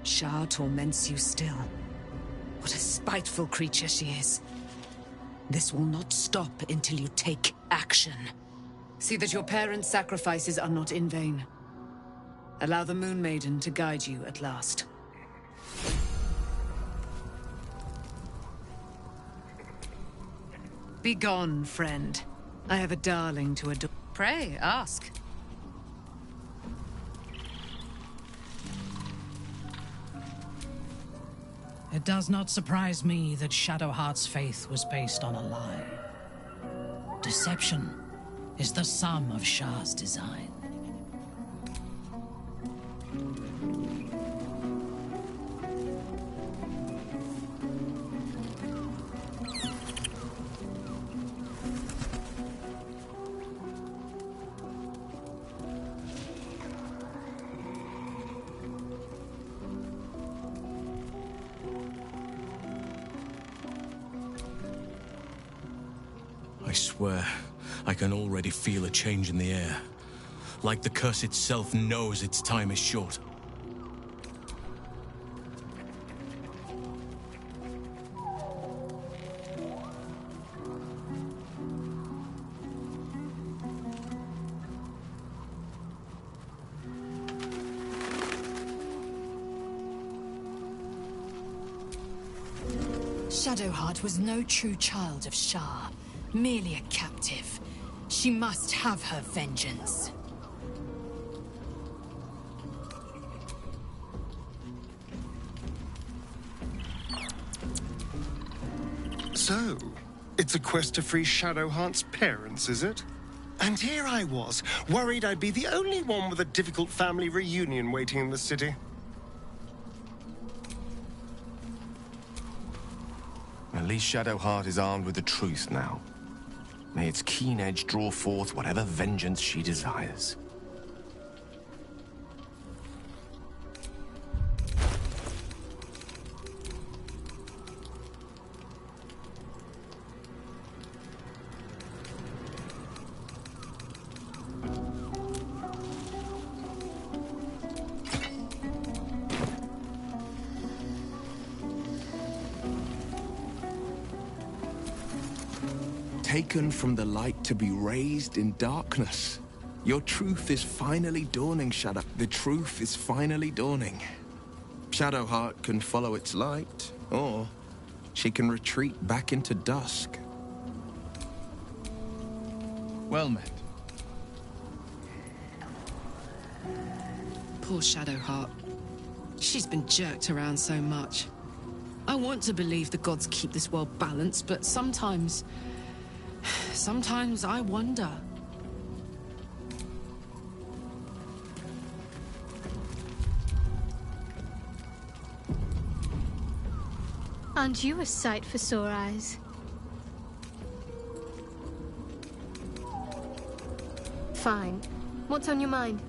Shah torments you still. What a spiteful creature she is. This will not stop until you take action. See that your parents' sacrifices are not in vain. Allow the Moon Maiden to guide you at last. Begone, friend. I have a darling to adore. Pray, ask. It does not surprise me that Shadowheart's faith was based on a lie. Deception is the sum of Shah's design. I swear, I can already feel a change in the air. Like the curse itself knows its time is short. Shadowheart was no true child of Shah, merely a captive. She must have her vengeance. So, it's a quest to free Shadowheart's parents, is it? And here I was, worried I'd be the only one with a difficult family reunion waiting in the city. At least Shadowheart is armed with the truth now. May its keen edge draw forth whatever vengeance she desires. Taken from the light to be raised in darkness. Your truth is finally dawning, Shadow. The truth is finally dawning. Shadowheart can follow its light, or she can retreat back into dusk. Well met. Poor Shadowheart. She's been jerked around so much. I want to believe the gods keep this world balanced, but sometimes I wonder. Aren't you a sight for sore eyes? Fine. What's on your mind?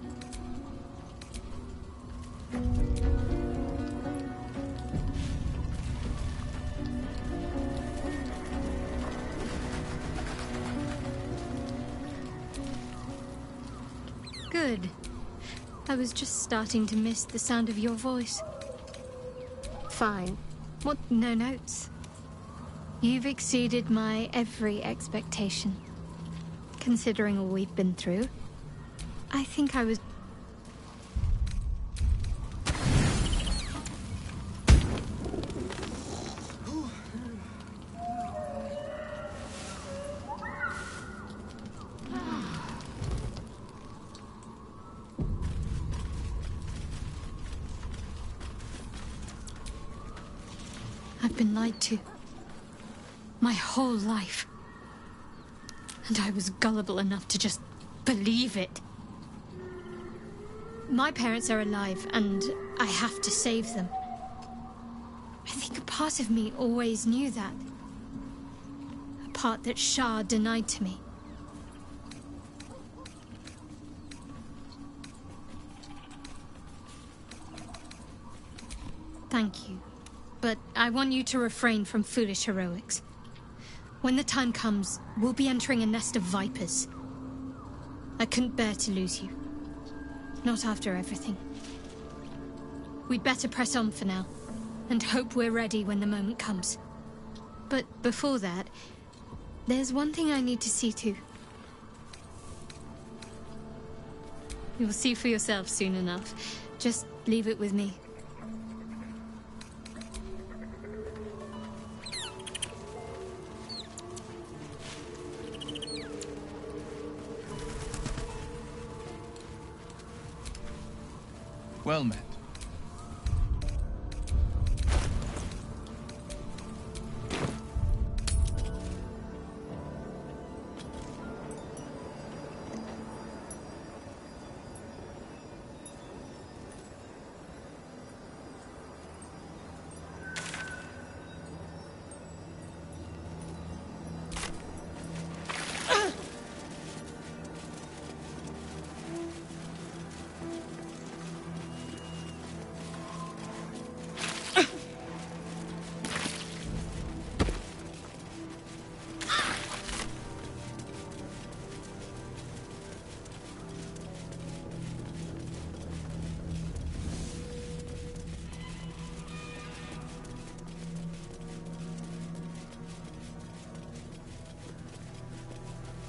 Good. I was just starting to miss the sound of your voice. Fine. What? No notes? You've exceeded my every expectation. Considering all we've been through, I think I was... I've been lied to. My whole life. And I was gullible enough to just believe it. My parents are alive, and I have to save them. I think a part of me always knew that. A part that Shah denied to me. Thank you. But I want you to refrain from foolish heroics. When the time comes, we'll be entering a nest of vipers. I couldn't bear to lose you. Not after everything. We'd better press on for now, and hope we're ready when the moment comes. But before that, there's one thing I need to see to. You'll see for yourself soon enough. Just leave it with me. well met.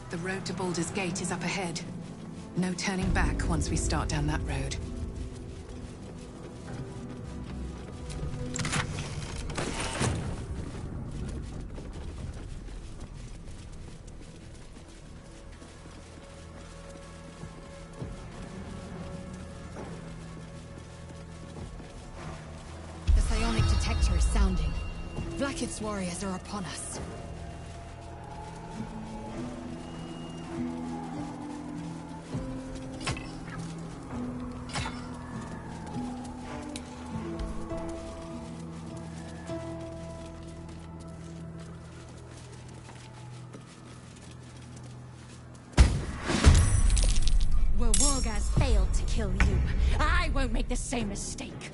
The road to Baldur's Gate is up ahead. No turning back once we start down that road. The psionic detector is sounding. Blacket's warriors are upon us. Well, Wargaz failed to kill you. I won't make the same mistake.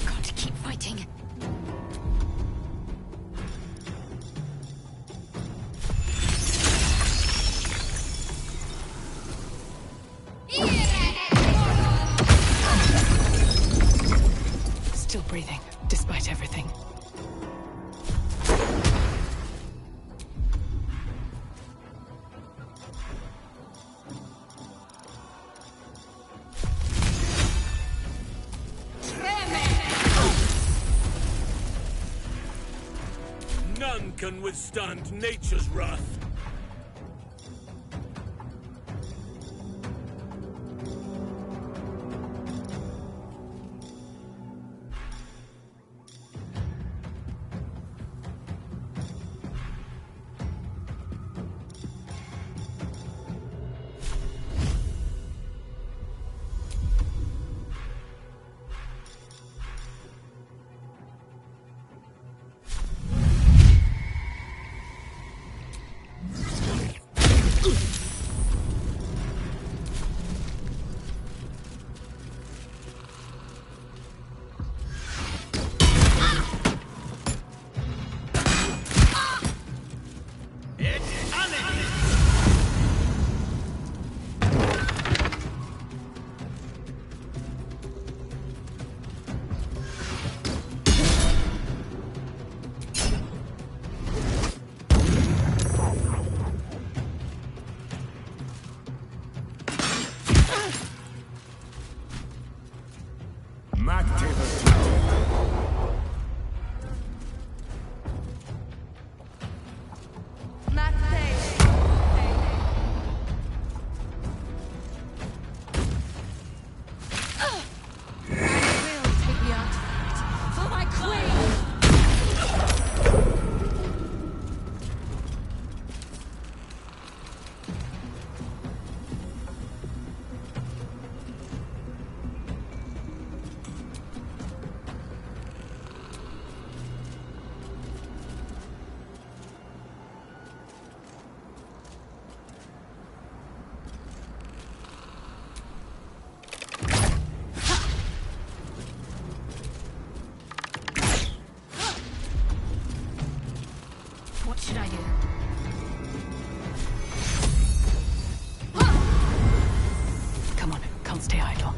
Got to keep fighting. Still breathing, despite everything. None can withstand nature's wrath. What should I do? Come on, can't stay idle.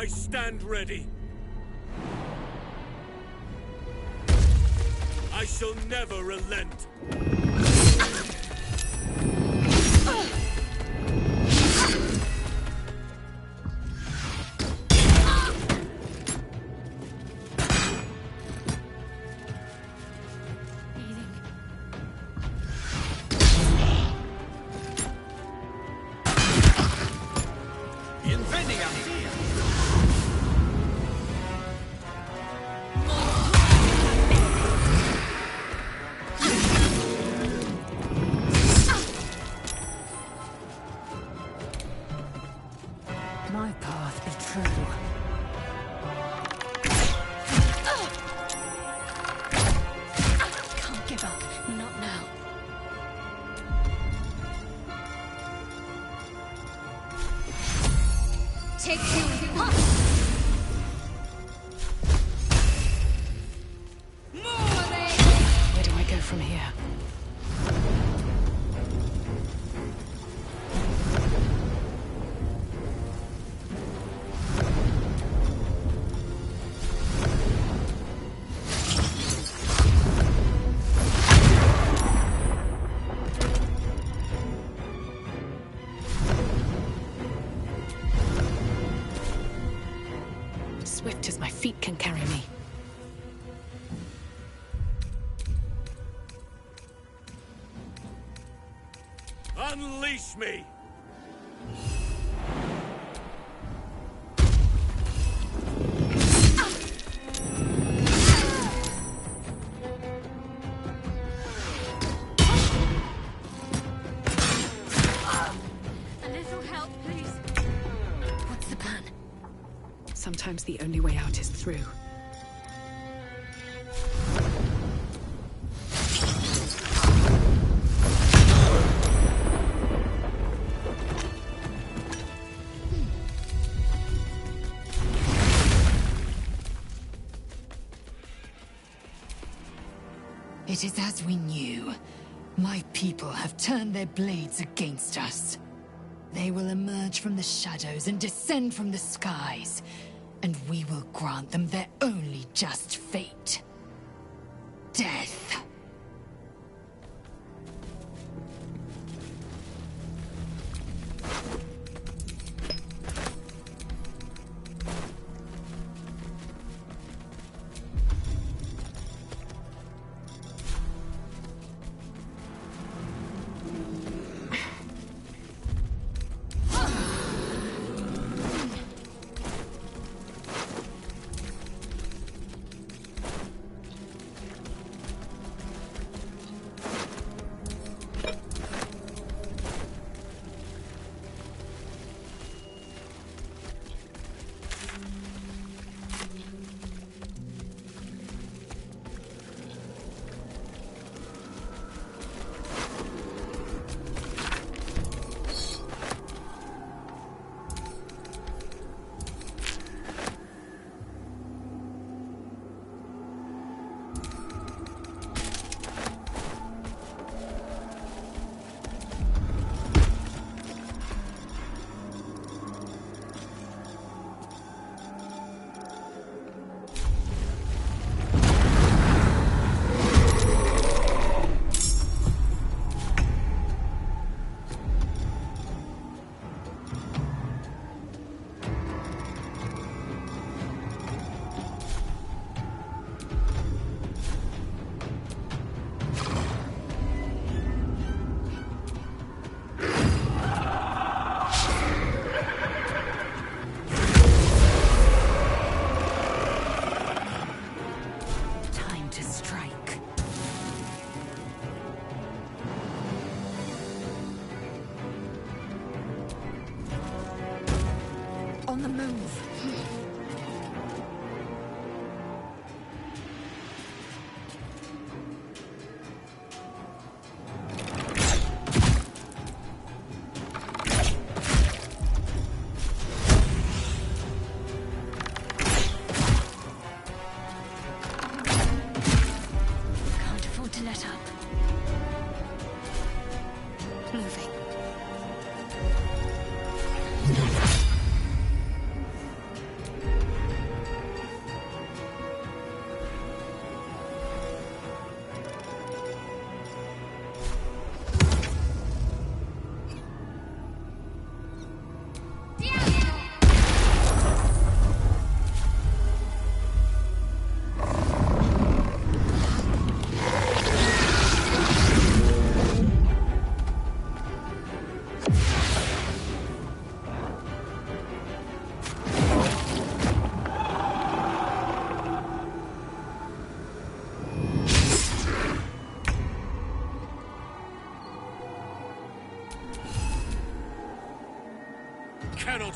I stand ready. I shall never relent. My path be true. Can't give up. Not now. Take two. Where do I go from here? Swift as my feet can carry me. Unleash me! A little help, please. What's the plan? Sometimes the only way out is through. It is as we knew. My people have turned their blades against us. They will emerge from the shadows and descend from the skies, and we will grant them their only just fate. Death.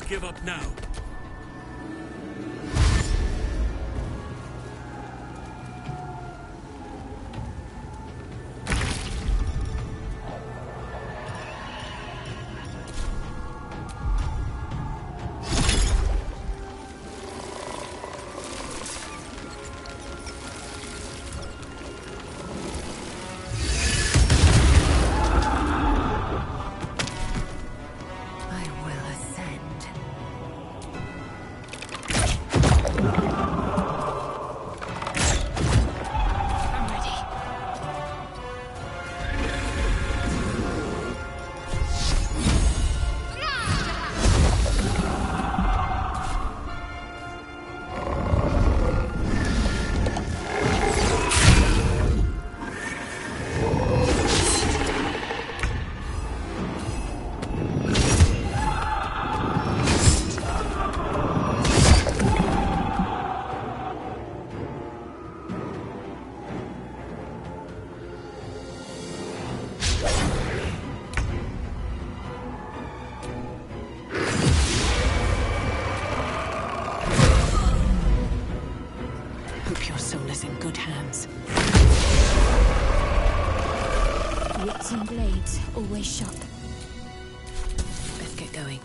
give up now. Always sharp. Let's get going.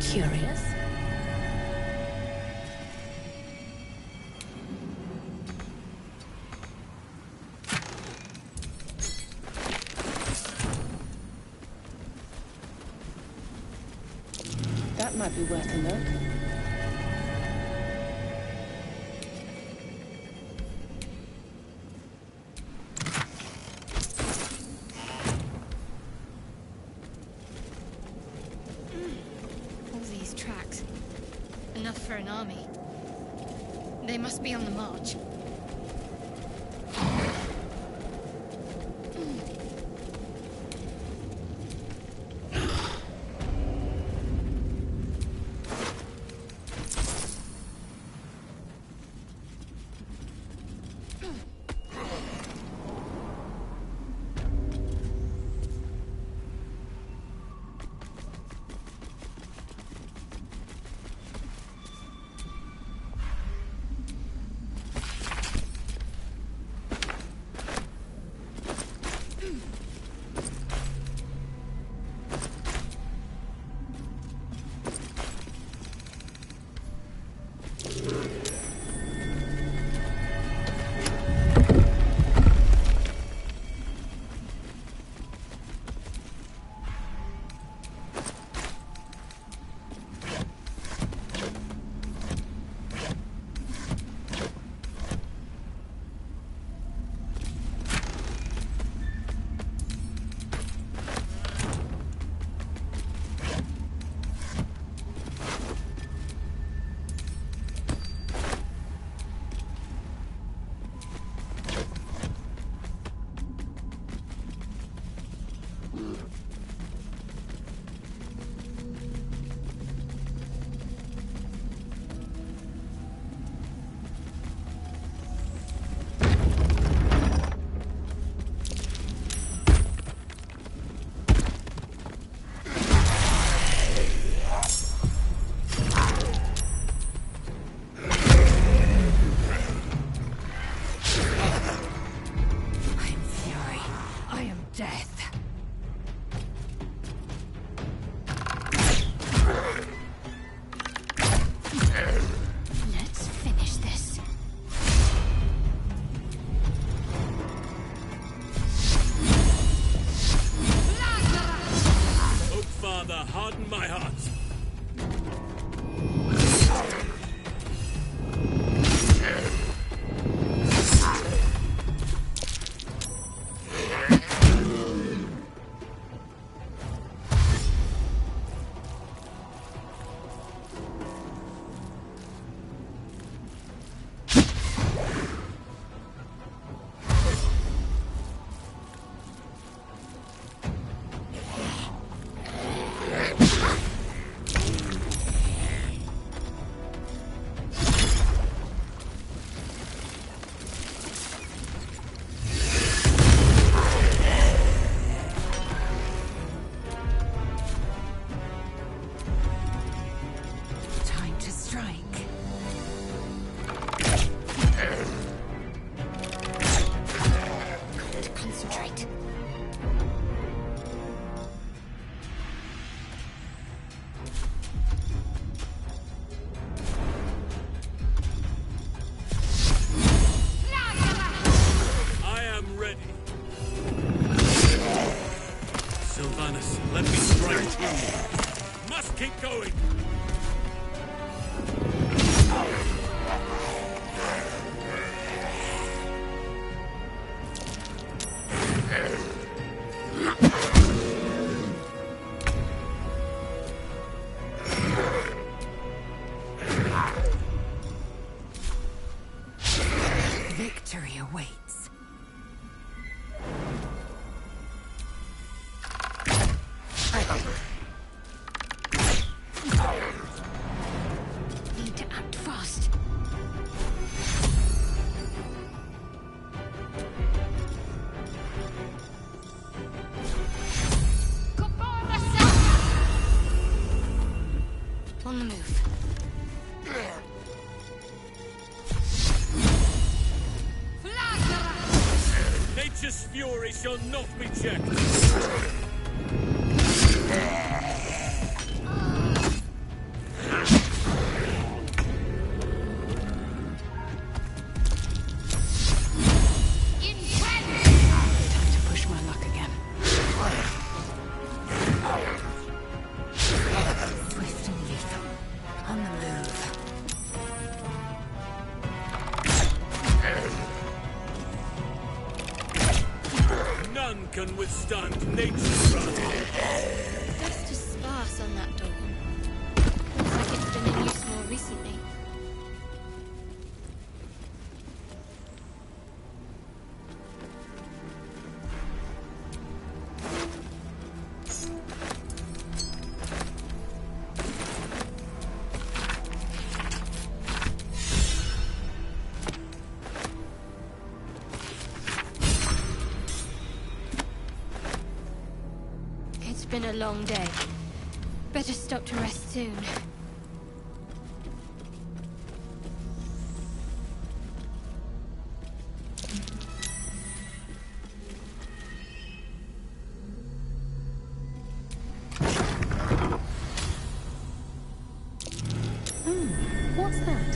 Curious. That might be worth a look. Enough for an army. They must be on the march. my heart. Let me strike through. Must keep going. Victory awaits. Need to act fast. On the move. Nature's fury shall not be checked. Time to push my luck again. Swift and lethal. On the move. None can withstand nature's wrath. Dust is sparse on that door. Looks like it's been in use more recently. It's been a long day. Better stop to rest soon. What's that?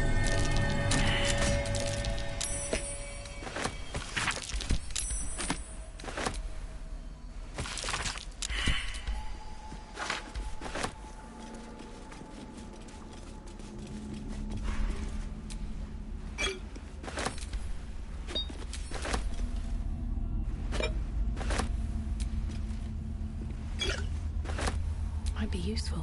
Might be useful.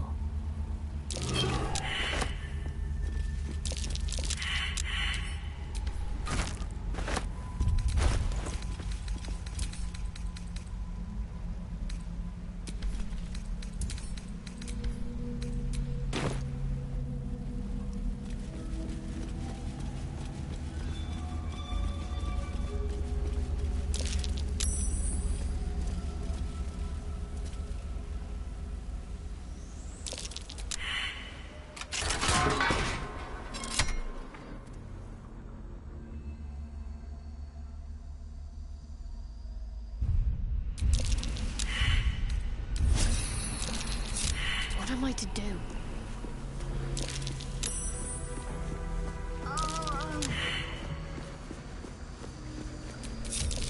What am I to do?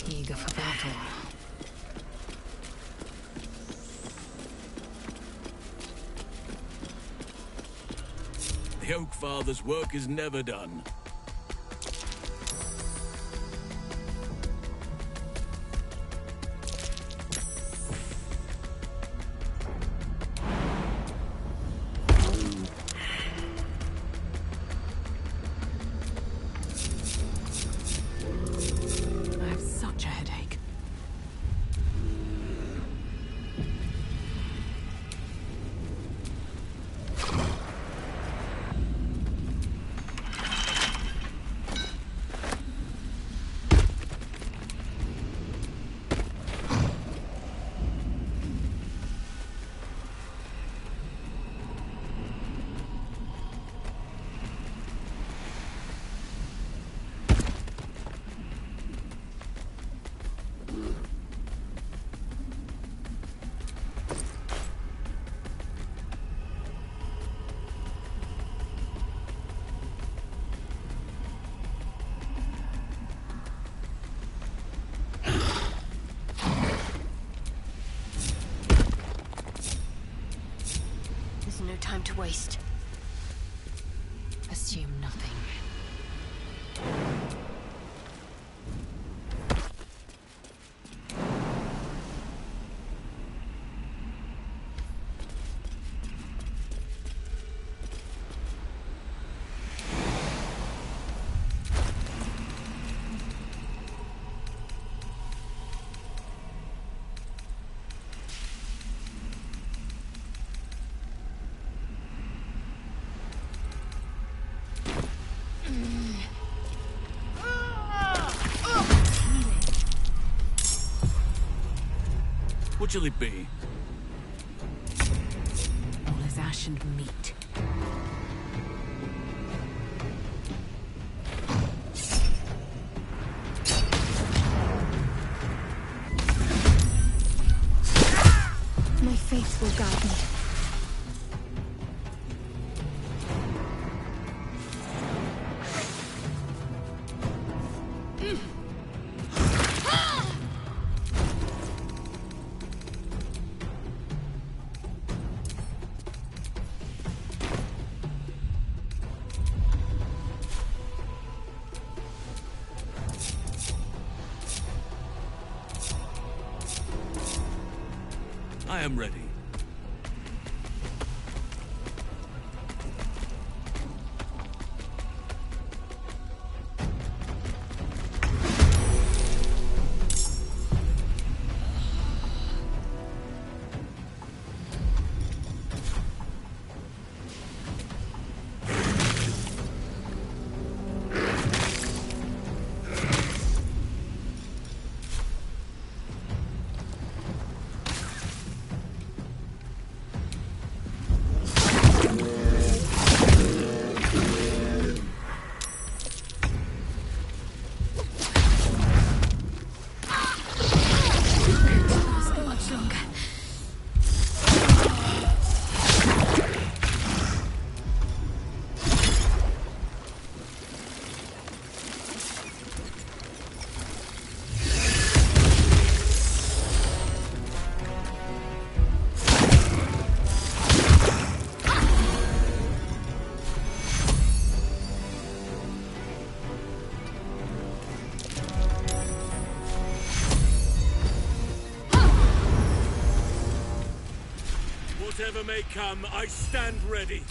Eager for battle. The Oak Father's work is never done. I have such a headache. There's no time to waste. Assume nothing. What shall it be? All is ash and meat. My faith will guide me. I am ready. Whatever may come, I stand ready.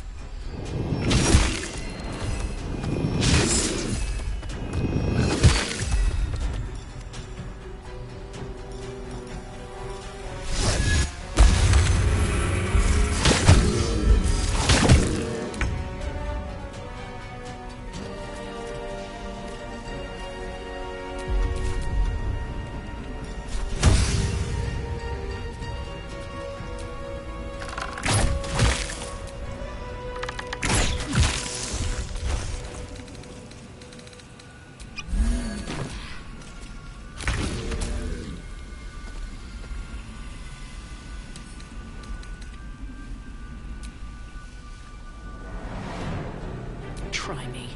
Try me.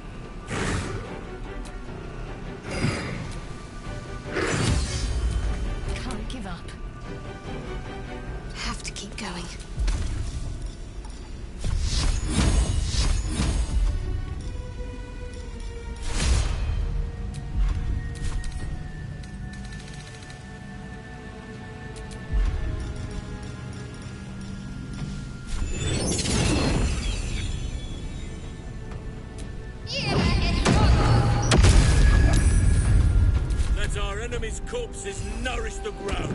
Can't give up. Have to keep going. corpses nourish the ground.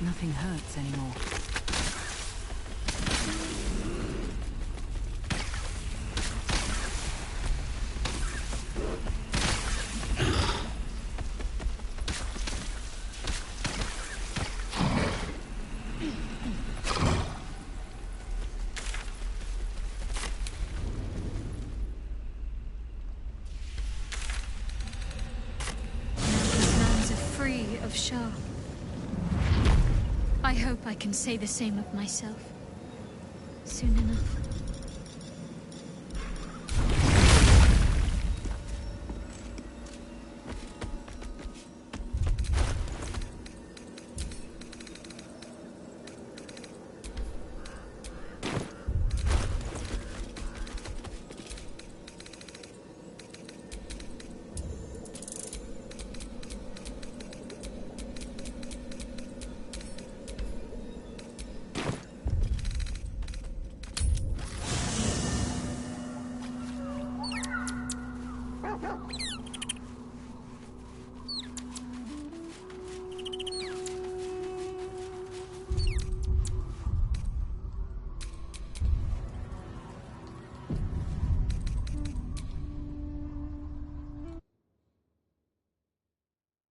Nothing hurts anymore. These lands are free of Shah. I hope I can say the same of myself soon enough.